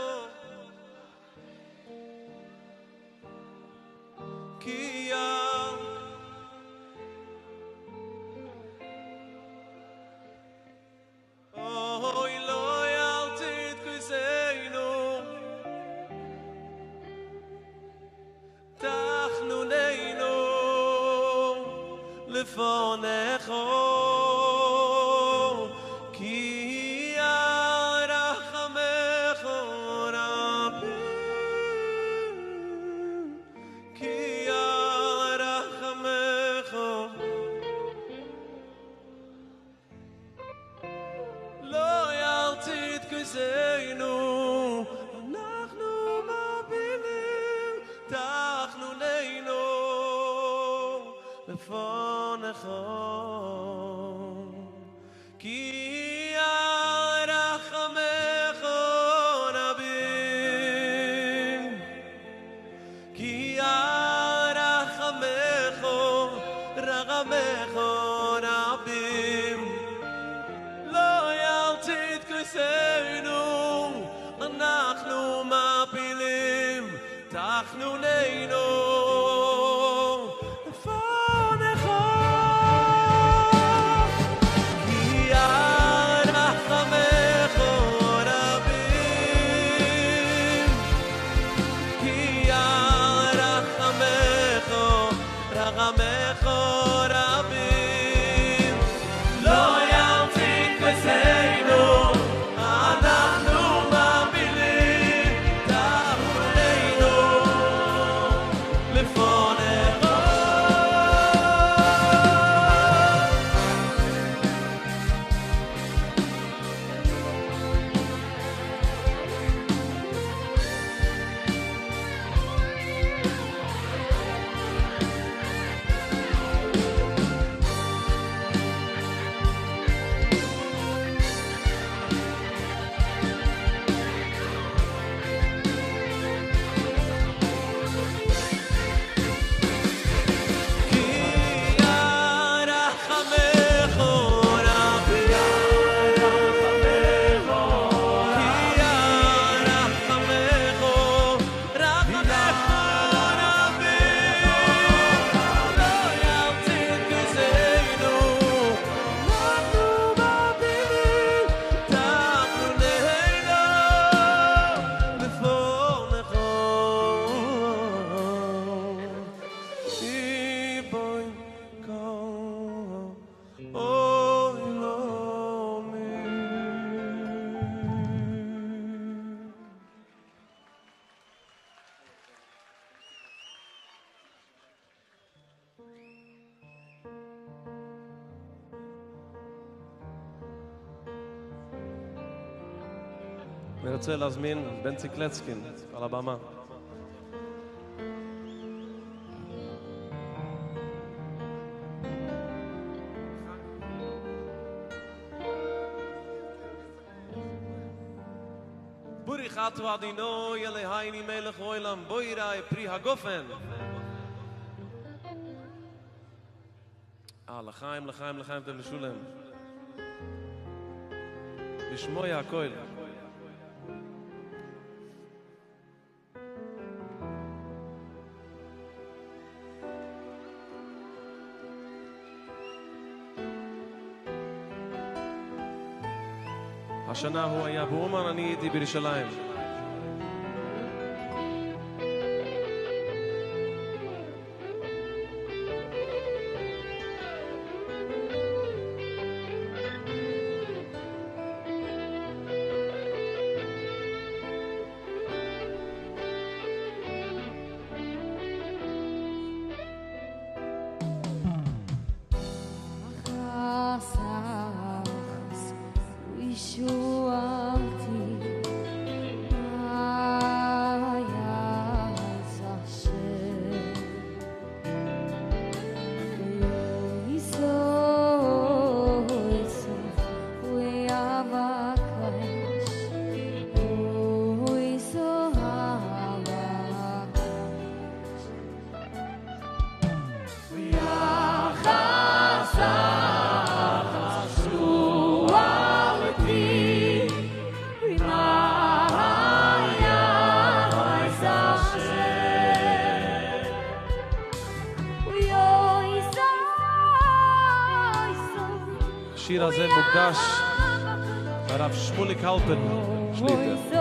[SPEAKER 21] כי Oh כיסנו אנחנו מבינים תחנוננו לפונך כי רחמך רבים כי רחמך רחמך רבים לא ילתית כיסנו אנחנו מפילים תחנוננו לפונך כי רחמך רבים כי רחמך רחמך רבים לא ילתית כיסנו אנחנו מפילים תחנוננו לפונך אני רוצה להזמין בנצי קלצקין על הבמה. בורך אתה אדוני אלוהינו מלך העולם בויראי פרי הגופן. לחיים לחיים לחיים ולשולם. לשמוע הכל. השנה הוא היה באומן, אני הייתי בירושלים. השיר הזה מוקדש לרב שמוליק הלפר שליטה.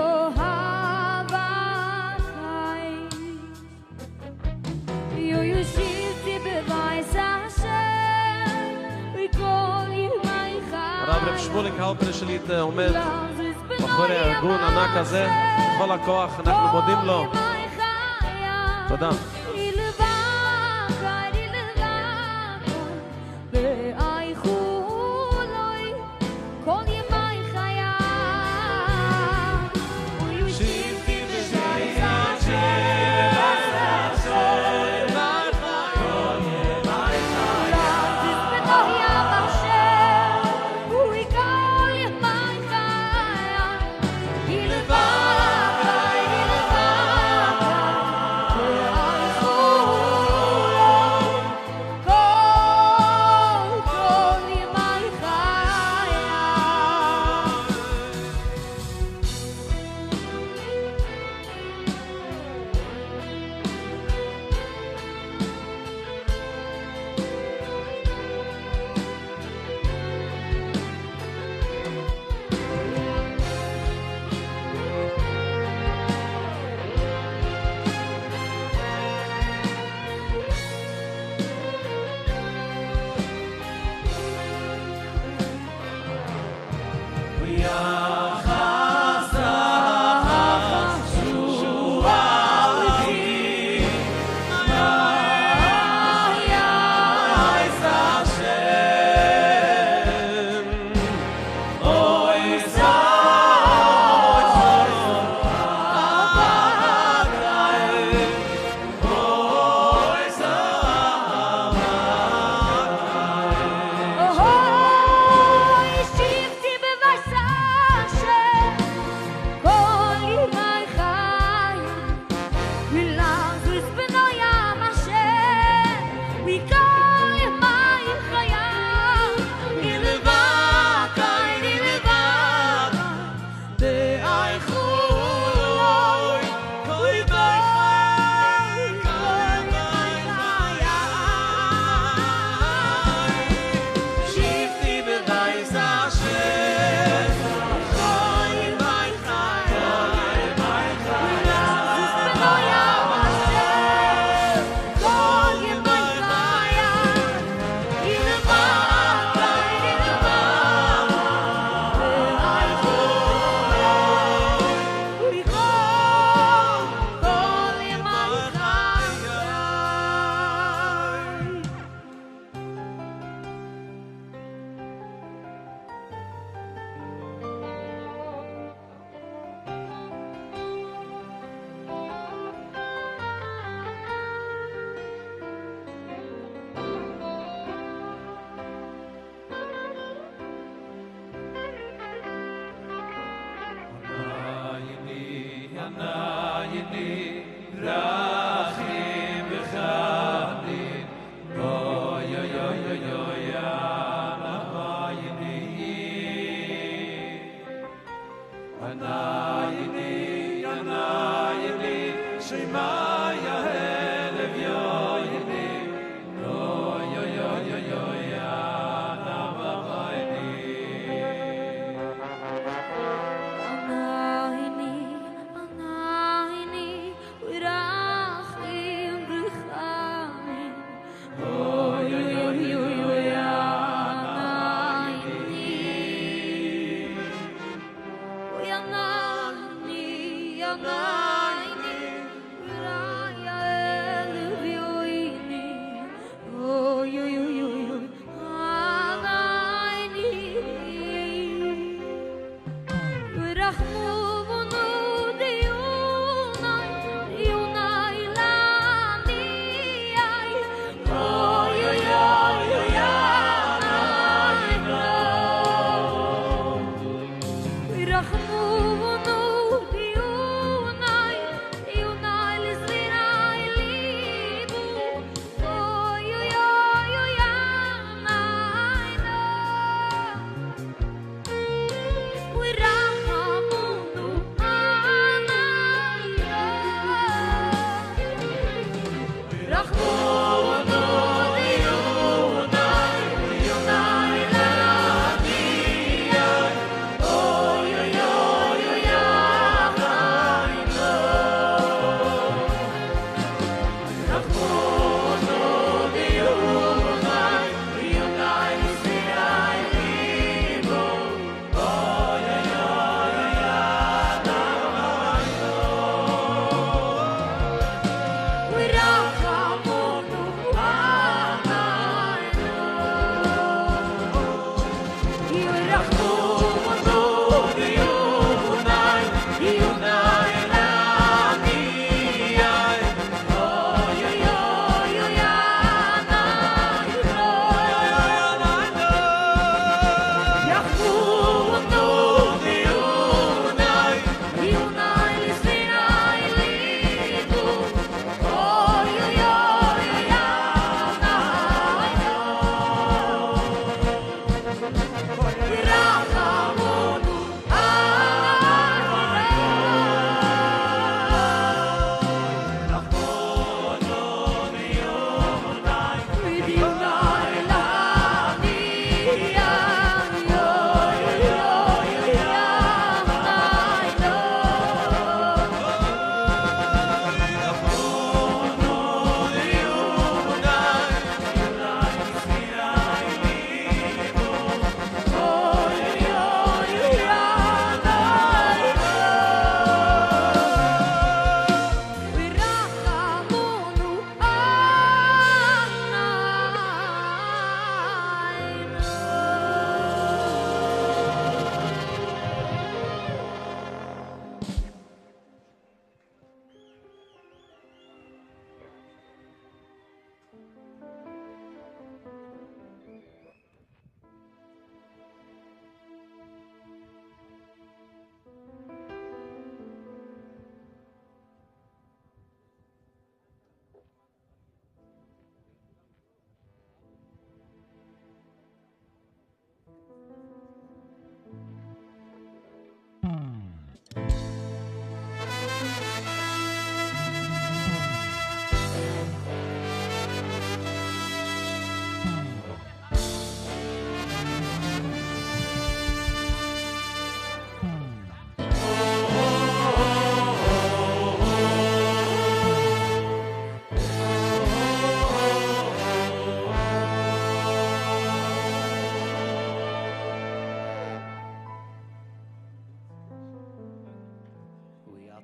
[SPEAKER 21] הרב שמוליק הלפר שליטה עומד מאחורי הארגון הענק הזה, בכל הכוח, אנחנו מודים לו. תודה.
[SPEAKER 7] yo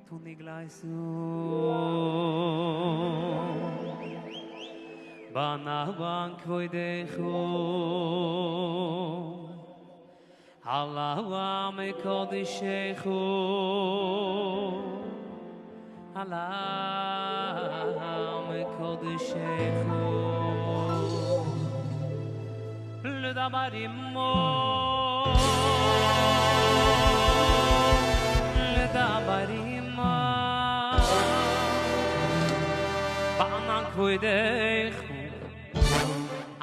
[SPEAKER 11] tu nigleisu bana ban koidechu Allah me kodishechu Allah me kodishechu L'dabarimo L'dabarimo Ba'anan koidechu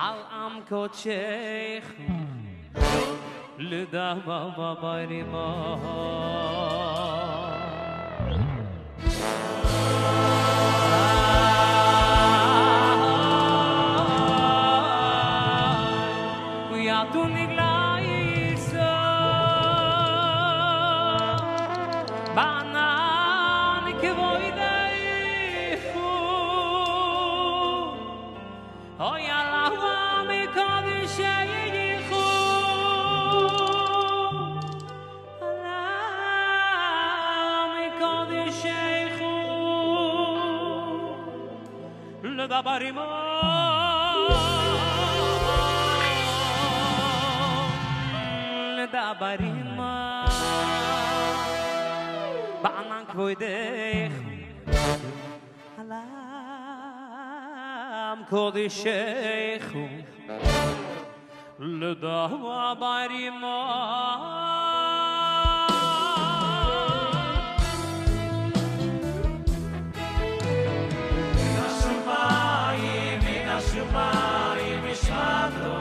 [SPEAKER 11] Al am kodshechu L'dabarimo Tu niglaisa banan kvoideichu oy Allah mi kadisheyichu Allah mi kadisheyichu l'dabarimo L'dabarima Ba'anan kvoidech Alam kodishechu L'dabarima Min ha-shumayim ishmado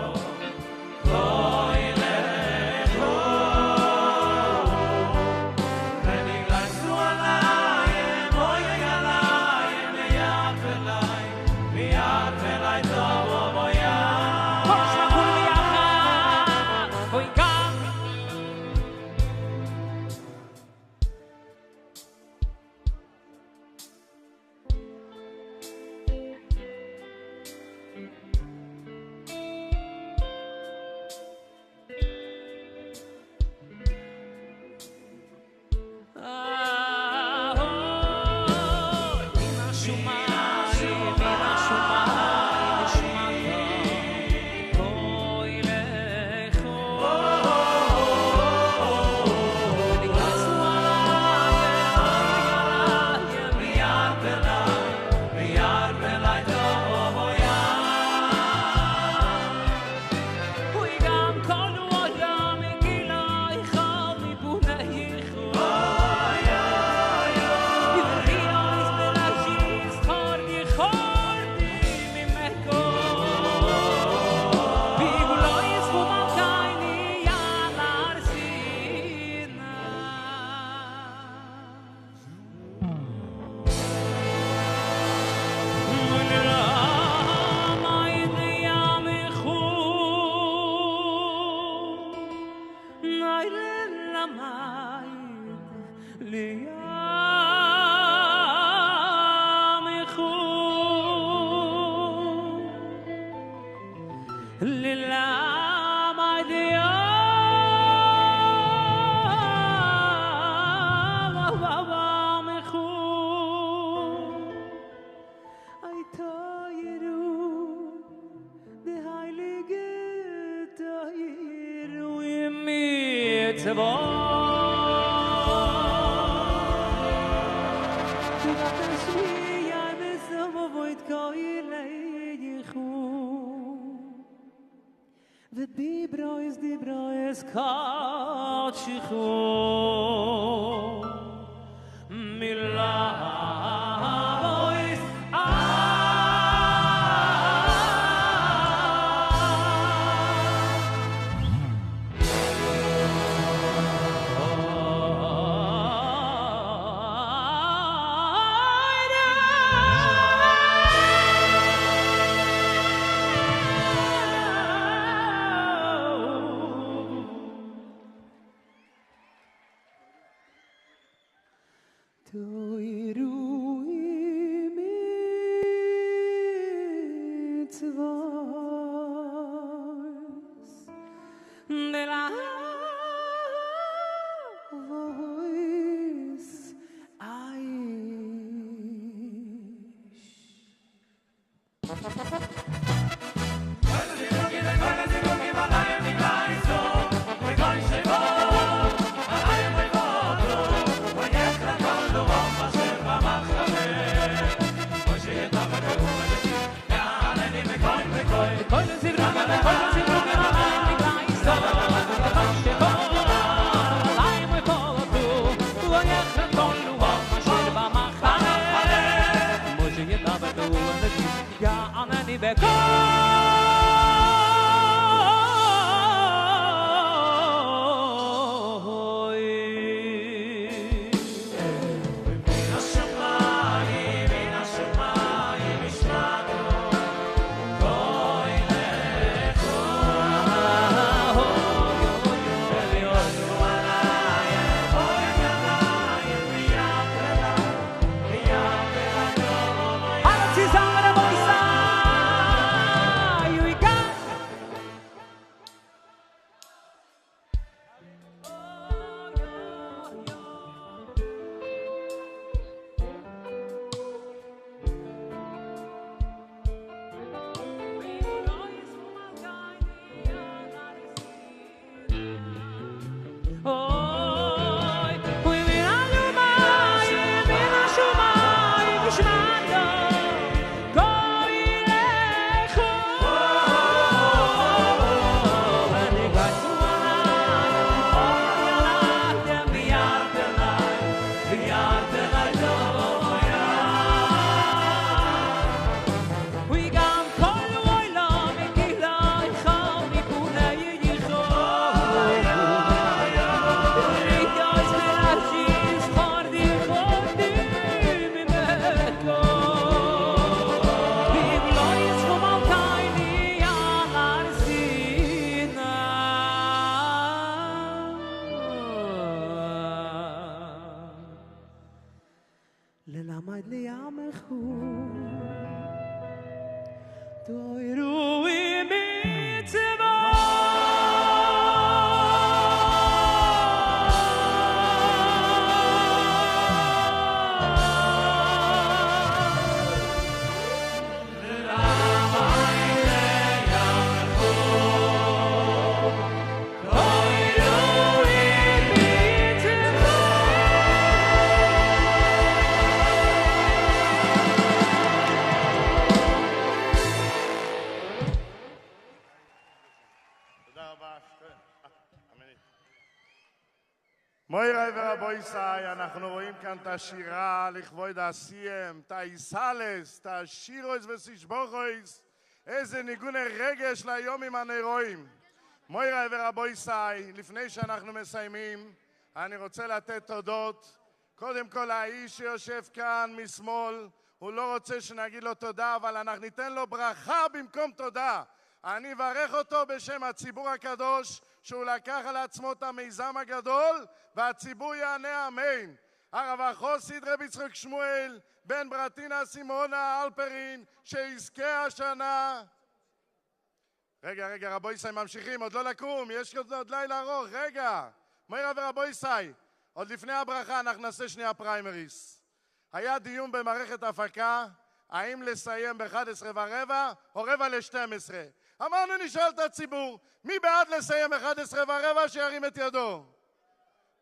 [SPEAKER 11] I
[SPEAKER 6] מויריי ורבוי סי, אנחנו רואים כאן את השירה לכבוד הסיים, את האיסלס, את השירויס וסישבוכויס, איזה ניגון רגש ליום עם הנרואים. מויריי ורבוי סי, לפני שאנחנו מסיימים, אני רוצה לתת תודות. קודם כל האיש שיושב כאן משמאל, הוא לא רוצה שנגיד לו תודה, אבל אנחנו ניתן לו ברכה במקום תודה. אני אברך אותו בשם הציבור הקדוש, שהוא לקח על עצמו את המיזם הגדול, והציבור יענה אמן. הרב החוסיד רב יצחק שמואל, בן ברטינה סימונה אלפרין, שיזכה השנה. רגע, רבו ישי, ממשיכים, עוד לא לקום, יש עוד לילה ארוך, רגע. מוירה ורבו ישי, עוד לפני הברכה אנחנו נעשה שנייה פריימריס. היה דיון במערכת הפקה, האם לסיים ב-11:15 או 11:45. אמרנו נשאל את הציבור, מי בעד לסיים 11:15 שירים את ידו?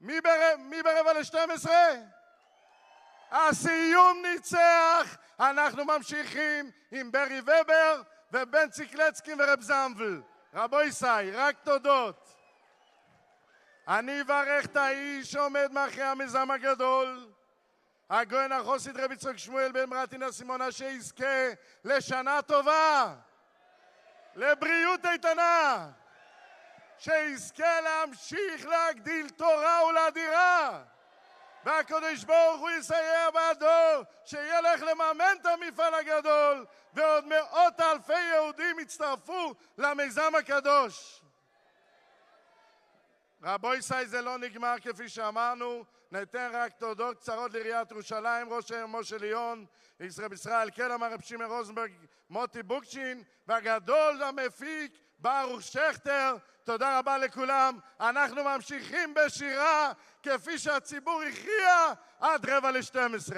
[SPEAKER 6] מי ב-11:45? הסיום ניצח, אנחנו ממשיכים עם ברי ובר ובן ציקלצקין ורב זמבל. רבו ישי, רק תודות. אני אברך את האיש שעומד מאחרי המיזם הגדול, הגויין החוסיד רב יצחק שמואל בן ברטינה סימונה, שיזכה לשנה טובה, לבריאות איתנה, שיזכה להמשיך להגדיל תורה ולאדירה, והקדוש ברוך הוא יסייע בעדו, שילך לממן את המפעל הגדול, ועוד מאות אלפי יהודים יצטרפו למיזם הקדוש. רבו ישי, זה לא נגמר כפי שאמרנו, ניתן רק תודות קצרות לעיריית ירושלים, ראש העיר משה ליאון, ישראל קלם, הרב שמעון רוזנברג, מוטי בוקצ'ין, והגדול המפיק ברוך שכטר. תודה רבה לכולם. אנחנו ממשיכים בשירה כפי שהציבור הכריע עד 11:45.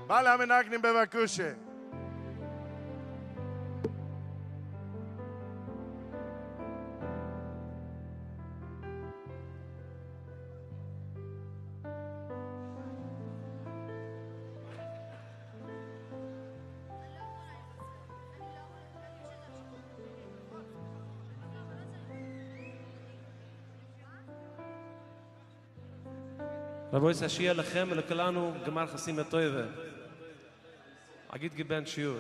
[SPEAKER 6] בעלי המנגנים בבקשה.
[SPEAKER 21] רבוי סשיה לכם ולכולנו גמר חסים הטובה. אגיד גבן שיעור.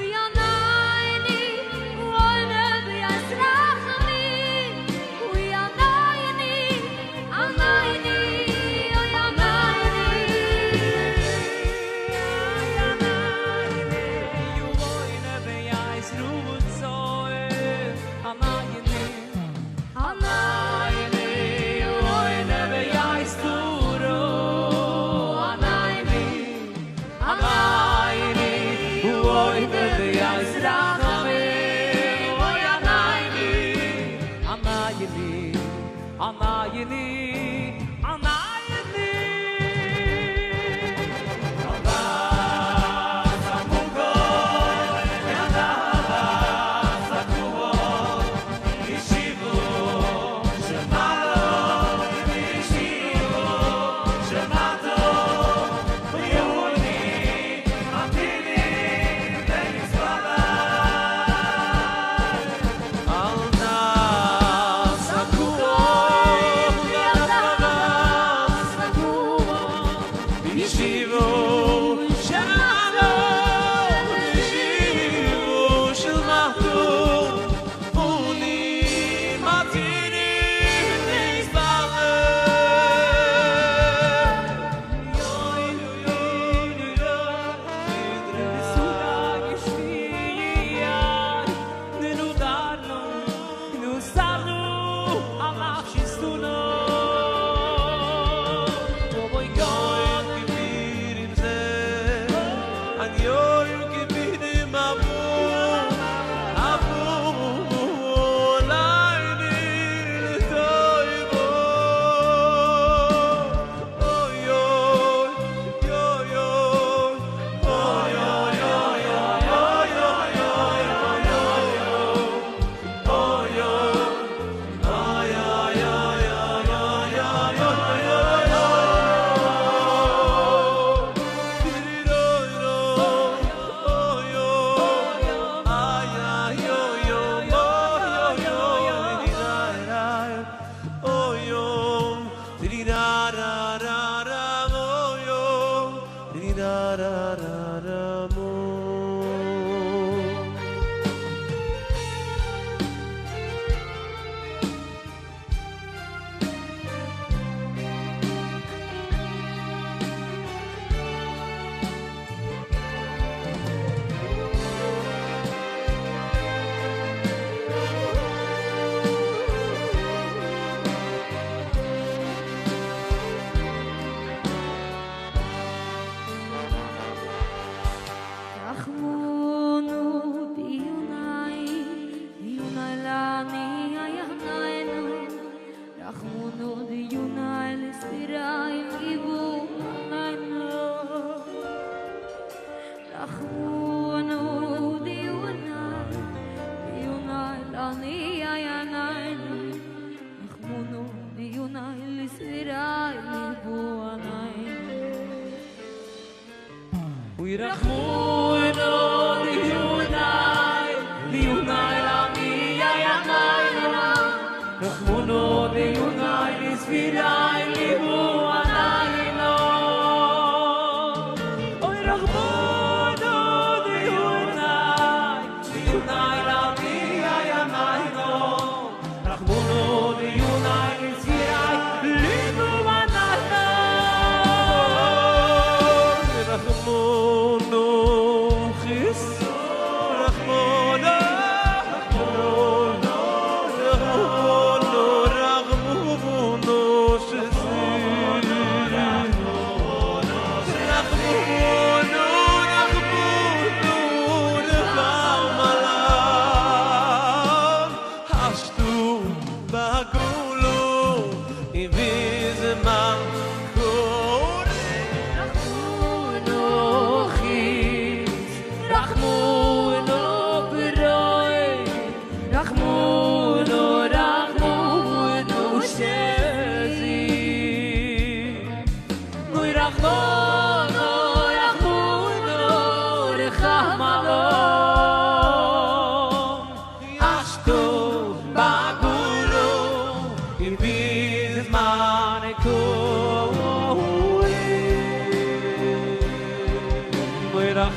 [SPEAKER 5] We
[SPEAKER 7] boy be yasrachame oy anayni anayni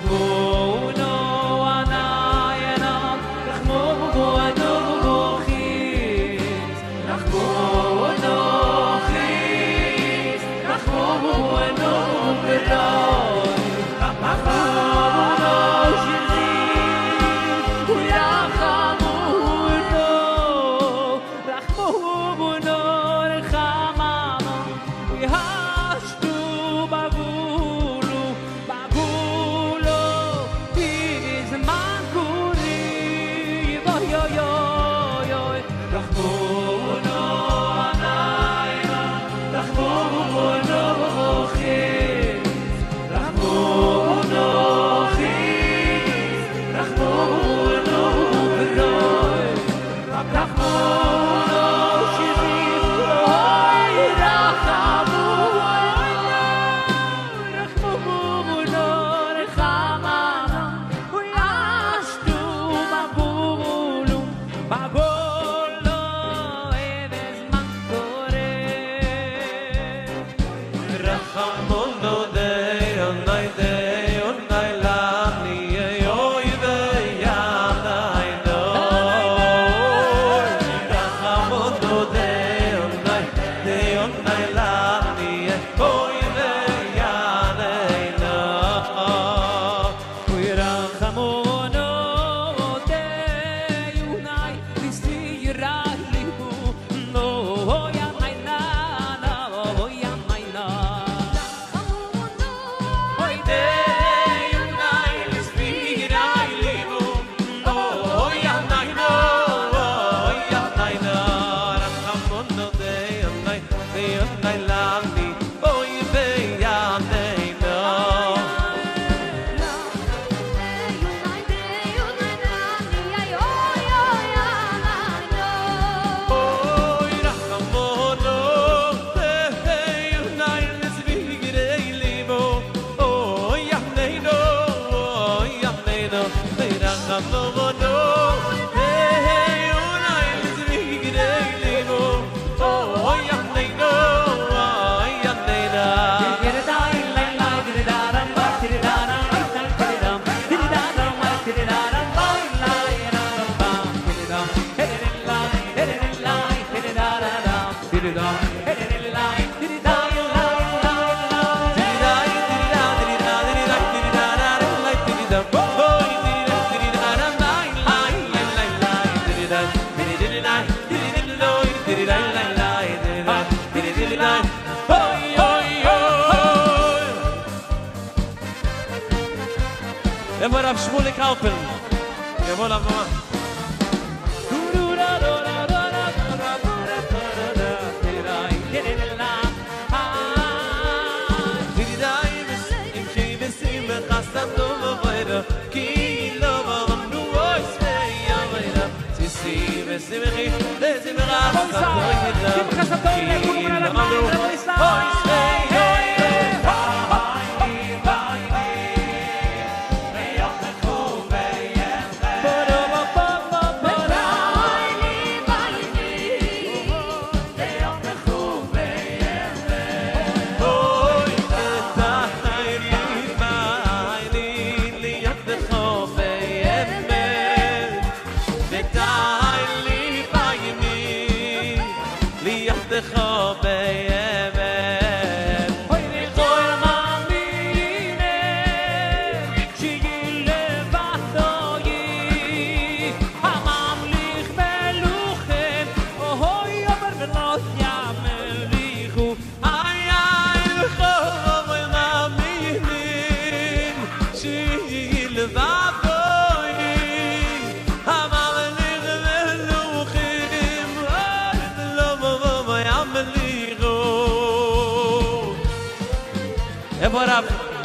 [SPEAKER 7] Oh,
[SPEAKER 21] Rav Shmulik Halpern. Jawohl, auf Mama.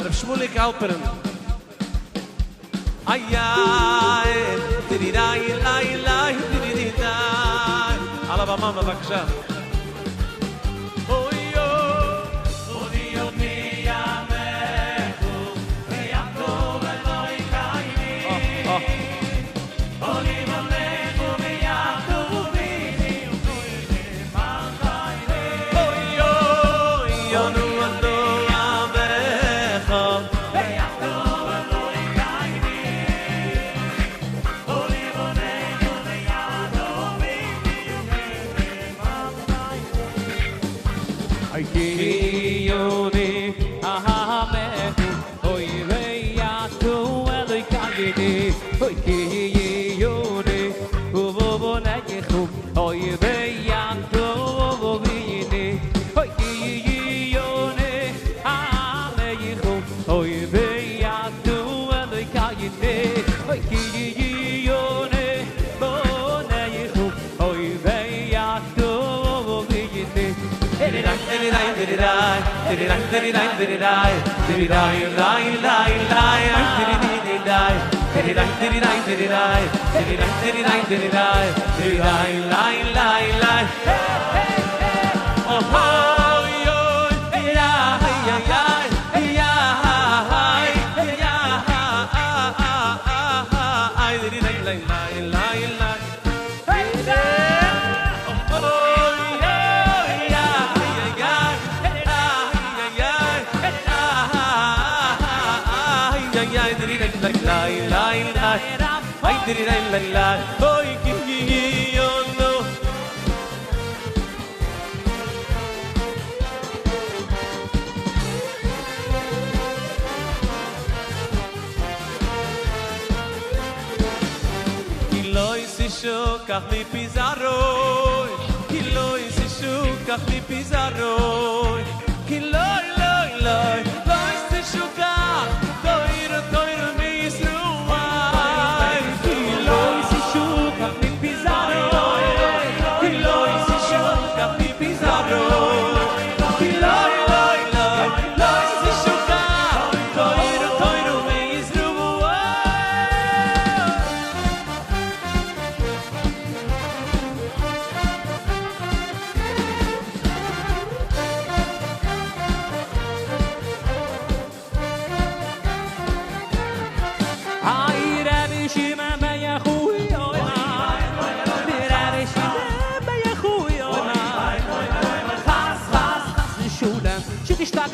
[SPEAKER 21] Rav Shmulik Halpern. Ay ay, diridai lai lai diridai. Ala bama bבקשה.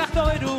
[SPEAKER 7] Toiru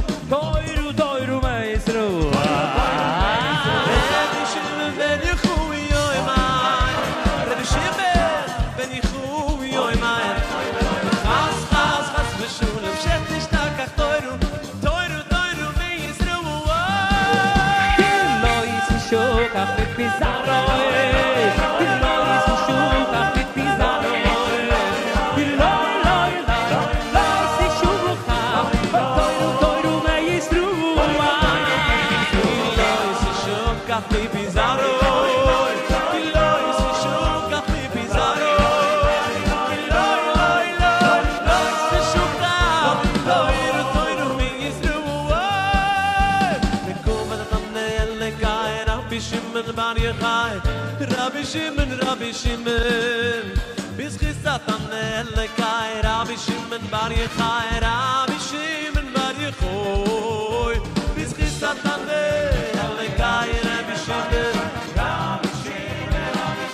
[SPEAKER 21] Rabbi Shimon, Bizchi Satan Elekai, Rabbi Shimon Bar Yochai, Rabbi Shimon Bar Yochai, Bizchi Satan Elekai, Rabbi Shimon, Rabbi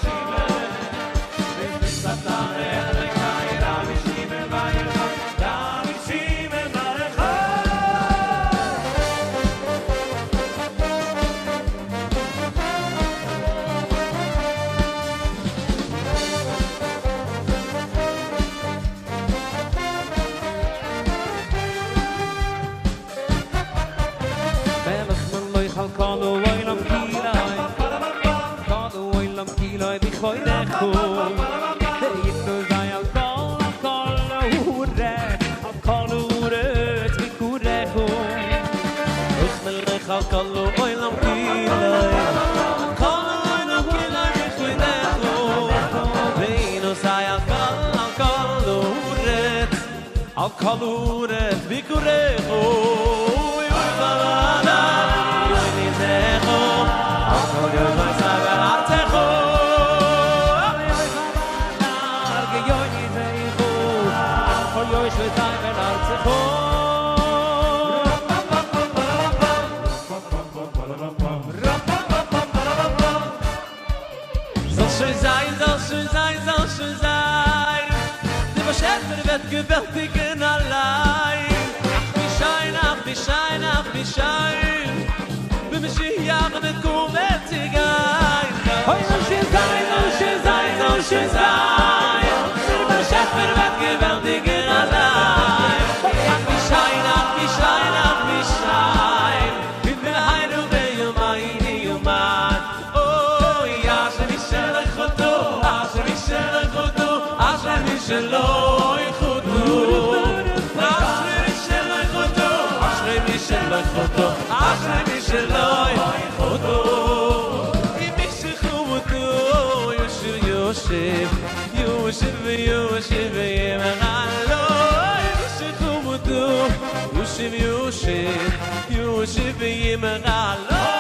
[SPEAKER 21] Shimon, Bizchi Satan Elekai, Rabbi Shimon Bar Yochai, Rabbi Shimon Bar
[SPEAKER 11] Kalu oilam kilai, kalu oilam kilai b'choy nechu. Yitnu zay al kalu uret b'kurechu.
[SPEAKER 21] Uchmelech al kalu oilam kilai, kalu oilam kilai b'choy nechu. Veinu zay al kalu uret b'kurechu. Gewältigen allein ach wie schein Wenn mich hier mit Kuvertig ein Oh, so schön sein Der Schäfer wird gewältigen allein Ach wie schein In der Heide und der Yuman Oh, ja, Asher Mishel Echoto Asher Mishel Echoto Asher Mishel Ashrei Misheloi Chodo Im Mishechumoto Yoshev Yemechaloi Mishechumoto Yoshev Yemechaloi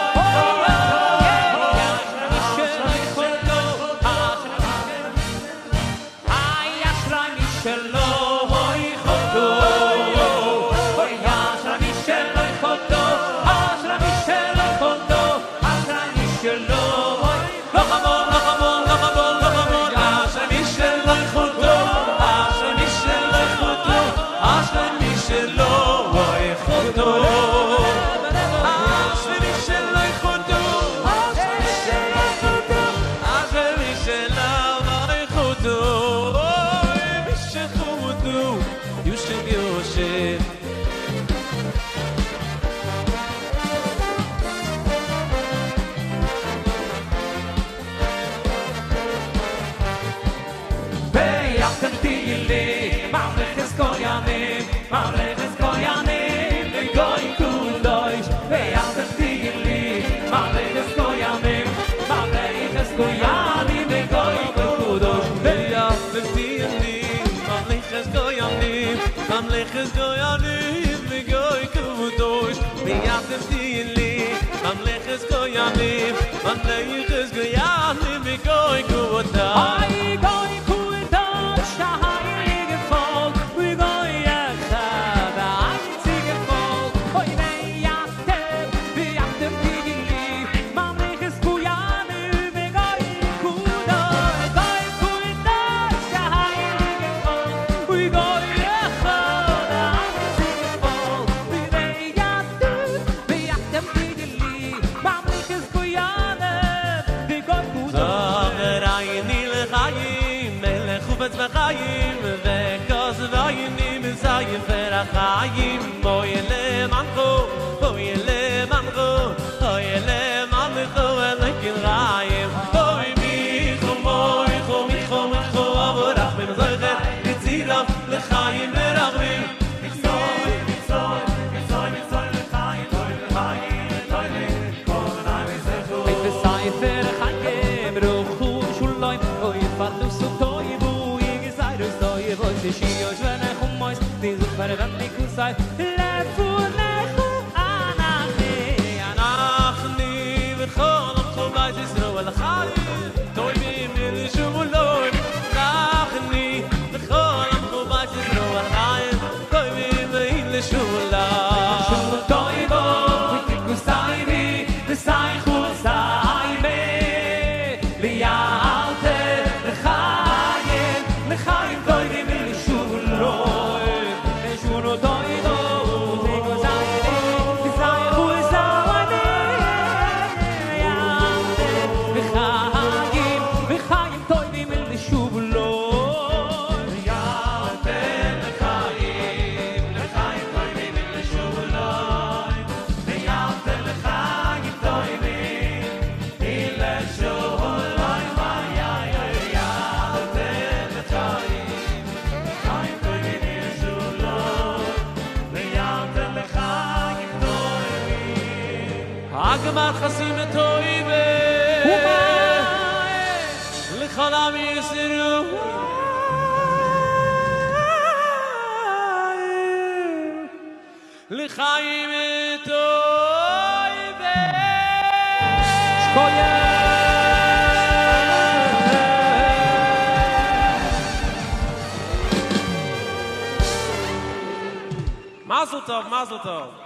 [SPEAKER 21] Mamlechus goyanim, goy kudosh. V'yachtem tili. Mamlechus goyanim, mamlechus goyanim, goy kudosh.
[SPEAKER 11] Ay, goy kudosh, ha'heilige Volk. We goy echad, ha'einzige Volk. Oy, v'yachtem tili. Mamlechus goyanim, goy kudosh. Goy kudosh, ha'heilige Volk. We goy
[SPEAKER 21] V'chayim v'kos v'ayim v'zayim v'rachayim Oyele mancho, oyele mancho Oyele mancho elekin rayim Oy micho, moicho, micho, micho Avorach min zoichet Yitzirav l'chayim v'rachim Mitzoi, mitzoi, mitzoi, mitzoi l'chayim Oy l'chayim, oy l'chayim Kol nai v'zechu
[SPEAKER 11] sei lefunechu anachni v'chol chuvas Yisrael chayim toivim milshuloim anachni v'chol chuvas Yisrael chayim toivim milshuloim toivo v'tikusayvi v'saychu sayme li'alte l'chayim l'chayim toivim milshuloim meshuno toivo v'tikusayvi v'saychu sayme li'alte l'chayim l'chayim toivim milshuloim li'alte l'chayim l'chayim toivim milshuloim li'alte l'chayim toivim milshuloim li'alte l'chayim l'chayim toivim milshuloim li'alte l'chayim toivim
[SPEAKER 21] הגמר חסים וטויבה לכל עם ישראל לחיים וטויבה מזל טוב, מזל טוב.